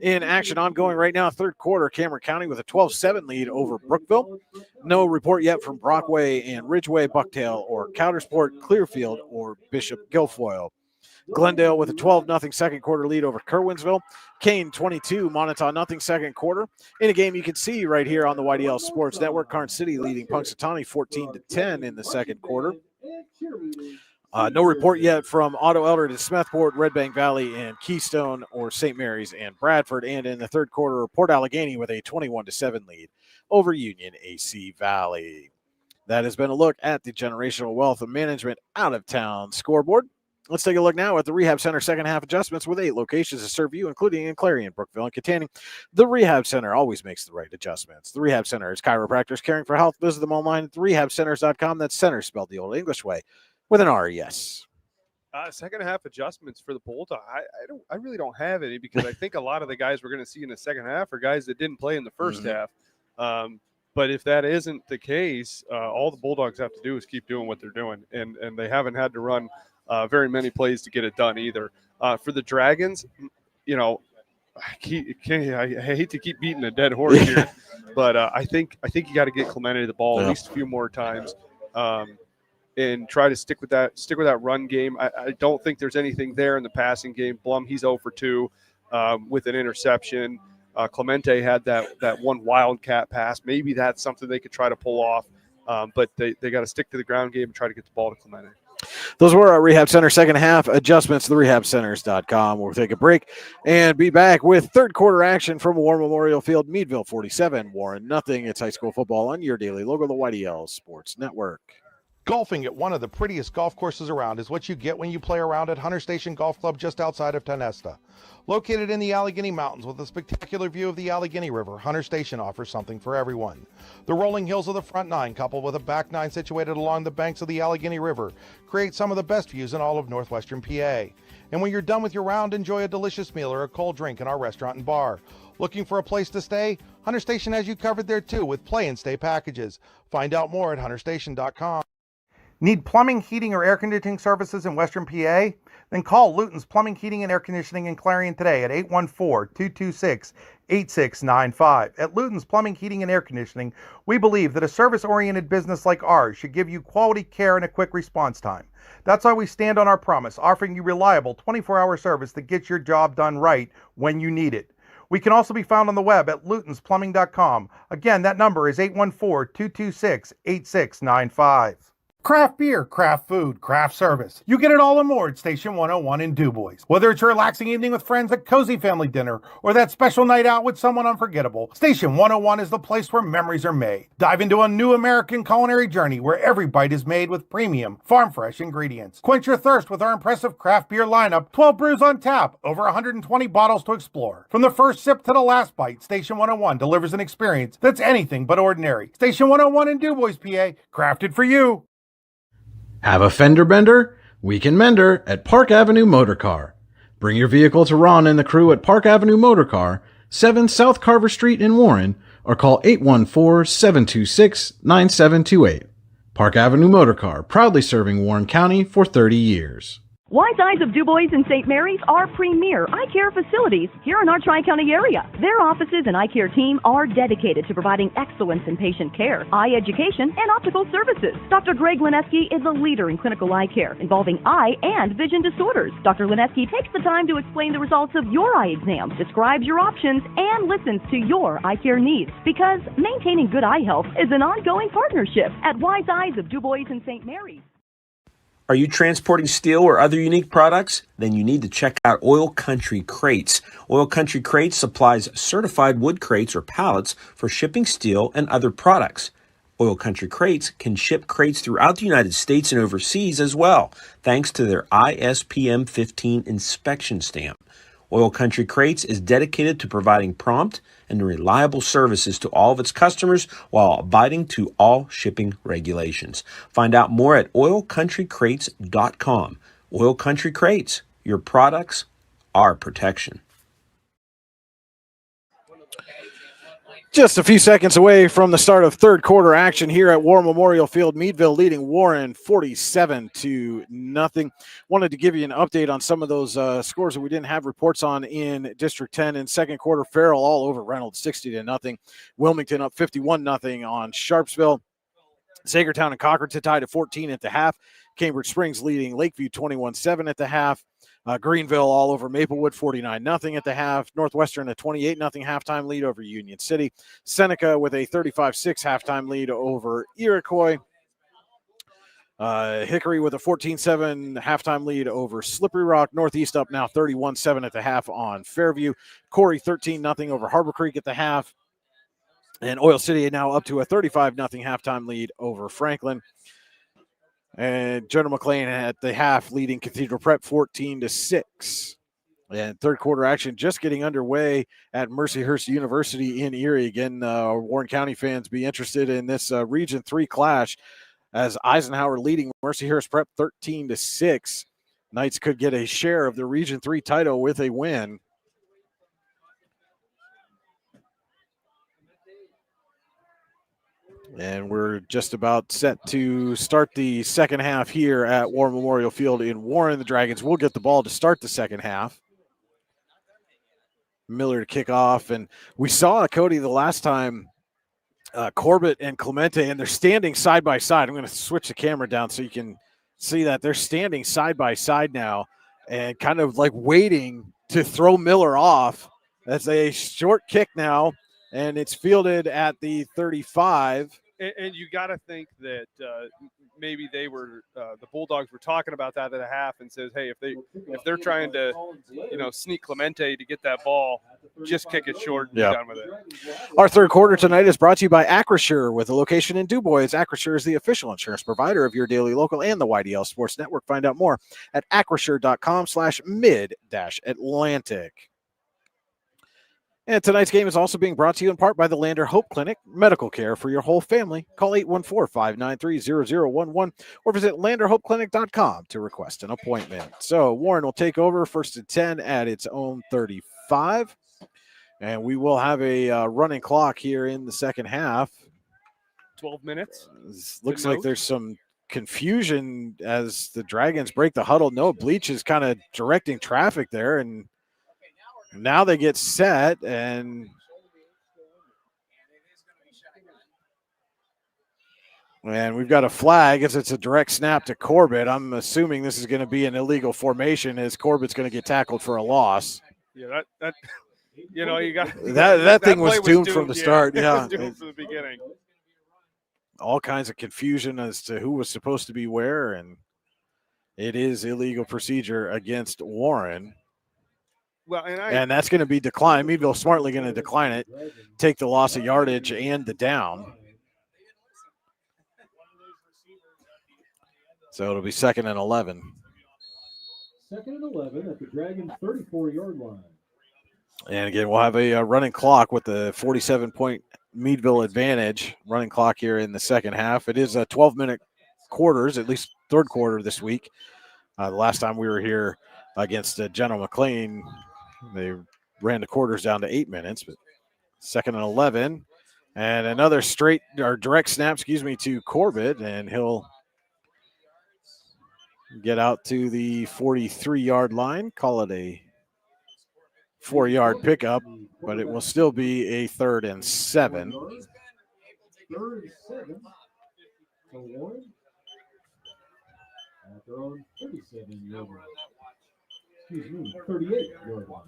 In action ongoing right now, third quarter, Cameron County with a 12-7 lead over Brookville. No report yet from Brockway and Ridgeway, Bucktail, or Coudersport, Clearfield, or Bishop Guilfoyle. Glendale with a 12-0 second quarter lead over Kerwinsville. Kane 22, Montauk nothing second quarter. In a game you can see right here on the YDL Sports Network, Karn City leading Punxsutawney 14-10 in the second quarter. No report yet from Otto Elder to Smethport, Red Bank Valley, and Keystone, or St. Mary's and Bradford. And in the third quarter, Port Allegheny with a 21-7 lead over Union AC Valley. That has been a look at the Generational Wealth Management out-of-town scoreboard. Let's take a look now at the Rehab Center second half adjustments with 8 locations to serve you, including in Clarion, Brookville, and Kittanning. The Rehab Center always makes the right adjustments. The Rehab Center is chiropractors caring for health. Visit them online at rehabcenters.com. That's center spelled the old English way with an R-E-S. Second half adjustments for the Bulldog. I really don't have any because I think a lot of the guys we're going to see in the second half are guys that didn't play in the first half. But if that isn't the case, all the Bulldogs have to do is keep doing what they're doing, and they haven't had to run very many plays to get it done either. For the Dragons, you know, I hate to keep beating a dead horse here, but I think you got to get Clemente the ball at least a few more times, and try to stick with that run game. I don't think there's anything there in the passing game. Blum, he's 0 for 2 with an interception. Clemente had that one wildcat pass. Maybe that's something they could try to pull off, but they got to stick to the ground game and try to get the ball to Clemente. Those were our Rehab Center second half adjustments. TheRehabCenters.com. We'll take a break and be back with third quarter action from War Memorial Field. Meadville 47, Warren nothing. It's high school football on your daily logo, the YDL Sports Network. Golfing at one of the prettiest golf courses around is what you get when you play around at Hunter Station Golf Club just outside of Tonesta. Located in the Allegheny Mountains with a spectacular view of the Allegheny River, Hunter Station offers something for everyone. The rolling hills of the front nine, coupled with a back nine situated along the banks of the Allegheny River, create some of the best views in all of northwestern PA. And when you're done with your round, enjoy a delicious meal or a cold drink in our restaurant and bar. Looking for a place to stay? Hunter Station has you covered there too with play and stay packages. Find out more at hunterstation.com. Need plumbing, heating, or air conditioning services in Western PA? Then call Luton's Plumbing, Heating, and Air Conditioning in Clarion today at 814-226-8695. At Luton's Plumbing, Heating, and Air Conditioning, we believe that a service-oriented business like ours should give you quality care and a quick response time. That's why we stand on our promise, offering you reliable 24-hour service that gets your job done right when you need it. We can also be found on the web at lutonsplumbing.com. Again, that number is 814-226-8695. Craft beer, craft food, craft service. You get it all and more at Station 101 in DuBois. Whether it's a relaxing evening with friends at Cozy Family Dinner or that special night out with someone unforgettable, Station 101 is the place where memories are made. Dive into a new American culinary journey where every bite is made with premium, farm-fresh ingredients. Quench your thirst with our impressive craft beer lineup, 12 brews on tap, over 120 bottles to explore. From the first sip to the last bite, Station 101 delivers an experience that's anything but ordinary. Station 101 in DuBois, PA, crafted for you. Have a fender bender? We can mender at Park Avenue Motor Car. Bring your vehicle to Ron and the crew at Park Avenue Motor Car, 7 South Carver Street in Warren, or call 814-726-9728. Park Avenue Motor Car, proudly serving Warren County for 30 years. Wise Eyes of DuBois and St. Mary's are premier eye care facilities here in our Tri-County area. Their offices and eye care team are dedicated to providing excellence in patient care, eye education, and optical services. Dr. Greg Lineski is a leader in clinical eye care involving eye and vision disorders. Dr. Lineski takes the time to explain the results of your eye exam, describes your options, and listens to your eye care needs, because maintaining good eye health is an ongoing partnership at Wise Eyes of DuBois and St. Mary's. Are you transporting steel or other unique products? Then you need to check out Oil Country Crates. Oil Country Crates supplies certified wood crates or pallets for shipping steel and other products. Oil Country Crates can ship crates throughout the United States and overseas as well, thanks to their ISPM 15 inspection stamp. Oil Country Crates is dedicated to providing prompt and reliable services to all of its customers while abiding to all shipping regulations. Find out more at oilcountrycrates.com. Oil Country Crates, your products, our protection. Just a few seconds away from the start of third quarter action here at War Memorial Field. Meadville leading Warren 47-0. Wanted to give you an update on some of those scores that we didn't have reports on in District 10. In second quarter, Farrell all over Reynolds 60-0. Wilmington up 51-0 on Sharpsville. Sagertown and Cockerton tied at 14 at the half. Cambridge Springs leading Lakeview 21-7 at the half. Greenville all over Maplewood, 49-0 at the half. Northwestern a 28-0 halftime lead over Union City. Seneca with a 35-6 halftime lead over Iroquois. Hickory with a 14-7 halftime lead over Slippery Rock. Northeast up now 31-7 at the half on Fairview. Corey 13-0 over Harbor Creek at the half. And Oil City now up to a 35-0 halftime lead over Franklin. And General McLean at the half leading Cathedral Prep 14-6. And third quarter action just getting underway at Mercyhurst University in Erie. Again, Warren County fans be interested in this Region 3 clash as Eisenhower leading Mercyhurst Prep 13-6. Knights could get a share of the Region 3 title with a win. And we're just about set to start the second half here at War Memorial Field in Warren. The Dragons will get the ball to start the second half. Miller to kick off. And we saw, Cody, the last time, Corbett and Clemente, and they're standing side by side. I'm going to switch the camera down so you can see that. They're standing side by side now and kind of like waiting to throw Miller off. That's a short kick now, and it's fielded at the 35. And you got to think that maybe they were the Bulldogs were talking about that at a half and says, hey, if they're trying to sneak Clemente to get that ball, just kick it short and be done with it. Our third quarter tonight is brought to you by Acrisure with a location in DuBois. Acrisure is the official insurance provider of your daily local and the YDL Sports Network. Find out more at acrisure.com/mid-Atlantic. And tonight's game is also being brought to you in part by the Lander Hope Clinic, medical care for your whole family. Call 814-593-0011 or visit landerhopeclinic.com to request an appointment. So Warren will take over first and 10 at its own 35. And we will have a running clock here in the second half. 12 minutes. Looks like there's some confusion as the Dragons break the huddle. Noah Bleach is kind of directing traffic there, and now they get set, and we've got a flag as it's a direct snap to Corbett. I'm assuming this is going to be an illegal formation as Corbett's going to get tackled for a loss. Yeah, that you got that thing was doomed from the start. Yeah, it was doomed from the beginning. All kinds of confusion as to who was supposed to be where, and it is illegal procedure against Warren. Well, and that's going to be declined. Meadville smartly going to decline it, take the loss of yardage and the down. So it'll be 2nd and 11. 2nd and 11 at the Dragons' 34-yard line. And again, we'll have a running clock with the 47-point Meadville advantage. Running clock here in the second half. It is a 12-minute quarters, at least third quarter this week. The last time we were here against General McLean, they ran the quarters down to 8 minutes. But 2nd and 11, and another direct snap, to Corbett, and he'll get out to the 43-yard line, call it a 4-yard pickup, but it will still be a 3rd and 7. 3rd and 7 for Warren at their own 37-yard line. 38-yard line.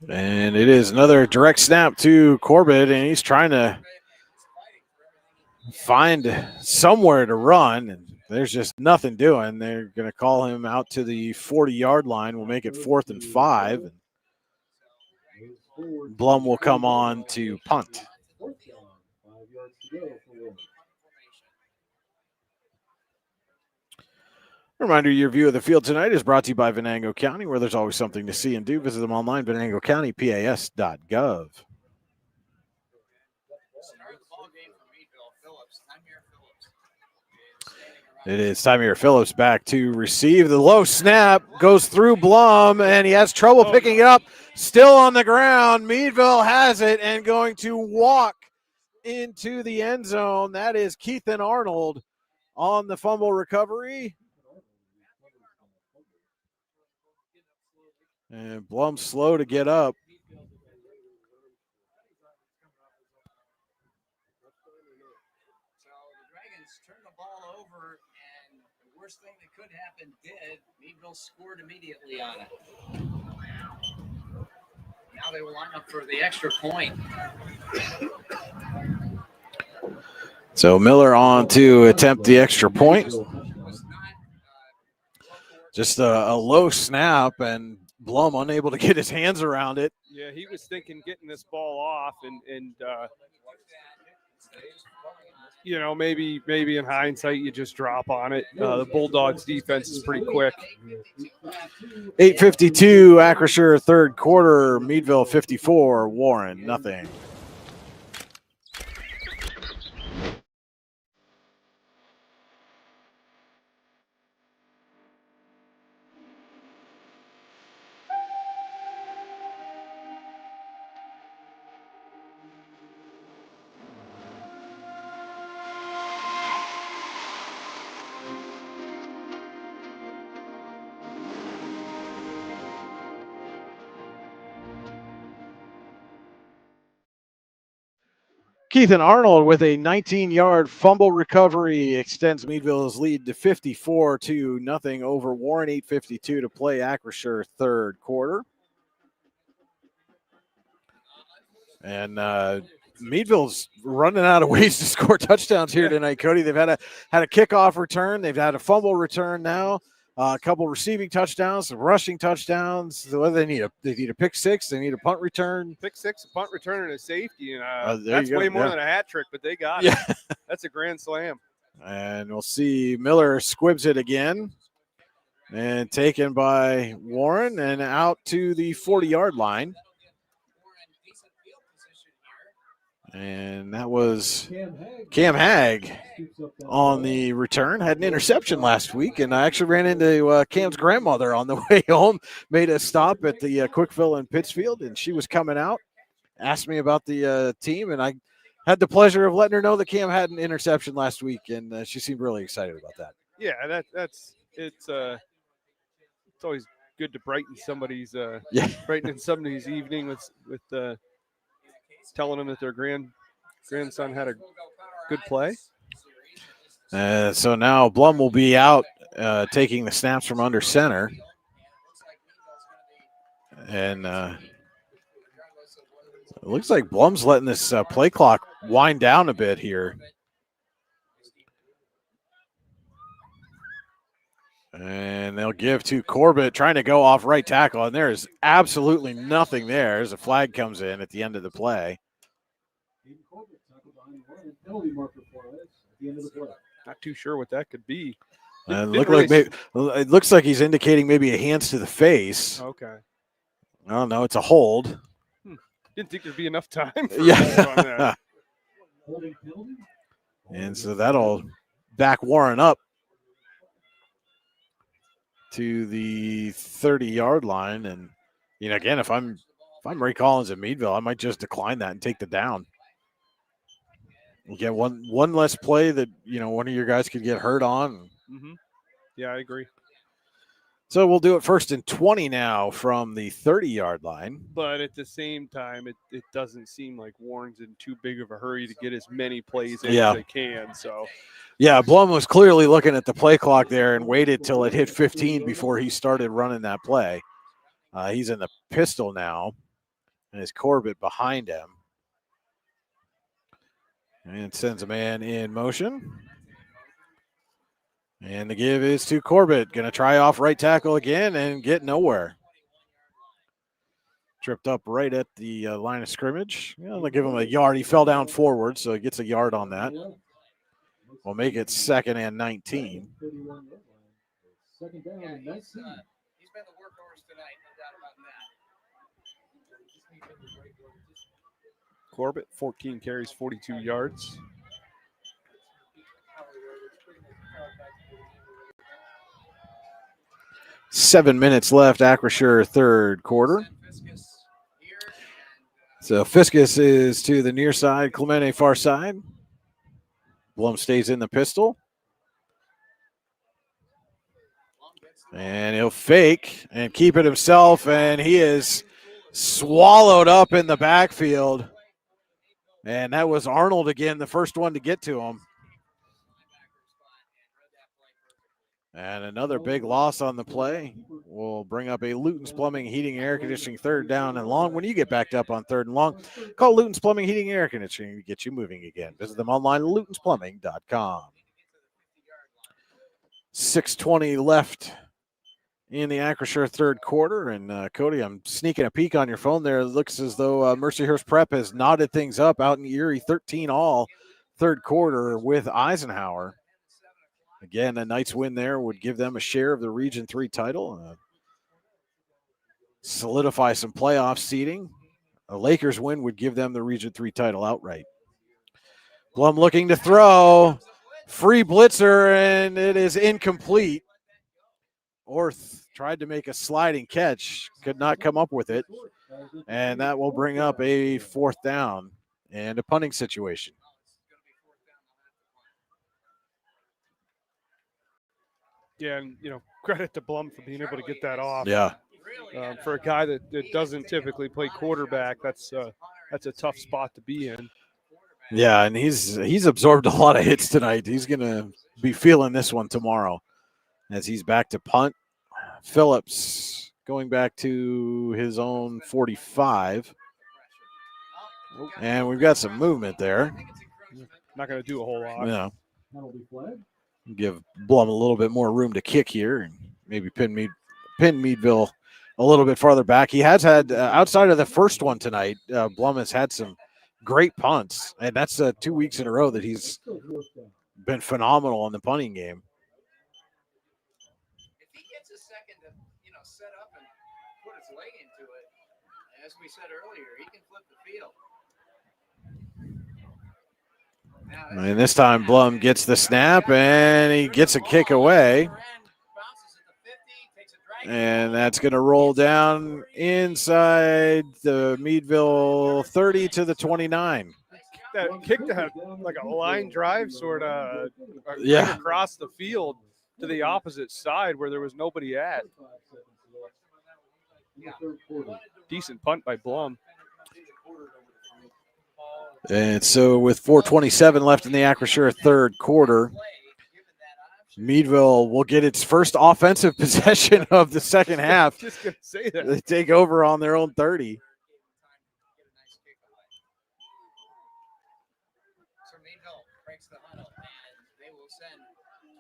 And it is another direct snap to Corbett, and he's trying to find somewhere to run, and there's just nothing doing. They're going to call him out to the 40-yard line. We'll make it 4th and 5. Blum will come on to punt. 5 yards to go for Warren. Reminder, your view of the field tonight is brought to you by Venango County, where there's always something to see and do. Visit them online, venangocountypas.gov. It is Tymier Phillips back to receive. The low snap goes through Blum, and he has trouble picking it up. Still on the ground. Meadville has it and going to walk into the end zone. That is Keithan Arnold on the fumble recovery. And Blum's slow to get up. So the Dragons turned the ball over, and the worst thing that could happen did. Meadville scored immediately on it. Now they will line up for the extra point. So Miller on to attempt the extra point. Just a low snap, and Blum unable to get his hands around it. Yeah, he was thinking getting this ball off, and maybe in hindsight you just drop on it. The Bulldogs defense is pretty quick. 8:52 Acrisure third quarter. Meadville 54, Warren nothing. Keithan Arnold with a 19-yard fumble recovery extends Meadville's lead to 54-0 over Warren. 8:52 to play. Acrisure third quarter. And Meadville's running out of ways to score touchdowns here tonight, Cody. They've had a kickoff return. They've had a fumble return now. A couple receiving touchdowns, some rushing touchdowns. So what do they need? They need a pick six. They need a punt return. Pick six, a punt return, and a safety. And that's way more than a hat trick, but they got it. That's a grand slam. And we'll see Miller squibs it again. And taken by Warren and out to the 40-yard line. And that was Cam Hagg on the return. Had an interception last week, and I actually ran into Cam's grandmother on the way home. Made a stop at the Quick Fill in Pittsfield, and she was coming out. asked me about the team, and I had the pleasure of letting her know that Cam had an interception last week, and she seemed really excited about that. Yeah, it's always good to brighten somebody's brightening somebody's evening with telling them that their grandson had a good play. So now Blum will be out taking the snaps from under center. And it looks like Blum's letting this play clock wind down a bit here. And they'll give to Corbett, trying to go off right tackle, and there is absolutely nothing there as a flag comes in at the end of the play. Not too sure what that could be. It looks like he's indicating maybe a hands to the face. Okay. I don't know. It's a hold. Didn't think there'd be enough time for yeah. And so that'll back Warren up to the 30-yard line. And, again, if I'm Ray Collins at Meadville, I might just decline that and take the down. You get one less play that, one of your guys could get hurt on. Mm-hmm. Yeah, I agree. So we'll do it 1st and 20 now from the 30-yard line. But at the same time, it doesn't seem like Warren's in too big of a hurry to get as many plays in as they can. So, yeah, Blum was clearly looking at the play clock there and waited till it hit 15 before he started running that play. He's in the pistol now, and it's Corbett behind him. And sends a man in motion. And the give is to Corbett. Going to try off right tackle again and get nowhere. Tripped up right at the line of scrimmage. They'll give him a yard. He fell down forward, so he gets a yard on that. We'll make it 2nd and 19. Second down and 19. He's been the workhorse tonight, no doubt about that. Corbett, 14 carries, 42 yards. Seven minutes left, Acrisure third quarter. So Fiskus is to the near side, Clemente far side. Blum stays in the pistol. And he'll fake and keep it himself, and he is swallowed up in the backfield. And that was Arnold again, the first one to get to him. And another big loss on the play will bring up a Luton's Plumbing, Heating, Air Conditioning 3rd down and long. When you get backed up on 3rd and long, call Luton's Plumbing, Heating, Air Conditioning to get you moving again. Visit them online at lutonsplumbing.com. 6:20 left in the Acrisure third quarter. And, Cody, I'm sneaking a peek on your phone there. It looks as though Mercyhurst Prep has knotted things up out in Erie, 13-all third quarter with Eisenhower. Again, a Knights win there would give them a share of the Region 3 title, solidify some playoff seeding. A Lakers win would give them the Region 3 title outright. Blum looking to throw. Free blitzer, and it is incomplete. Orth tried to make a sliding catch, could not come up with it. And that will bring up a 4th down and a punting situation. Yeah, and, credit to Blum for being able to get that off. Yeah. For a guy that doesn't typically play quarterback, that's a tough spot to be in. Yeah, and he's absorbed a lot of hits tonight. He's going to be feeling this one tomorrow as he's back to punt. Phillips going back to his own 45. And we've got some movement there. Not going to do a whole lot. Yeah. Give Blum a little bit more room to kick here and maybe pin Meadville a little bit farther back. He has had, outside of the first one tonight, Blum has had some great punts, and that's 2 weeks in a row that he's been phenomenal in the punting game. If he gets a second to, set up and put his leg into it, as we said earlier, he can flip the field. And this time Blum gets the snap, and he gets a kick away. And that's going to roll down inside the Meadville 30 to the 29. That kicked that like a line drive sort of Yeah. right across the field to the opposite side where there was nobody at. Decent punt by Blum. And so with 4:27 left in the Acrisure third quarter, Meadville will get its first offensive possession of the second half. Just going to say that. They take over on their own 30. So Meadville breaks the huddle, and they will send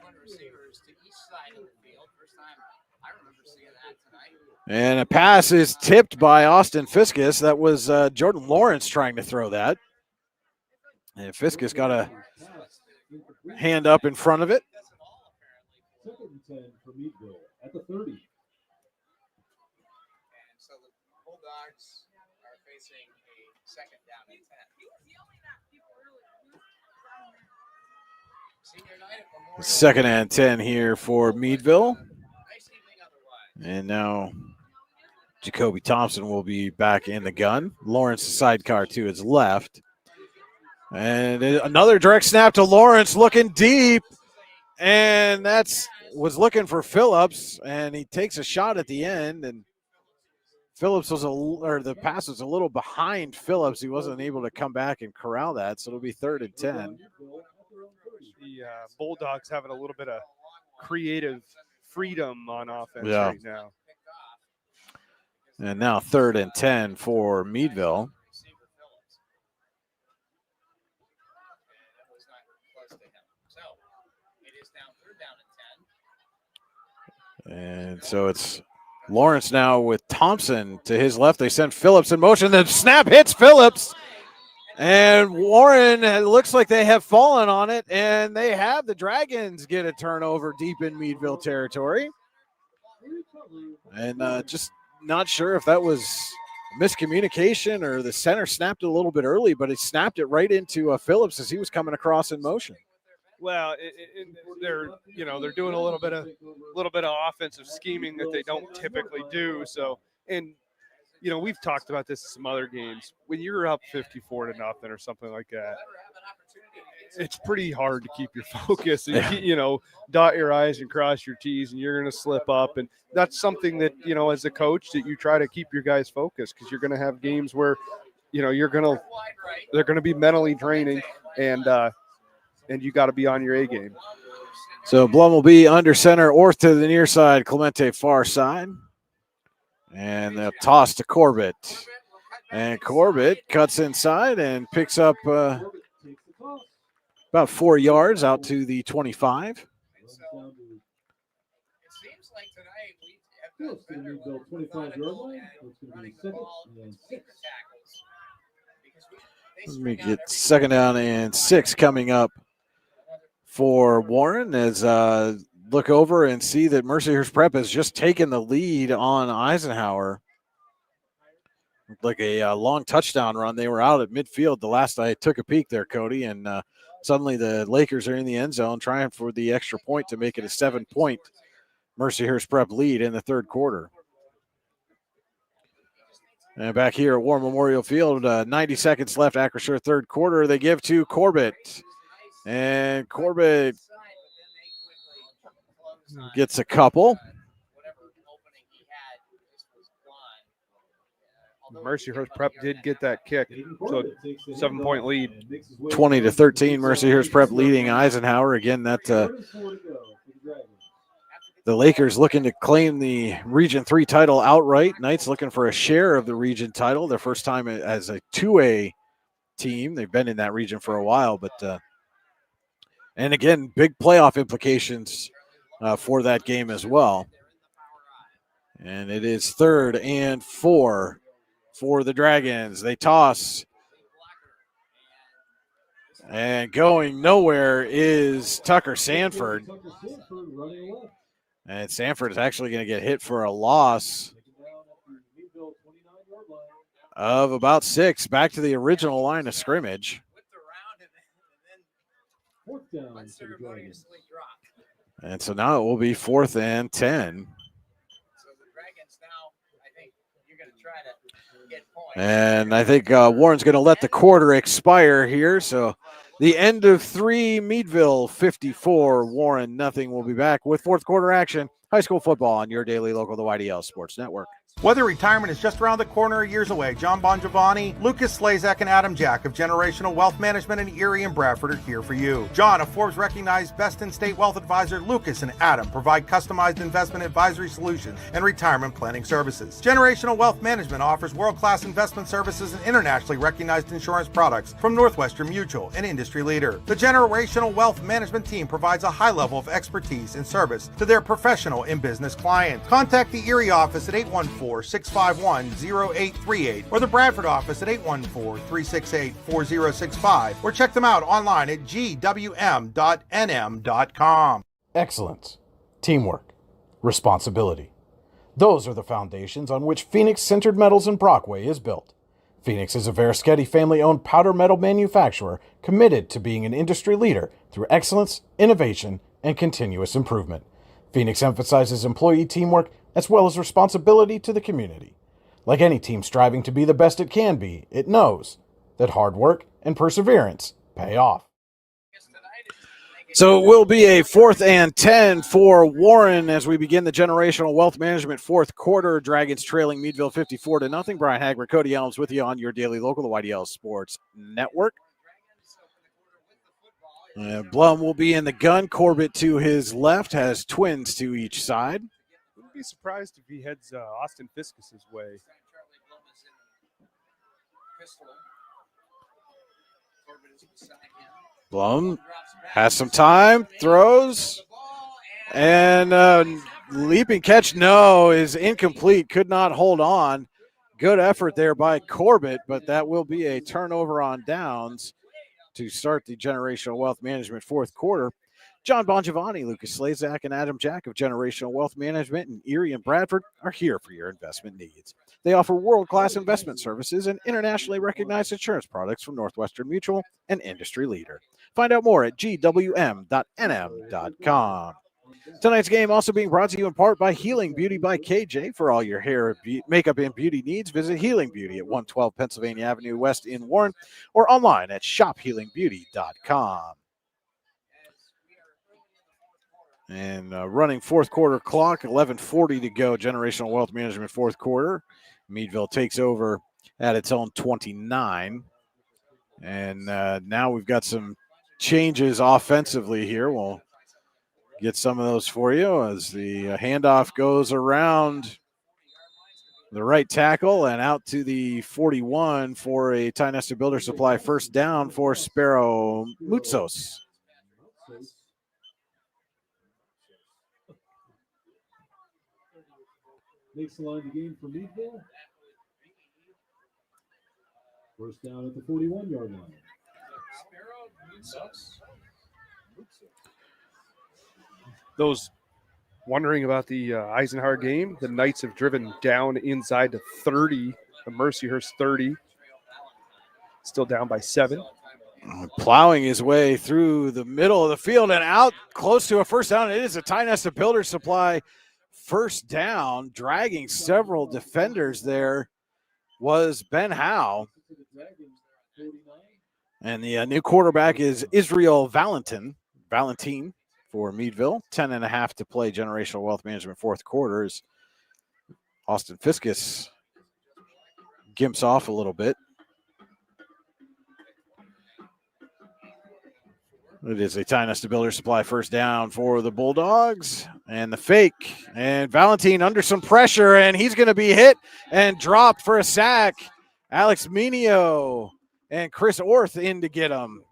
20 receivers to each side of the field. First time I remember seeing that tonight. And a pass is tipped by Austin Fiskus. That was Jordan Lawrence trying to throw that. And Fiskus got a hand up in front of it. 2nd and 10 for Meadville at the 30. And so the Bulldogs are facing a 2nd down and 10. Senior night at Memorial. 2nd and 10 here for Meadville. And now Jacoby Thompson will be back in the gun. Lawrence, the sidecar to his left. And another direct snap to Lawrence, looking deep. And was looking for Phillips, and he takes a shot at the end. And Phillips the pass was a little behind Phillips. He wasn't able to come back and corral that, so it'll be 3rd and 10. The Bulldogs having a little bit of creative freedom on offense Yeah. right now. And now 3rd and 10 for Meadville. And so it's Lawrence now with Thompson to his left. They send Phillips in motion. The snap hits Phillips. And Warren, it looks like they have fallen on it. And they have the Dragons get a turnover deep in Meadville territory. And just not sure if that was miscommunication or the center snapped it a little bit early, but it snapped it right into Phillips as he was coming across in motion. Well, they're doing a little bit of offensive scheming that they don't typically do. So, and we've talked about this in some other games. When you're up 54-0 or something like that, it's pretty hard to keep your focus and dot your I's and cross your T's, and you're going to slip up. And that's something that as a coach that you try to keep your guys focused, because you're going to have games where they're going to be mentally draining, and you got to be on your A game. So Blum will be under center, Orth to the near side, Clemente far side. And they'll toss to Corbett. And Corbett cuts inside and picks up about 4 yards out to the 25. It seems like tonight we have been better when we've gone running the ball and between the tackles. Let me get 2nd down and 6 coming up for Warren as look over and see that Mercyhurst Prep has just taken the lead on Eisenhower. Like a long touchdown run. They were out at midfield the last I took a peek there, Cody, and suddenly the Lakers are in the end zone trying for the extra point to make it a 7-point Mercyhurst Prep lead in the third quarter. And back here at War Memorial Field, 90 seconds left, Acrisure third quarter. They give to Corbett. And Corbett gets a couple. Mercyhurst Prep did get that kick, so 7-point lead. 20-13, Mercyhurst Prep leading Eisenhower. Again, that the Lakers looking to claim the Region 3 title outright. Knights looking for a share of the region title. Their first time as a 2A team. They've been in that region for a while, but and again, big playoff implications for that game as well. And it is 3rd and 4 for the Dragons. They toss. And going nowhere is Tucker Sanford. And Sanford is actually going to get hit for a loss of about 6, back to the original line of scrimmage. And so now it will be 4th and 10. And I think Warren's going to let the quarter expire here. So the end of 3, Meadville 54, Warren nothing. We'll be back with fourth quarter action. High school football on your daily local, the YDL Sports Network. Whether retirement is just around the corner or years away, John Bongiovanni, Lucas Slazak, and Adam Jack of Generational Wealth Management in Erie and Bradford are here for you. John, a Forbes-recognized best-in-state wealth advisor, Lucas and Adam provide customized investment advisory solutions and retirement planning services. Generational Wealth Management offers world-class investment services and internationally recognized insurance products from Northwestern Mutual, an industry leader. The Generational Wealth Management team provides a high level of expertise and service to their professional and business clients. Contact the Erie office at 814-651-0838 or the Bradford office at 814-368-4065 or check them out online at gwm.nm.com. Excellence, teamwork, responsibility. Those are the foundations on which Phoenix Sintered Metals in Brockway is built. Phoenix is a Verischetti family-owned powder metal manufacturer committed to being an industry leader through excellence, innovation, and continuous improvement. Phoenix emphasizes employee teamwork as well as responsibility to the community. Like any team striving to be the best it can be, it knows that hard work and perseverance pay off. So it will be a 4th and 10 for Warren as we begin the Generational Wealth Management fourth quarter. Dragons trailing Meadville 54-0. Brian Hagler, Cody Elms with you on your daily local, the YDL Sports Network. Blum will be in the gun. Corbett to his left has twins to each side. Wouldn't be surprised if he heads Austin Fiskus's way. Blum has some time, throws, and leaping catch, no, is incomplete, could not hold on. Good effort there by Corbett, but that will be a turnover on downs to start the Generational Wealth Management fourth quarter. John Bongiovanni, Lucas Slazak, and Adam Jack of Generational Wealth Management in Erie and Bradford are here for your investment needs. They offer world-class investment services and internationally recognized insurance products from Northwestern Mutual, an industry leader. Find out more at gwm.nm.com. Tonight's game also being brought to you in part by Healing Beauty by KJ. For all your hair, makeup, and beauty needs, visit Healing Beauty at 112 Pennsylvania Avenue West in Warren or online at shophealingbeauty.com. And running fourth quarter clock, 11:40 to go. Generational Wealth Management fourth quarter. Meadville takes over at its own 29. And now we've got some changes offensively here. We'll get some of those for you as the handoff goes around the right tackle and out to the 41 for a Ty Nesta Builder Supply first down for Sparrow Mutzos. Makes the line the game for Meadville. First down at the 41-yard line. Those wondering about the Eisenhower game, the Knights have driven down inside to 30, the Mercyhurst 30. Still down by 7. Plowing his way through the middle of the field and out close to a first down. It is a Ty Nesta Builder Supply first down, dragging several defenders there was Ben Howe. And the new quarterback is Israel Valentin for Meadville. 10.5 to play. Generational Wealth Management fourth quarter as Austin Fiskus gimps off a little bit. It is a Ty Nesta Builder Supply first down for the Bulldogs. And the fake. And Valentin under some pressure, and he's going to be hit and dropped for a sack. Alex Minio and Chris Orth in to get him.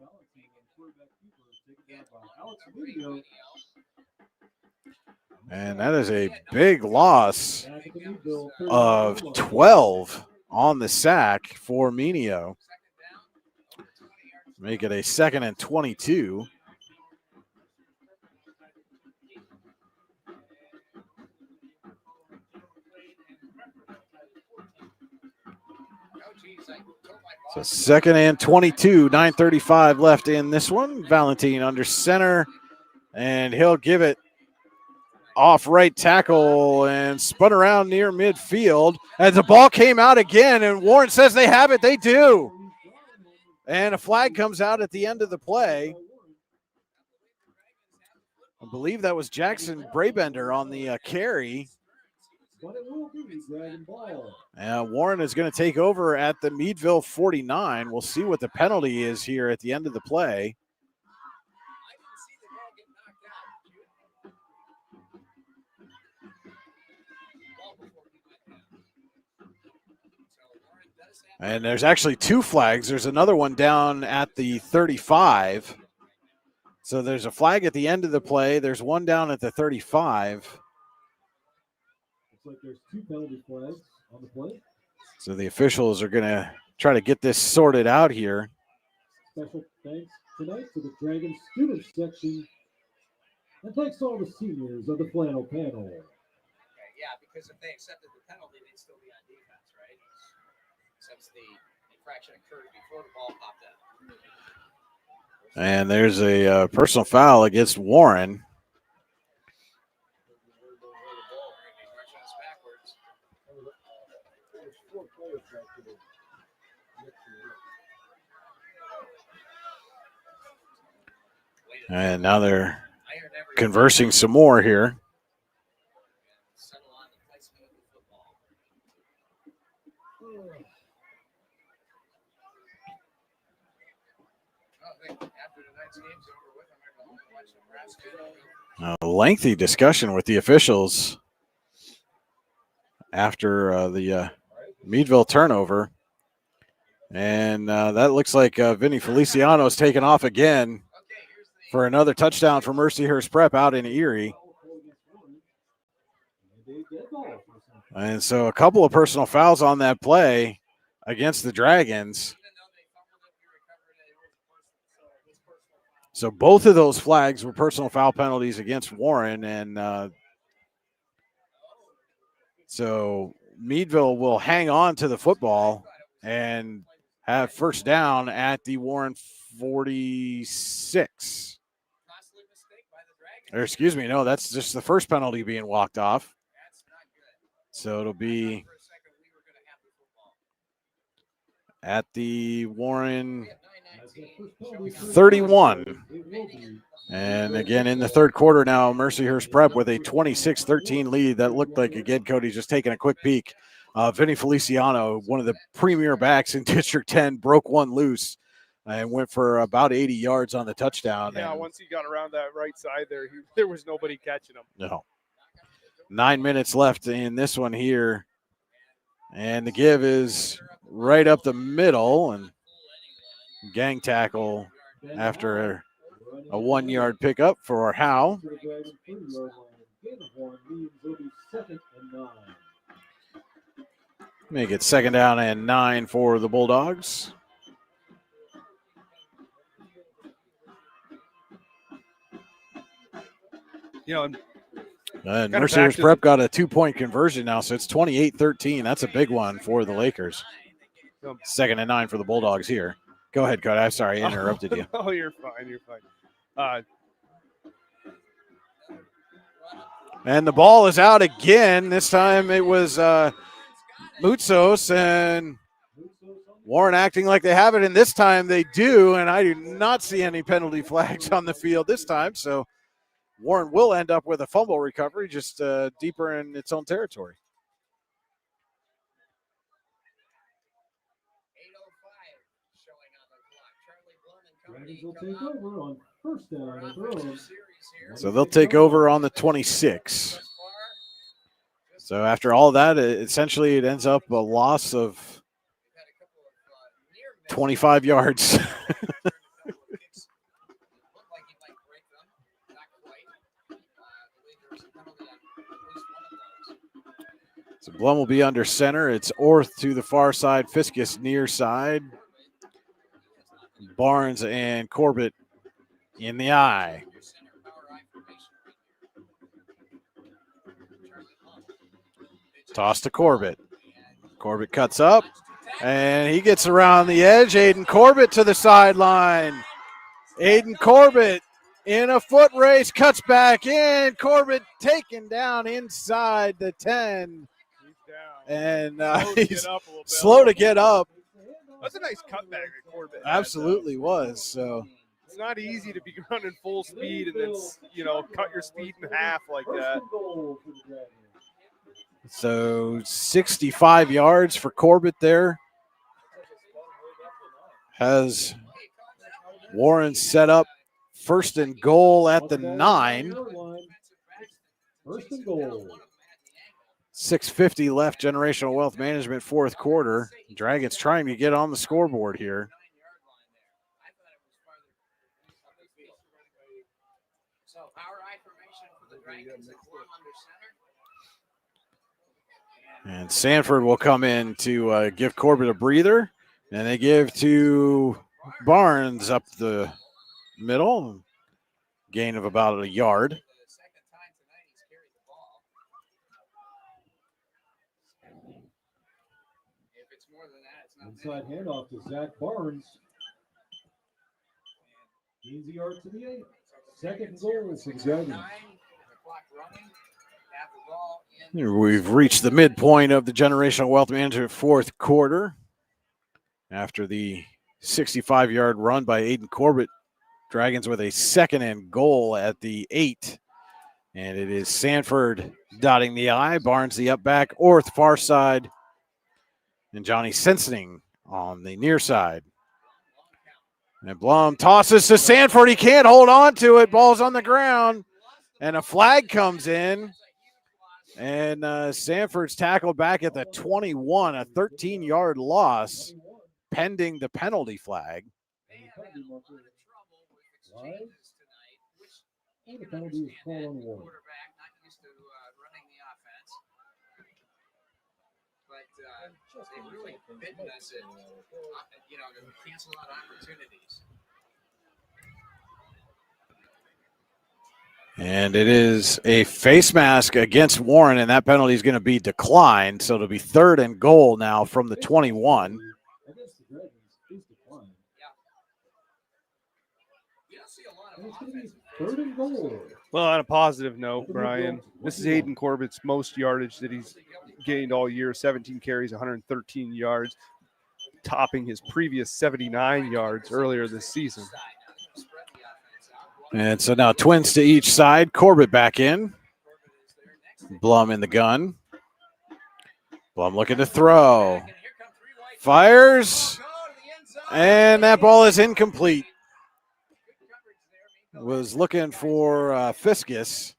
And that is a big loss of 12 on the sack for Minio. Make it a 2nd and 22. So 2nd and 22, 9:35 left in this one. Valentin under center, and he'll give it off right tackle and spun around near midfield as the ball came out again, and Warren says they have it. They do. And a flag comes out at the end of the play. I believe that was Jackson Brabender on the carry. Warren is going to take over at the Meadville 49. We'll see what the penalty is here at the end of the play. And there's actually two flags. There's another one down at the 35. So there's a flag at the end of the play. There's one down at the 35. Looks like there's 2 penalty flags on the play. So the officials are going to try to get this sorted out here. Special thanks tonight to the Dragon student section. And thanks to all the seniors of the flannel panel. Okay, yeah, because if they accepted the penalty, they'd still be on defense, right? Since the infraction occurred before the ball popped out. And there's a personal foul against Warren. And now they're conversing some more here. A lengthy discussion with the officials after the Meadville turnover. And that looks like Vinny Feliciano's taken off again for another touchdown for Mercyhurst Prep out in Erie. And so a couple of personal fouls on that play against the Dragons. So both of those flags were personal foul penalties against Warren. And so Meadville will hang on to the football and have first down at the Warren 46. Or excuse me, no, that's just the first penalty being walked off. So it'll be at the Warren 31. And again, in the third quarter now, Mercyhurst Prep with a 26-13 lead. That looked like, again, Cody, just taking a quick peek. Vinny Feliciano, one of the premier backs in District 10, broke one loose and went for about 80 yards on the touchdown. Yeah, and once he got around that right side there, there was nobody catching him. No. 9 minutes left in this one here. And the give is right up the middle. And gang tackle after a 1 yard pickup for Howe. Make it 2nd down and 9 for the Bulldogs. You know, and Mercyhurst Prep got a 2-point conversion now, so it's 28-13. That's a big one for the Lakers. 2nd and 9 for the Bulldogs here. Go ahead, Cody. I'm sorry, I interrupted you. Oh, you're fine. You're fine. And the ball is out again. This time it was Moutsos, and Warren acting like they have it, and this time they do, and I do not see any penalty flags on the field this time, so Warren will end up with a fumble recovery just deeper in its own territory. Dragons will take over on first down and throw. So they'll take over on the 26. So after all that, essentially it ends up a loss of 25 yards. So Blum will be under center. It's Orth to the far side, Fiskus near side. Barnes and Corbett in the eye. Toss to Corbett. Corbett cuts up, and he gets around the edge. Aiden Corbett to the sideline. Aiden Corbett in a foot race, cuts back in. Corbett taken down inside the 10. And he's slow to get up. That's a nice cutback that Corbett had, Absolutely was. So it's not easy to be running full speed and then, cut your speed in half like that. So 65 yards for Corbett there. Has Warren set up first and goal at the 9. First and goal. 6:50 left, Generational Wealth Management, fourth quarter. Dragons trying to get on the scoreboard here. And Sanford will come in to give Corbett a breather. And they give to Barnes up the middle. Gain of about a yard. Inside handoff to Zach Barnes. Gains a yard to the 8. Second goal for the Dragons. We've reached the midpoint of the Generational Wealth Management fourth quarter. After the 65-yard run by Aiden Corbett, Dragons with a second and goal at the 8. And it is Sanford dotting the I, Barnes the up back, Orth far side, and Johnny Sensening on the near side. And Blum tosses to Sanford. He can't hold on to it. Ball's on the ground. And a flag comes in. And Sanford's tackled back at the 21, a 13-yard loss, pending the penalty flag. And the penalty is called on Warren. They've really bitten us at, to cancel out opportunities. And it is a face mask against Warren, and that penalty is going to be declined. So it'll be third and goal now from the 21. Against the Dragons is declined. And it's going to be third and goal. Well, on a positive note, Brian, this is Aiden Corbett's most yardage that he's gained all year, 17 carries, 113 yards, topping his previous 79 yards earlier this season. And so now twins to each side. Corbett back in. Blum in the gun. Blum looking to throw. Fires. And that ball is incomplete. Was looking for Fiskus,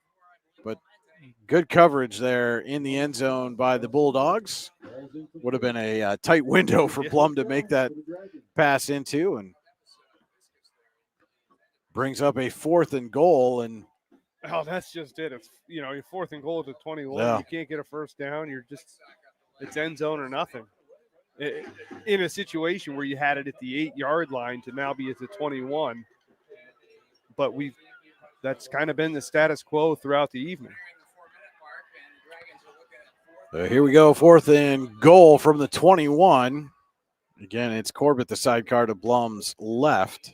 but good coverage there in the end zone by the Bulldogs. Would have been a tight window for Blum to make that pass into, and brings up a fourth and goal. And that's just it. If you're fourth and goal at the 21, Yeah. You can't get a first down. It's end zone or nothing. In a situation where you had it at the 8-yard line to now be at the 21. But that's kind of been the status quo throughout the evening. So here we go, fourth and goal from the 21. Again, it's Corbett, the sidecar to Blum's left.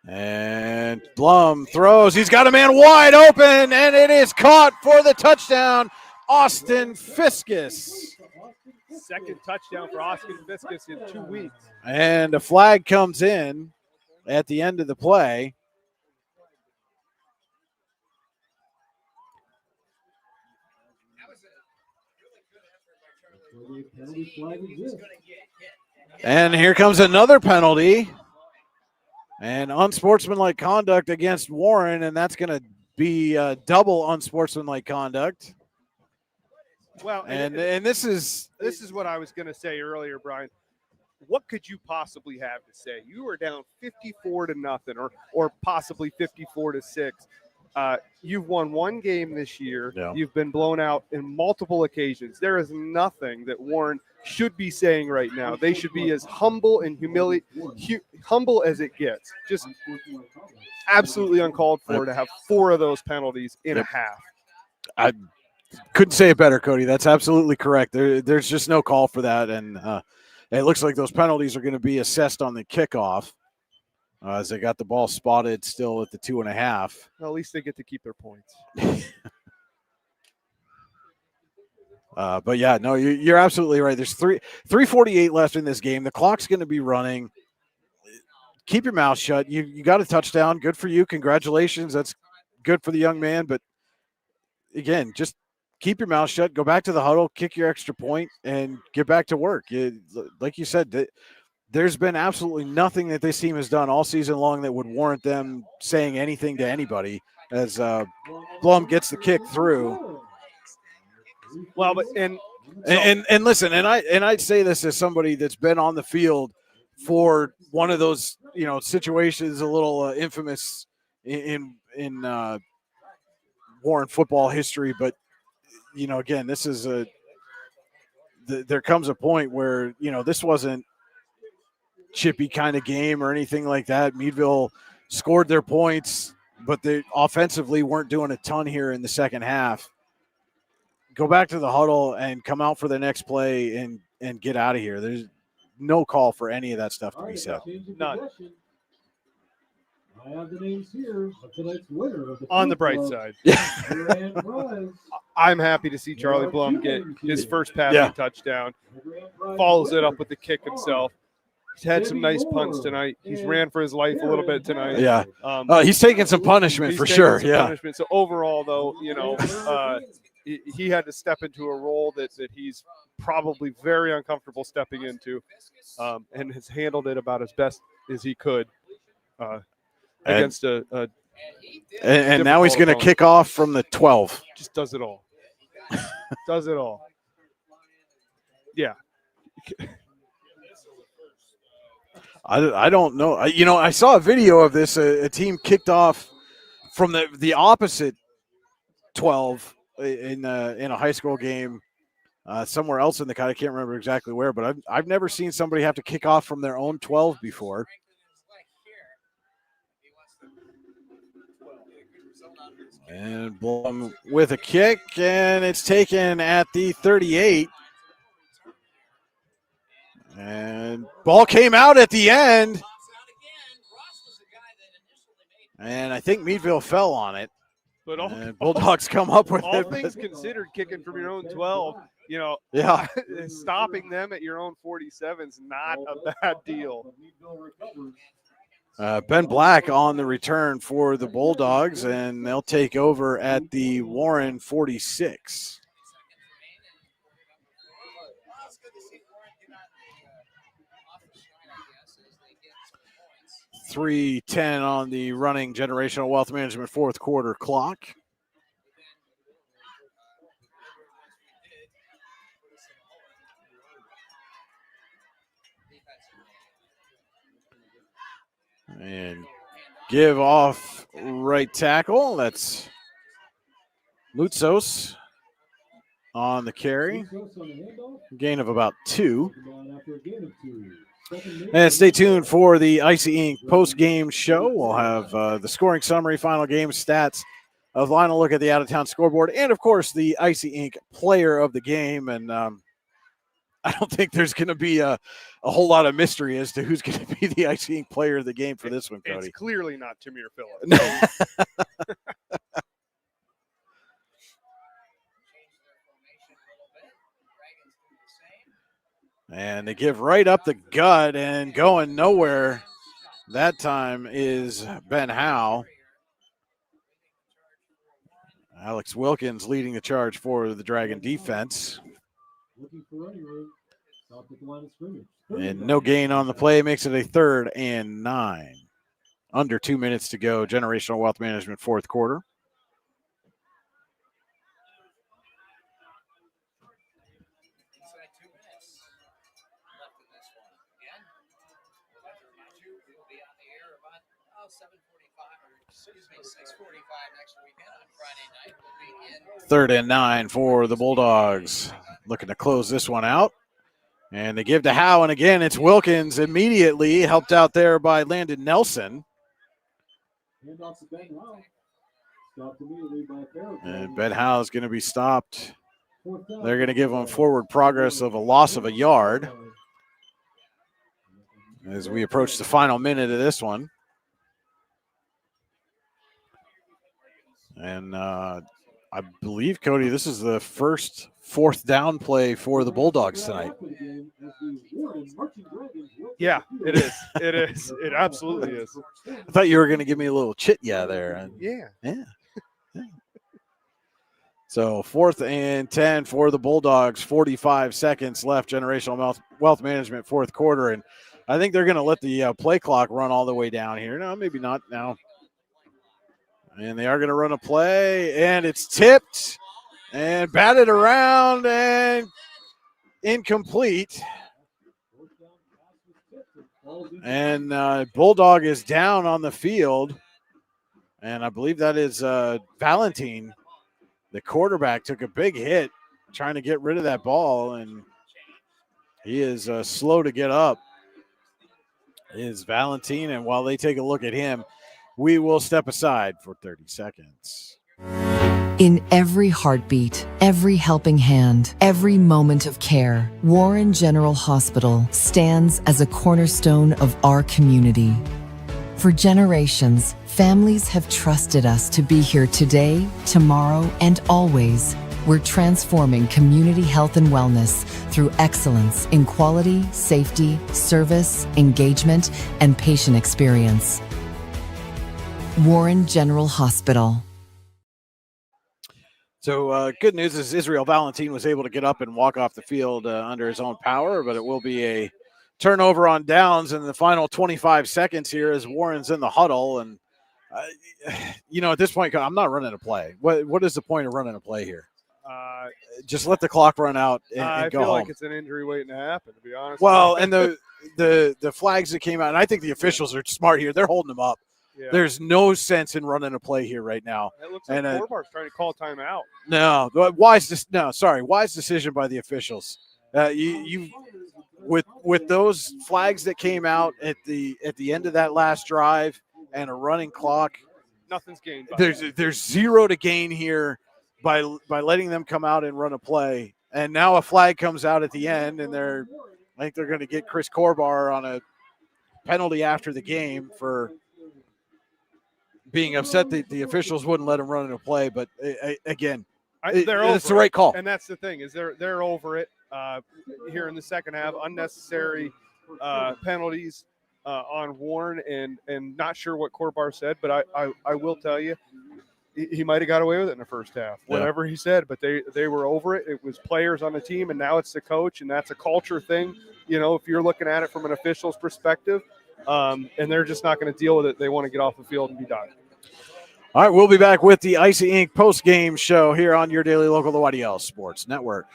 And Blum throws. He's got a man wide open, and it is caught for the touchdown, Austin Fiskus. Second touchdown for Austin Fiskus in 2 weeks. And a flag comes in at the end of the play. And here comes another penalty. And unsportsmanlike conduct against Warren, and that's going to be double unsportsmanlike conduct. Well, and this is what I was going to say earlier, Brian. What could you possibly have to say? You were down 54-0, or possibly 54-6. You've won one game this year. Yeah. You've been blown out in multiple occasions. There is nothing that Warren should be saying right now. They should be as humble and humble as it gets. Just absolutely uncalled for to have 4 of those penalties in a half. I couldn't say it better, Cody. That's absolutely correct. There's just no call for that, and it looks like those penalties are going to be assessed on the kickoff. as they got the ball spotted still at the 2.5. Well, at least they get to keep their points. But yeah, no, you're absolutely right. There's 3:48 left in this game. The clock's going to be running. Keep your mouth shut. You got a touchdown. Good for you. Congratulations. That's good for the young man. But again, just keep your mouth shut. Go back to the huddle, kick your extra point, and get back to work. Like you said, there's been absolutely nothing that this team has done all season long that would warrant them saying anything to anybody as Blum gets the kick through. Well, but and listen, and I'd say this as somebody that's been on the field for one of those situations a little infamous in Warren football history, but again, this is there comes a point where this wasn't chippy kind of game or anything like that. Meadville scored their points, but they offensively weren't doing a ton here in the second half. Go back to the huddle and come out for the next play and get out of here. There's no call for any of that stuff to be said. None. I have the names here of tonight's winner of the On the bright side, I'm happy to see Charlie Blum get his first passing touchdown. Follows it up with the kick himself. He's had some nice punts tonight. He's ran for his life a little bit tonight. Yeah, he's taking some punishment for sure. Yeah. Punishment. So overall, though, he had to step into a role that he's probably very uncomfortable stepping into, and has handled it about as best as he could against a and now he's going to kick off from the 12. Just does it all. Does it all. Yeah. I don't know. I saw a video of this. A team kicked off from the opposite 12 in a high school game somewhere else in the country. I can't remember exactly where, but I've never seen somebody have to kick off from their own 12 before. And Blum with a kick, and it's taken at the 38. And ball came out at the end. And I think Meadville fell on it. But Bulldogs come up with all it. things considered, kicking from your own 12, yeah, stopping them at your own 47 is not a bad deal. Ben Black on the return for the Bulldogs, and they'll take over at the Warren 46. .310 on the running Generational Wealth Management fourth quarter clock. And give off right tackle. That's Lutsos on the carry. Gain of about 2. And stay tuned for the Icy Ink post-game show. We'll have the scoring summary, final game stats, a final look at the out-of-town scoreboard, and, of course, the Icy Ink player of the game. And I don't think there's going to be a whole lot of mystery as to who's going to be the Icy Ink player of the game for this one, Cody. It's clearly not Tamir Phillips. And they give right up the gut, and going nowhere that time is Ben Howe. Alex Wilkins leading the charge for the Dragon defense. And no gain on the play makes it a 3rd and 9. Under 2 minutes to go. Generational Wealth Management fourth quarter. Third and 9 for the Bulldogs. Looking to close this one out. And they give to Howe, and again, it's Wilkins immediately, helped out there by Landon Nelson. And Ben Howe is going to be stopped. They're going to give him forward progress of a loss of a yard as we approach the final minute of this one. And I believe, Cody, this is the first fourth down play for the Bulldogs tonight. Yeah, it is. It is. It absolutely is. I thought you were going to give me a little chit there. Yeah. So 4th and 10 for the Bulldogs, 45 seconds left, Generational Wealth Management fourth quarter. And I think they're going to let the play clock run all the way down here. No, maybe not now. And they are going to run a play, and it's tipped and batted around and incomplete. And Bulldog is down on the field. And I believe that is Valentine. The quarterback took a big hit trying to get rid of that ball, and he is slow to get up. Is Valentine, and while they take a look at him, we will step aside for 30 seconds. In every heartbeat, every helping hand, every moment of care, Warren General Hospital stands as a cornerstone of our community. For generations, families have trusted us to be here today, tomorrow, and always. We're transforming community health and wellness through excellence in quality, safety, service, engagement, and patient experience. Warren General Hospital. So good news is Israel Valentine was able to get up and walk off the field under his own power, but it will be a turnover on downs in the final 25 seconds here as Warren's in the huddle. And, at this point, I'm not running a play. What is the point of running a play here? Just let the clock run out and I go feel home. like it's an injury waiting to happen, to be honest. Well, and the flags that came out, and I think the officials are smart here. They're holding them up. Yeah. There's no sense in running a play here right now. It looks like Corbar's trying to call timeout. No, wise decision by the officials. With those flags that came out at the end of that last drive and a running clock, nothing's gained. There's zero to gain here by letting them come out and run a play. And now a flag comes out at the end, and I think they're going to get Chris Corbar on a penalty after the game for being upset that the officials wouldn't let him run in a play. But again, it's the right call. And that's the thing is they're over it here in the second half. Unnecessary penalties on Warren, and not sure what Corbar said, but I will tell you, he might have got away with it in the first half, whatever he said, but they were over it. It was players on the team, and now it's the coach, and that's a culture thing. If you're looking at it from an official's perspective, and they're just not going to deal with it. They want to get off the field and be done. All right, we'll be back with the Icy Inc. post-game show here on your daily local, the YDL Sports Network.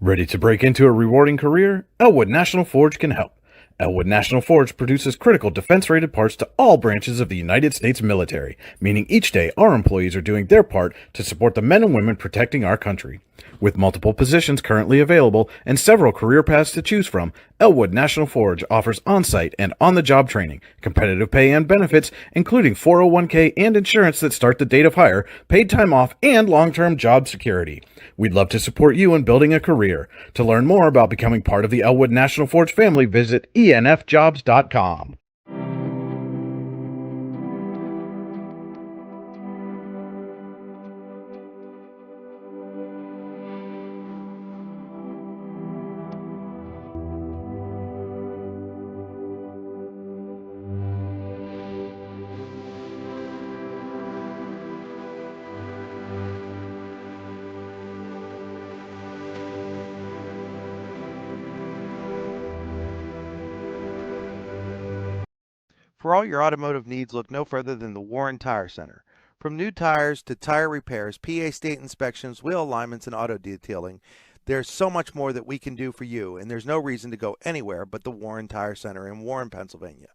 Ready to break into a rewarding career? Elwood National Forge can help. Elwood National Forge produces critical defense-rated parts to all branches of the United States military, meaning each day our employees are doing their part to support the men and women protecting our country. With multiple positions currently available and several career paths to choose from, Elwood National Forge offers on-site and on-the-job training, competitive pay and benefits, including 401k and insurance that start the date of hire, paid time off, and long-term job security. We'd love to support you in building a career. To learn more about becoming part of the Elwood National Forge family, visit enfjobs.com. For all your automotive needs, look no further than the Warren Tire Center. From new tires to tire repairs, PA state inspections, wheel alignments, and auto detailing, there's so much more that we can do for you, and there's no reason to go anywhere but the Warren Tire Center in Warren, Pennsylvania.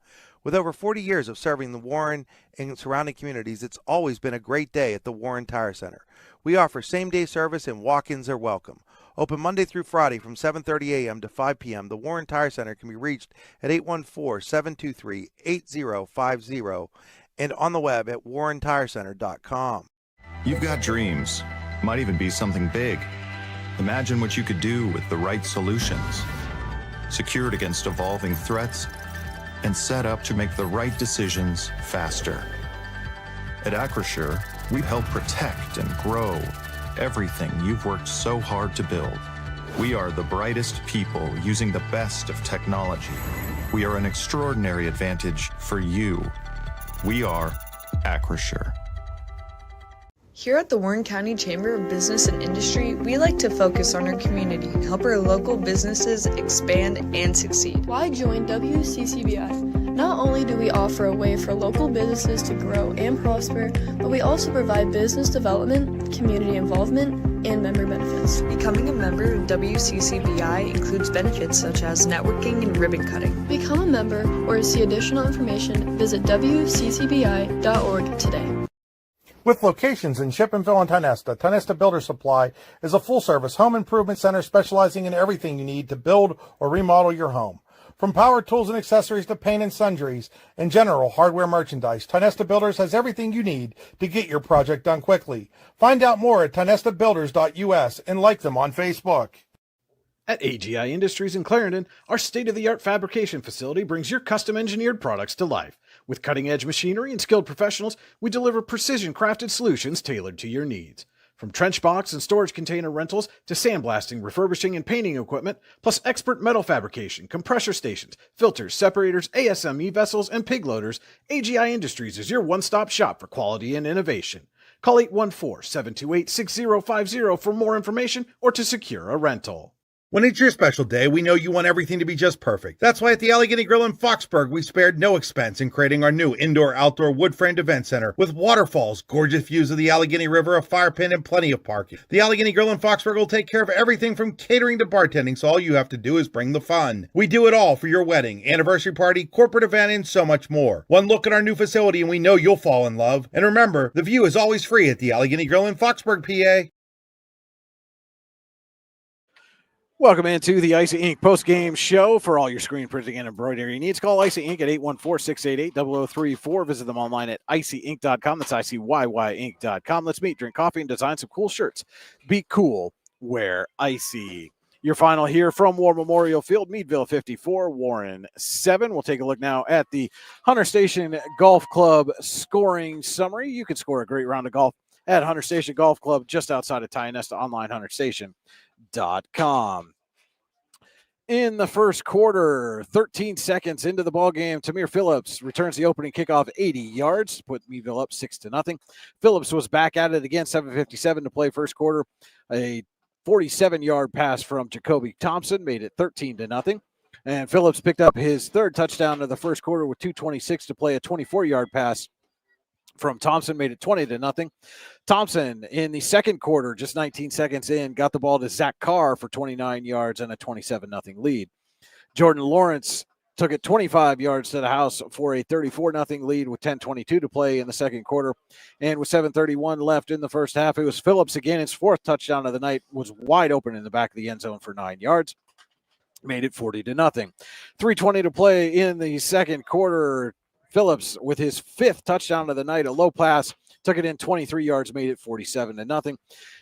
With over 40 years of serving the Warren and surrounding communities, it's always been a great day at the Warren Tire Center. We offer same-day service and walk-ins are welcome. Open Monday through Friday from 7:30 a.m. to 5 p.m., the Warren Tire Center can be reached at 814-723-8050 and on the web at warrentirecenter.com. You've got dreams. Might even be something big. Imagine what you could do with the right solutions. Secured against evolving threats and set up to make the right decisions faster. At Acrisure, We help protect and grow everything you've worked so hard to build. We are the brightest people using the best of technology. We are an extraordinary advantage for you. We are Acrisure. Here at the Warren County Chamber of Business and Industry, we like to focus on our community and help our local businesses expand and succeed. Why join WCCBI? Not only do we offer a way for local businesses to grow and prosper, but we also provide business development, community involvement, and member benefits. Becoming a member of WCCBI includes benefits such as networking and ribbon cutting. Become a member or to see additional information, visit WCCBI.org today. With locations in Shippenville and Tionesta, Tionesta Builder Supply is a full-service home improvement center specializing in everything you need to build or remodel your home. From power tools and accessories to paint and sundries and general hardware merchandise, Tionesta Builders has everything you need to get your project done quickly. Find out more at tionestabuilders.us and like them on Facebook. At AGI Industries in Clarendon, our state-of-the-art fabrication facility brings your custom-engineered products to life. With cutting-edge machinery and skilled professionals, we deliver precision-crafted solutions tailored to your needs. From trench box and storage container rentals to sandblasting, refurbishing, and painting equipment, plus expert metal fabrication, compressor stations, filters, separators, ASME vessels, and pig loaders, AGI Industries is your one-stop shop for quality and innovation. Call 814-728-6050 for more information or to secure a rental. When it's your special day, we know you want everything to be just perfect. That's why at the Allegheny Grill in Foxburg, we spared no expense in creating our new indoor-outdoor wood-framed event center with waterfalls, gorgeous views of the Allegheny River, a fire pit, and plenty of parking. The Allegheny Grill in Foxburg will take care of everything from catering to bartending, so all you have to do is bring the fun. We do it all for your wedding, anniversary party, corporate event, and so much more. One look at our new facility and we know you'll fall in love. And remember, the view is always free at the Allegheny Grill in Foxburg, PA. Welcome into the Icy Inc. post-game show. For all your screen printing and embroidery needs, call Icy Inc. at 814-688-0034. Visit them online at icyinc.com. That's ICYYinc.com. Let's meet, drink coffee, and design some cool shirts. Be cool, wear icy. Your final here from War Memorial Field, Meadville 54, Warren 7. We'll take a look now at the Hunter Station Golf Club scoring summary. You can score a great round of golf at Hunter Station Golf Club just outside of Tionesta, online hunterstation.com. In the first quarter, 13 seconds into the ball game, Tamir Phillips returns the opening kickoff 80 yards to put Meadville up 6-0. Phillips was back at it again, 7:57 to play first quarter. A 47-yard pass from Jacoby Thompson made it 13-0. And Phillips picked up his third touchdown of the first quarter with 2:26 to play. A 24-yard pass from Thompson made it 20-0. Thompson in the second quarter, just 19 seconds in, got the ball to Zach Carr for 29 yards and a 27-0 lead. Jordan Lawrence took it 25 yards to the house for a 34-0 lead with 10:22 to play in the second quarter. And with 7:31 left in the first half, it was Phillips again. His fourth touchdown of the night was wide open in the back of the end zone for 9 yards. Made it 40-0. 3:20 to play in the second quarter. Phillips, with his fifth touchdown of the night, a low pass, took it in 23 yards, made it 47-0.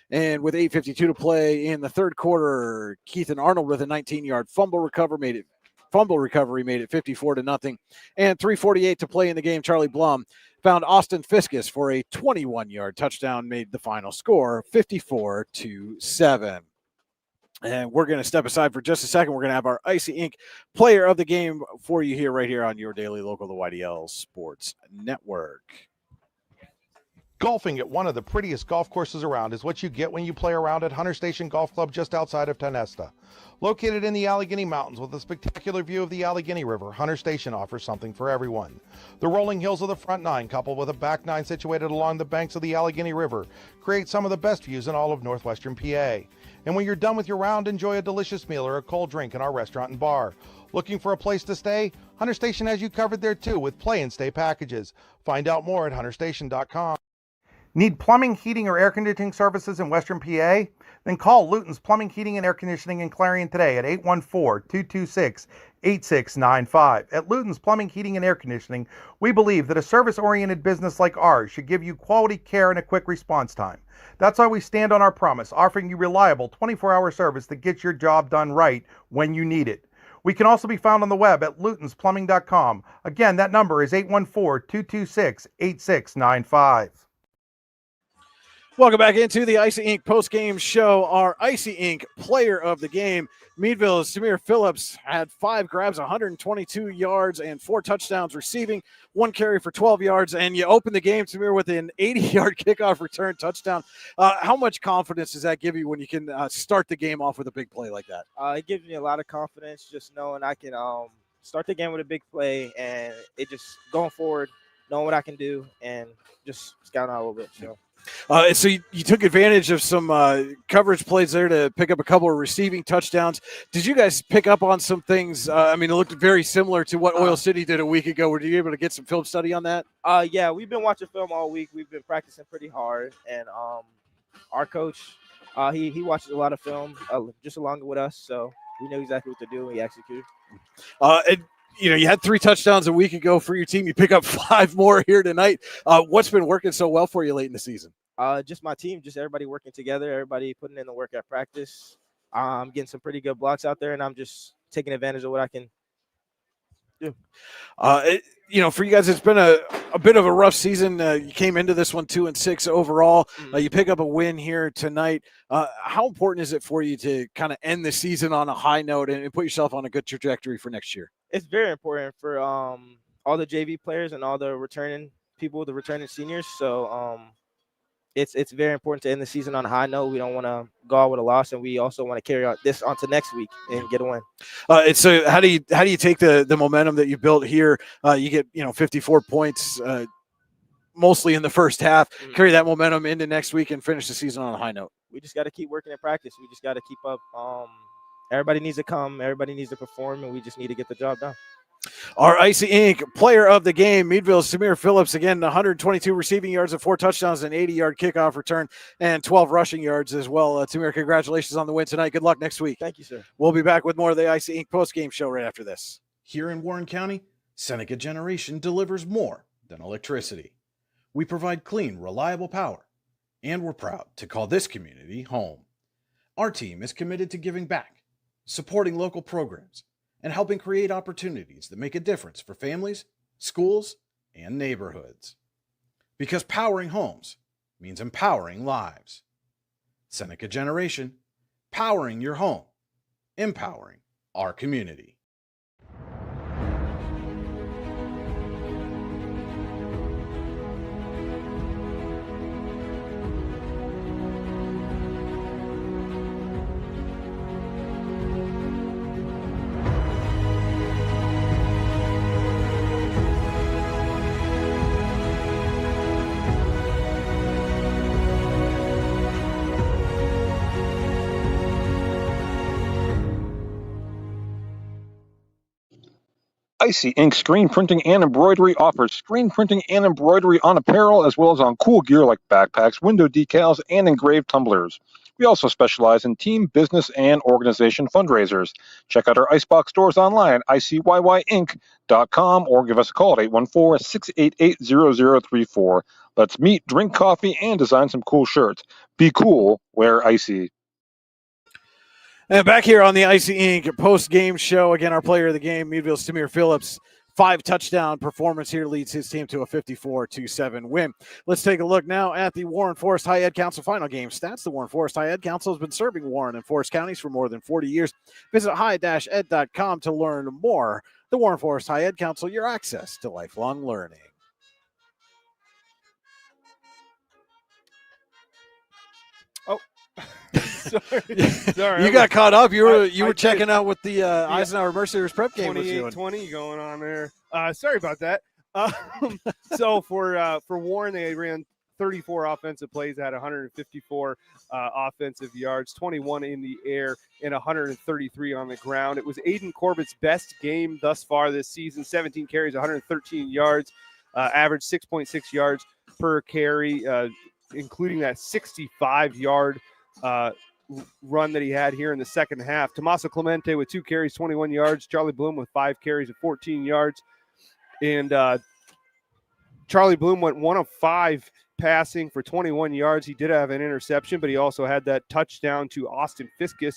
And with 8:52 to play in the third quarter, Keithan Arnold with a 19-yard fumble recovery made it 54-0. And 3:48 to play in the game, Charlie Blum found Austin Fiskus for a 21-yard touchdown, made the final score 54-7. And we're going to step aside for just a second. We're going to have our Icy Inc. player of the game for you here, right here on your daily local, the YDL Sports Network. Golfing at one of the prettiest golf courses around is what you get when you play around at Hunter Station Golf Club just outside of Tionesta. Located in the Allegheny Mountains with a spectacular view of the Allegheny River, Hunter Station offers something for everyone. The rolling hills of the front nine, coupled with a back nine situated along the banks of the Allegheny River, create some of the best views in all of northwestern PA. And when you're done with your round, enjoy a delicious meal or a cold drink in our restaurant and bar. Looking for a place to stay? Hunter Station has you covered there too with play and stay packages. Find out more at hunterstation.com. Need plumbing, heating, or air conditioning services in Western PA? Then call Luton's Plumbing, Heating, and Air Conditioning in Clarion today at 814-226-8695. At Luton's Plumbing, Heating, and Air Conditioning, we believe that a service-oriented business like ours should give you quality care and a quick response time. That's why we stand on our promise, offering you reliable 24-hour service that gets your job done right when you need it. We can also be found on the web at lutonsplumbing.com. Again, that number is 814-226-8695. Welcome back into the Icy Inc. post-game show. Our Icy Inc. player of the game, Meadville's Samir Phillips, had 5 grabs, 122 yards, and 4 touchdowns receiving, 1 carry for 12 yards, and you opened the game, Samir, with an 80-yard kickoff return touchdown. How much confidence does that give you when you can start the game off with a big play like that? It gives me a lot of confidence just knowing I can start the game with a big play, and it just going forward, knowing what I can do, and just scouting out a little bit. So you took advantage of some coverage plays there to pick up a couple of receiving touchdowns. Did you guys pick up on some things? I mean, it looked very similar to what Oil City did a week ago. Were you able to get some film study on that? Yeah, we've been watching film all week. We've been practicing pretty hard, and our coach, he watches a lot of film just along with us, so we know exactly what to do, and we executed. You had 3 touchdowns a week ago for your team. You pick up 5 more here tonight. What's been working so well for you late in the season? Just my team, just everybody working together, everybody putting in the work at practice. I'm getting some pretty good blocks out there, and I'm just taking advantage of what I can do. For you guys, it's been a bit of a rough season. You came into this one 2-6 overall. You pick up a win here tonight. How important is it for you to kind of end the season on a high note and put yourself on a good trajectory for next year? It's very important for all the JV players and all the returning people, the returning seniors. So it's very important to end the season on a high note. We don't want to go out with a loss, and we also want to carry on this onto next week and get a win. So how do you take the momentum that you built here? You get 54 points mostly in the first half. Carry that momentum into next week and finish the season on a high note. We just got to keep working in practice. We just got to keep up. Everybody needs to come. Everybody needs to perform, and we just need to get the job done. Our Icy Inc. player of the game, Meadville's Samir Phillips, again, 122 receiving yards and 4 touchdowns, an 80-yard kickoff return, and 12 rushing yards as well. Samir, congratulations on the win tonight. Good luck next week. Thank you, sir. We'll be back with more of the Icy Inc. post-game show right after this. Here in Warren County, Seneca Generation delivers more than electricity. We provide clean, reliable power, and we're proud to call this community home. Our team is committed to giving back, supporting local programs, and helping create opportunities that make a difference for families, schools, and neighborhoods. Because powering homes means empowering lives. Seneca Generation, powering your home, empowering our community. Icy Ink Screen Printing and Embroidery offers screen printing and embroidery on apparel as well as on cool gear like backpacks, window decals, and engraved tumblers. We also specialize in team, business, and organization fundraisers. Check out our Icebox stores online at icyyyinc.com or give us a call at 814-688-0034. Let's meet, drink coffee, and design some cool shirts. Be cool, wear Icy. And back here on the Icy Inc. post-game show, again, our player of the game, Meadville Samir Phillips, 5-touchdown performance here leads his team to a 54-7 win. Let's take a look now at the Warren Forest High Ed Council final game stats. The Warren Forest High Ed Council has been serving Warren and Forest counties for more than 40 years. Visit high-ed.com to learn more. The Warren Forest High Ed Council, your access to lifelong learning. Oh. Sorry. You got caught up. You were checking out what the Eisenhower Mercyhurst prep game was doing. 28-20 going on there. Sorry about that. So for Warren, they ran 34 offensive plays, had 154 offensive yards, 21 in the air, and 133 on the ground. It was Aiden Corbett's best game thus far this season. 17 carries, 113 yards, average 6.6 yards per carry, including that 65-yard run that he had here in the second half. Tommaso Clemente with 2 carries, 21 yards. Charlie Bloom with 5 carries and 14 yards. And Charlie Bloom went 1 of 5 passing for 21 yards. He did have an interception, but he also had that touchdown to Austin Fiskus.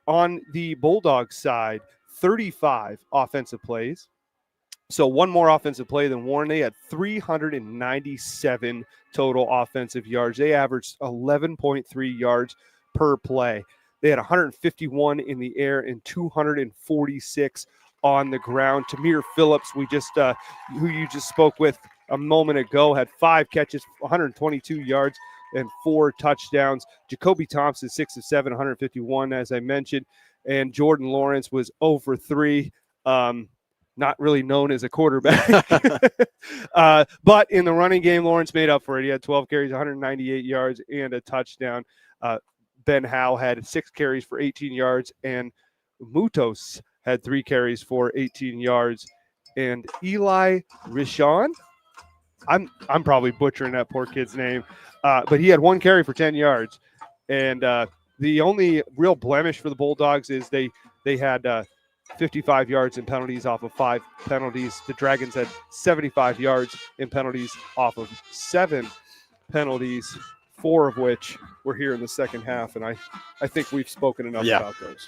On the Bulldogs side, 35 offensive plays, So one more offensive play than Warren. They had 397 total offensive yards. They averaged 11.3 yards per play. They had 151 in the air and 246 on the ground. Tamir Phillips, who you just spoke with a moment ago, had 5 catches, 122 yards, and 4 touchdowns. Jacoby Thompson, 6 of 7, 151, as I mentioned. And Jordan Lawrence was 0 for 3. Not really known as a quarterback. But in the running game, Lawrence made up for it. He had 12 carries, 198 yards, and a touchdown. Ben Howe had 6 carries for 18 yards, and Mutos had 3 carries for 18 yards. And Eli Rishon, I'm probably butchering that poor kid's name, but he had 1 carry for 10 yards. And the only real blemish for the Bulldogs is they had 55 yards in penalties off of 5 penalties. The Dragons had 75 yards in penalties off of 7 penalties, 4 of which were here in the second half. And I think we've spoken enough about those.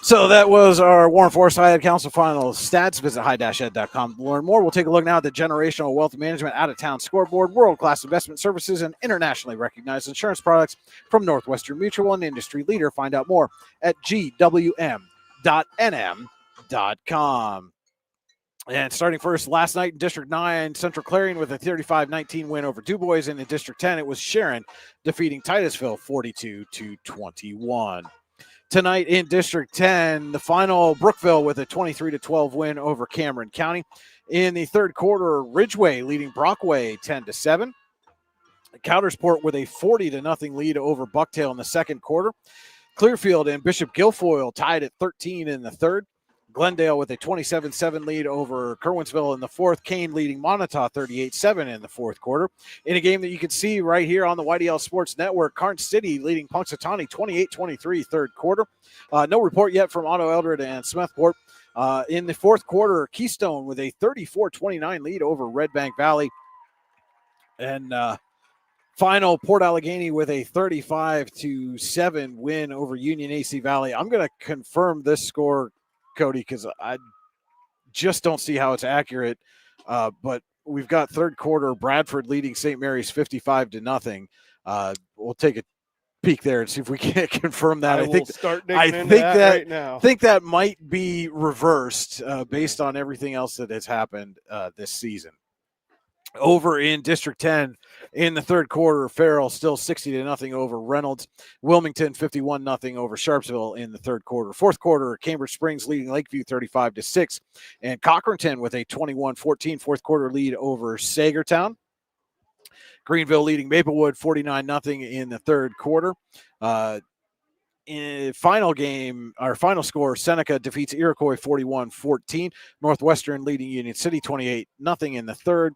So that was our Warren Forest High Ed Council final stats. Visit high-ed.com to learn more. We'll take a look now at the generational wealth management out-of-town scoreboard, world-class investment services, and internationally recognized insurance products from Northwestern Mutual, an industry leader. Find out more at gwm.nm.com. And starting first, last night in District 9, Central Clarion with a 35-19 win over DuBois. And in District 10, it was Sharon defeating Titusville 42-21. Tonight in District 10, the final, Brookville with a 23-12 win over Cameron County. In the third quarter, Ridgeway leading Brockway 10-7. Coudersport with a 40-0 lead over Bucktail in the second quarter. Clearfield and Bishop Guilfoyle tied at 13 in the third. Glendale with a 27-7 lead over Kerwinsville in the fourth. Kane leading Montauk 38-7 in the fourth quarter. In a game that you can see right here on the YDL Sports Network, Karnes City leading Punxsutawney 28-23 third quarter. No report yet from Otto Eldred and Smethport. In the fourth quarter, Keystone with a 34-29 lead over Red Bank Valley. And final, Port Allegheny with a 35-7 win over Union AC Valley. I'm going to confirm this score, Cody, because I just don't see how it's accurate. But we've got third quarter Bradford leading St. Mary's 55-0. We'll take a peek there and see if we can't confirm that. I think that right now. I think that might be reversed based on everything else that has happened this season. Over in District 10 in the third quarter, Farrell still 60-0 over Reynolds. Wilmington 51-0 over Sharpsville in the third quarter. Fourth quarter, Cambridge Springs leading Lakeview 35-6. And Cochranton with a 21-14 fourth quarter lead over Sagertown. Greenville leading Maplewood 49-0 in the third quarter. In final game, our final score, Seneca defeats Iroquois 41-14. Northwestern leading Union City 28-0 in the third.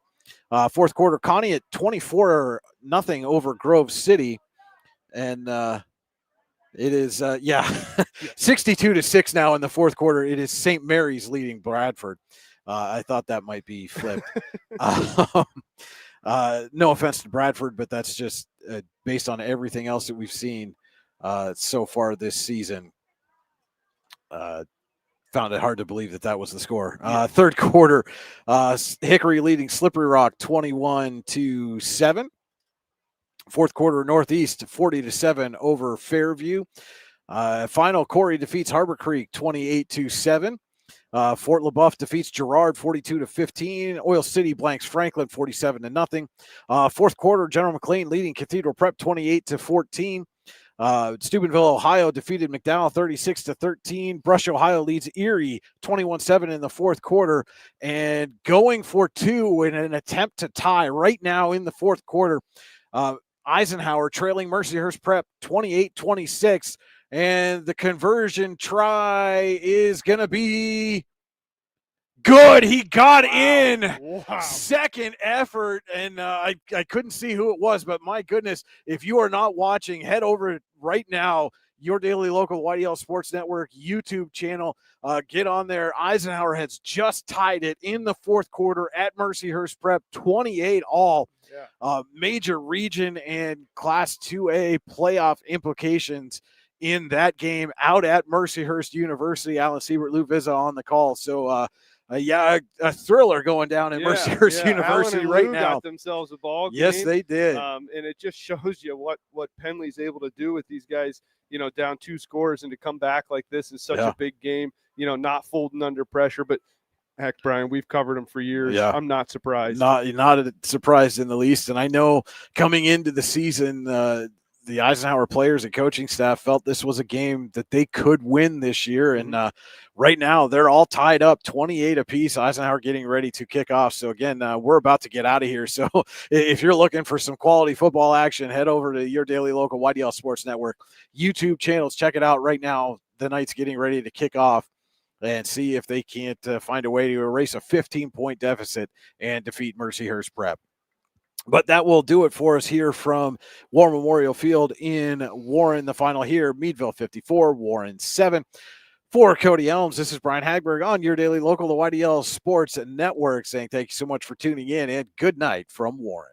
Fourth quarter, Connie at 24-0 over Grove City. And it is, 62-6 now in the fourth quarter. It is St. Mary's leading Bradford. I thought that might be flipped. No offense to Bradford, but that's just based on everything else that we've seen so far this season. Found it hard to believe that was the score. Third quarter, Hickory leading Slippery Rock 21-7. Fourth quarter, Northeast 40-7 over Fairview. Final, Corey defeats Harbor Creek 28-7. Fort LaBeouf defeats Girard 42-15. Oil City blanks Franklin 47-0. Fourth quarter, General McLean leading Cathedral Prep 28-14. Steubenville, Ohio defeated McDowell 36-13. Brush, Ohio leads Erie 21-7 in the fourth quarter, and going for 2 in an attempt to tie right now in the fourth quarter. Eisenhower trailing Mercyhurst Prep 28-26, and the conversion try is going to be good. He got in. Wow. Second effort, and I couldn't see who it was, but my goodness, if you are not watching, head over right now, your daily local YDL Sports Network YouTube channel. Get on there. Eisenhower has just tied it in the fourth quarter at Mercyhurst Prep, 28 all. Yeah. Major region and Class 2A playoff implications in that game out at Mercyhurst University. Alan Siebert, Lou Vizza on the call. So, a thriller going down at Mercyhurst University Allen and right Lou now. got themselves a ball game. Yes, they did. And it just shows you what Penley's able to do with these guys, down 2 scores, and to come back like this is such a big game, not folding under pressure. But heck, Brian, we've covered them for years. Yeah. I'm not surprised. Not surprised in the least. And I know coming into the season, the Eisenhower players and coaching staff felt this was a game that they could win this year. And right now they're all tied up 28 apiece. Eisenhower getting ready to kick off. So again, we're about to get out of here. So if you're looking for some quality football action, head over to your daily local YDL Sports Network YouTube channels. Check it out right now. The night's getting ready to kick off, and see if they can't find a way to erase a 15-point deficit and defeat Mercyhurst Prep. But that will do it for us here from War Memorial Field in Warren. The final here, Meadville 54, Warren 7. For Cody Elms, this is Brian Hagberg on your daily local, the YDL Sports Network, saying thank you so much for tuning in, and good night from Warren.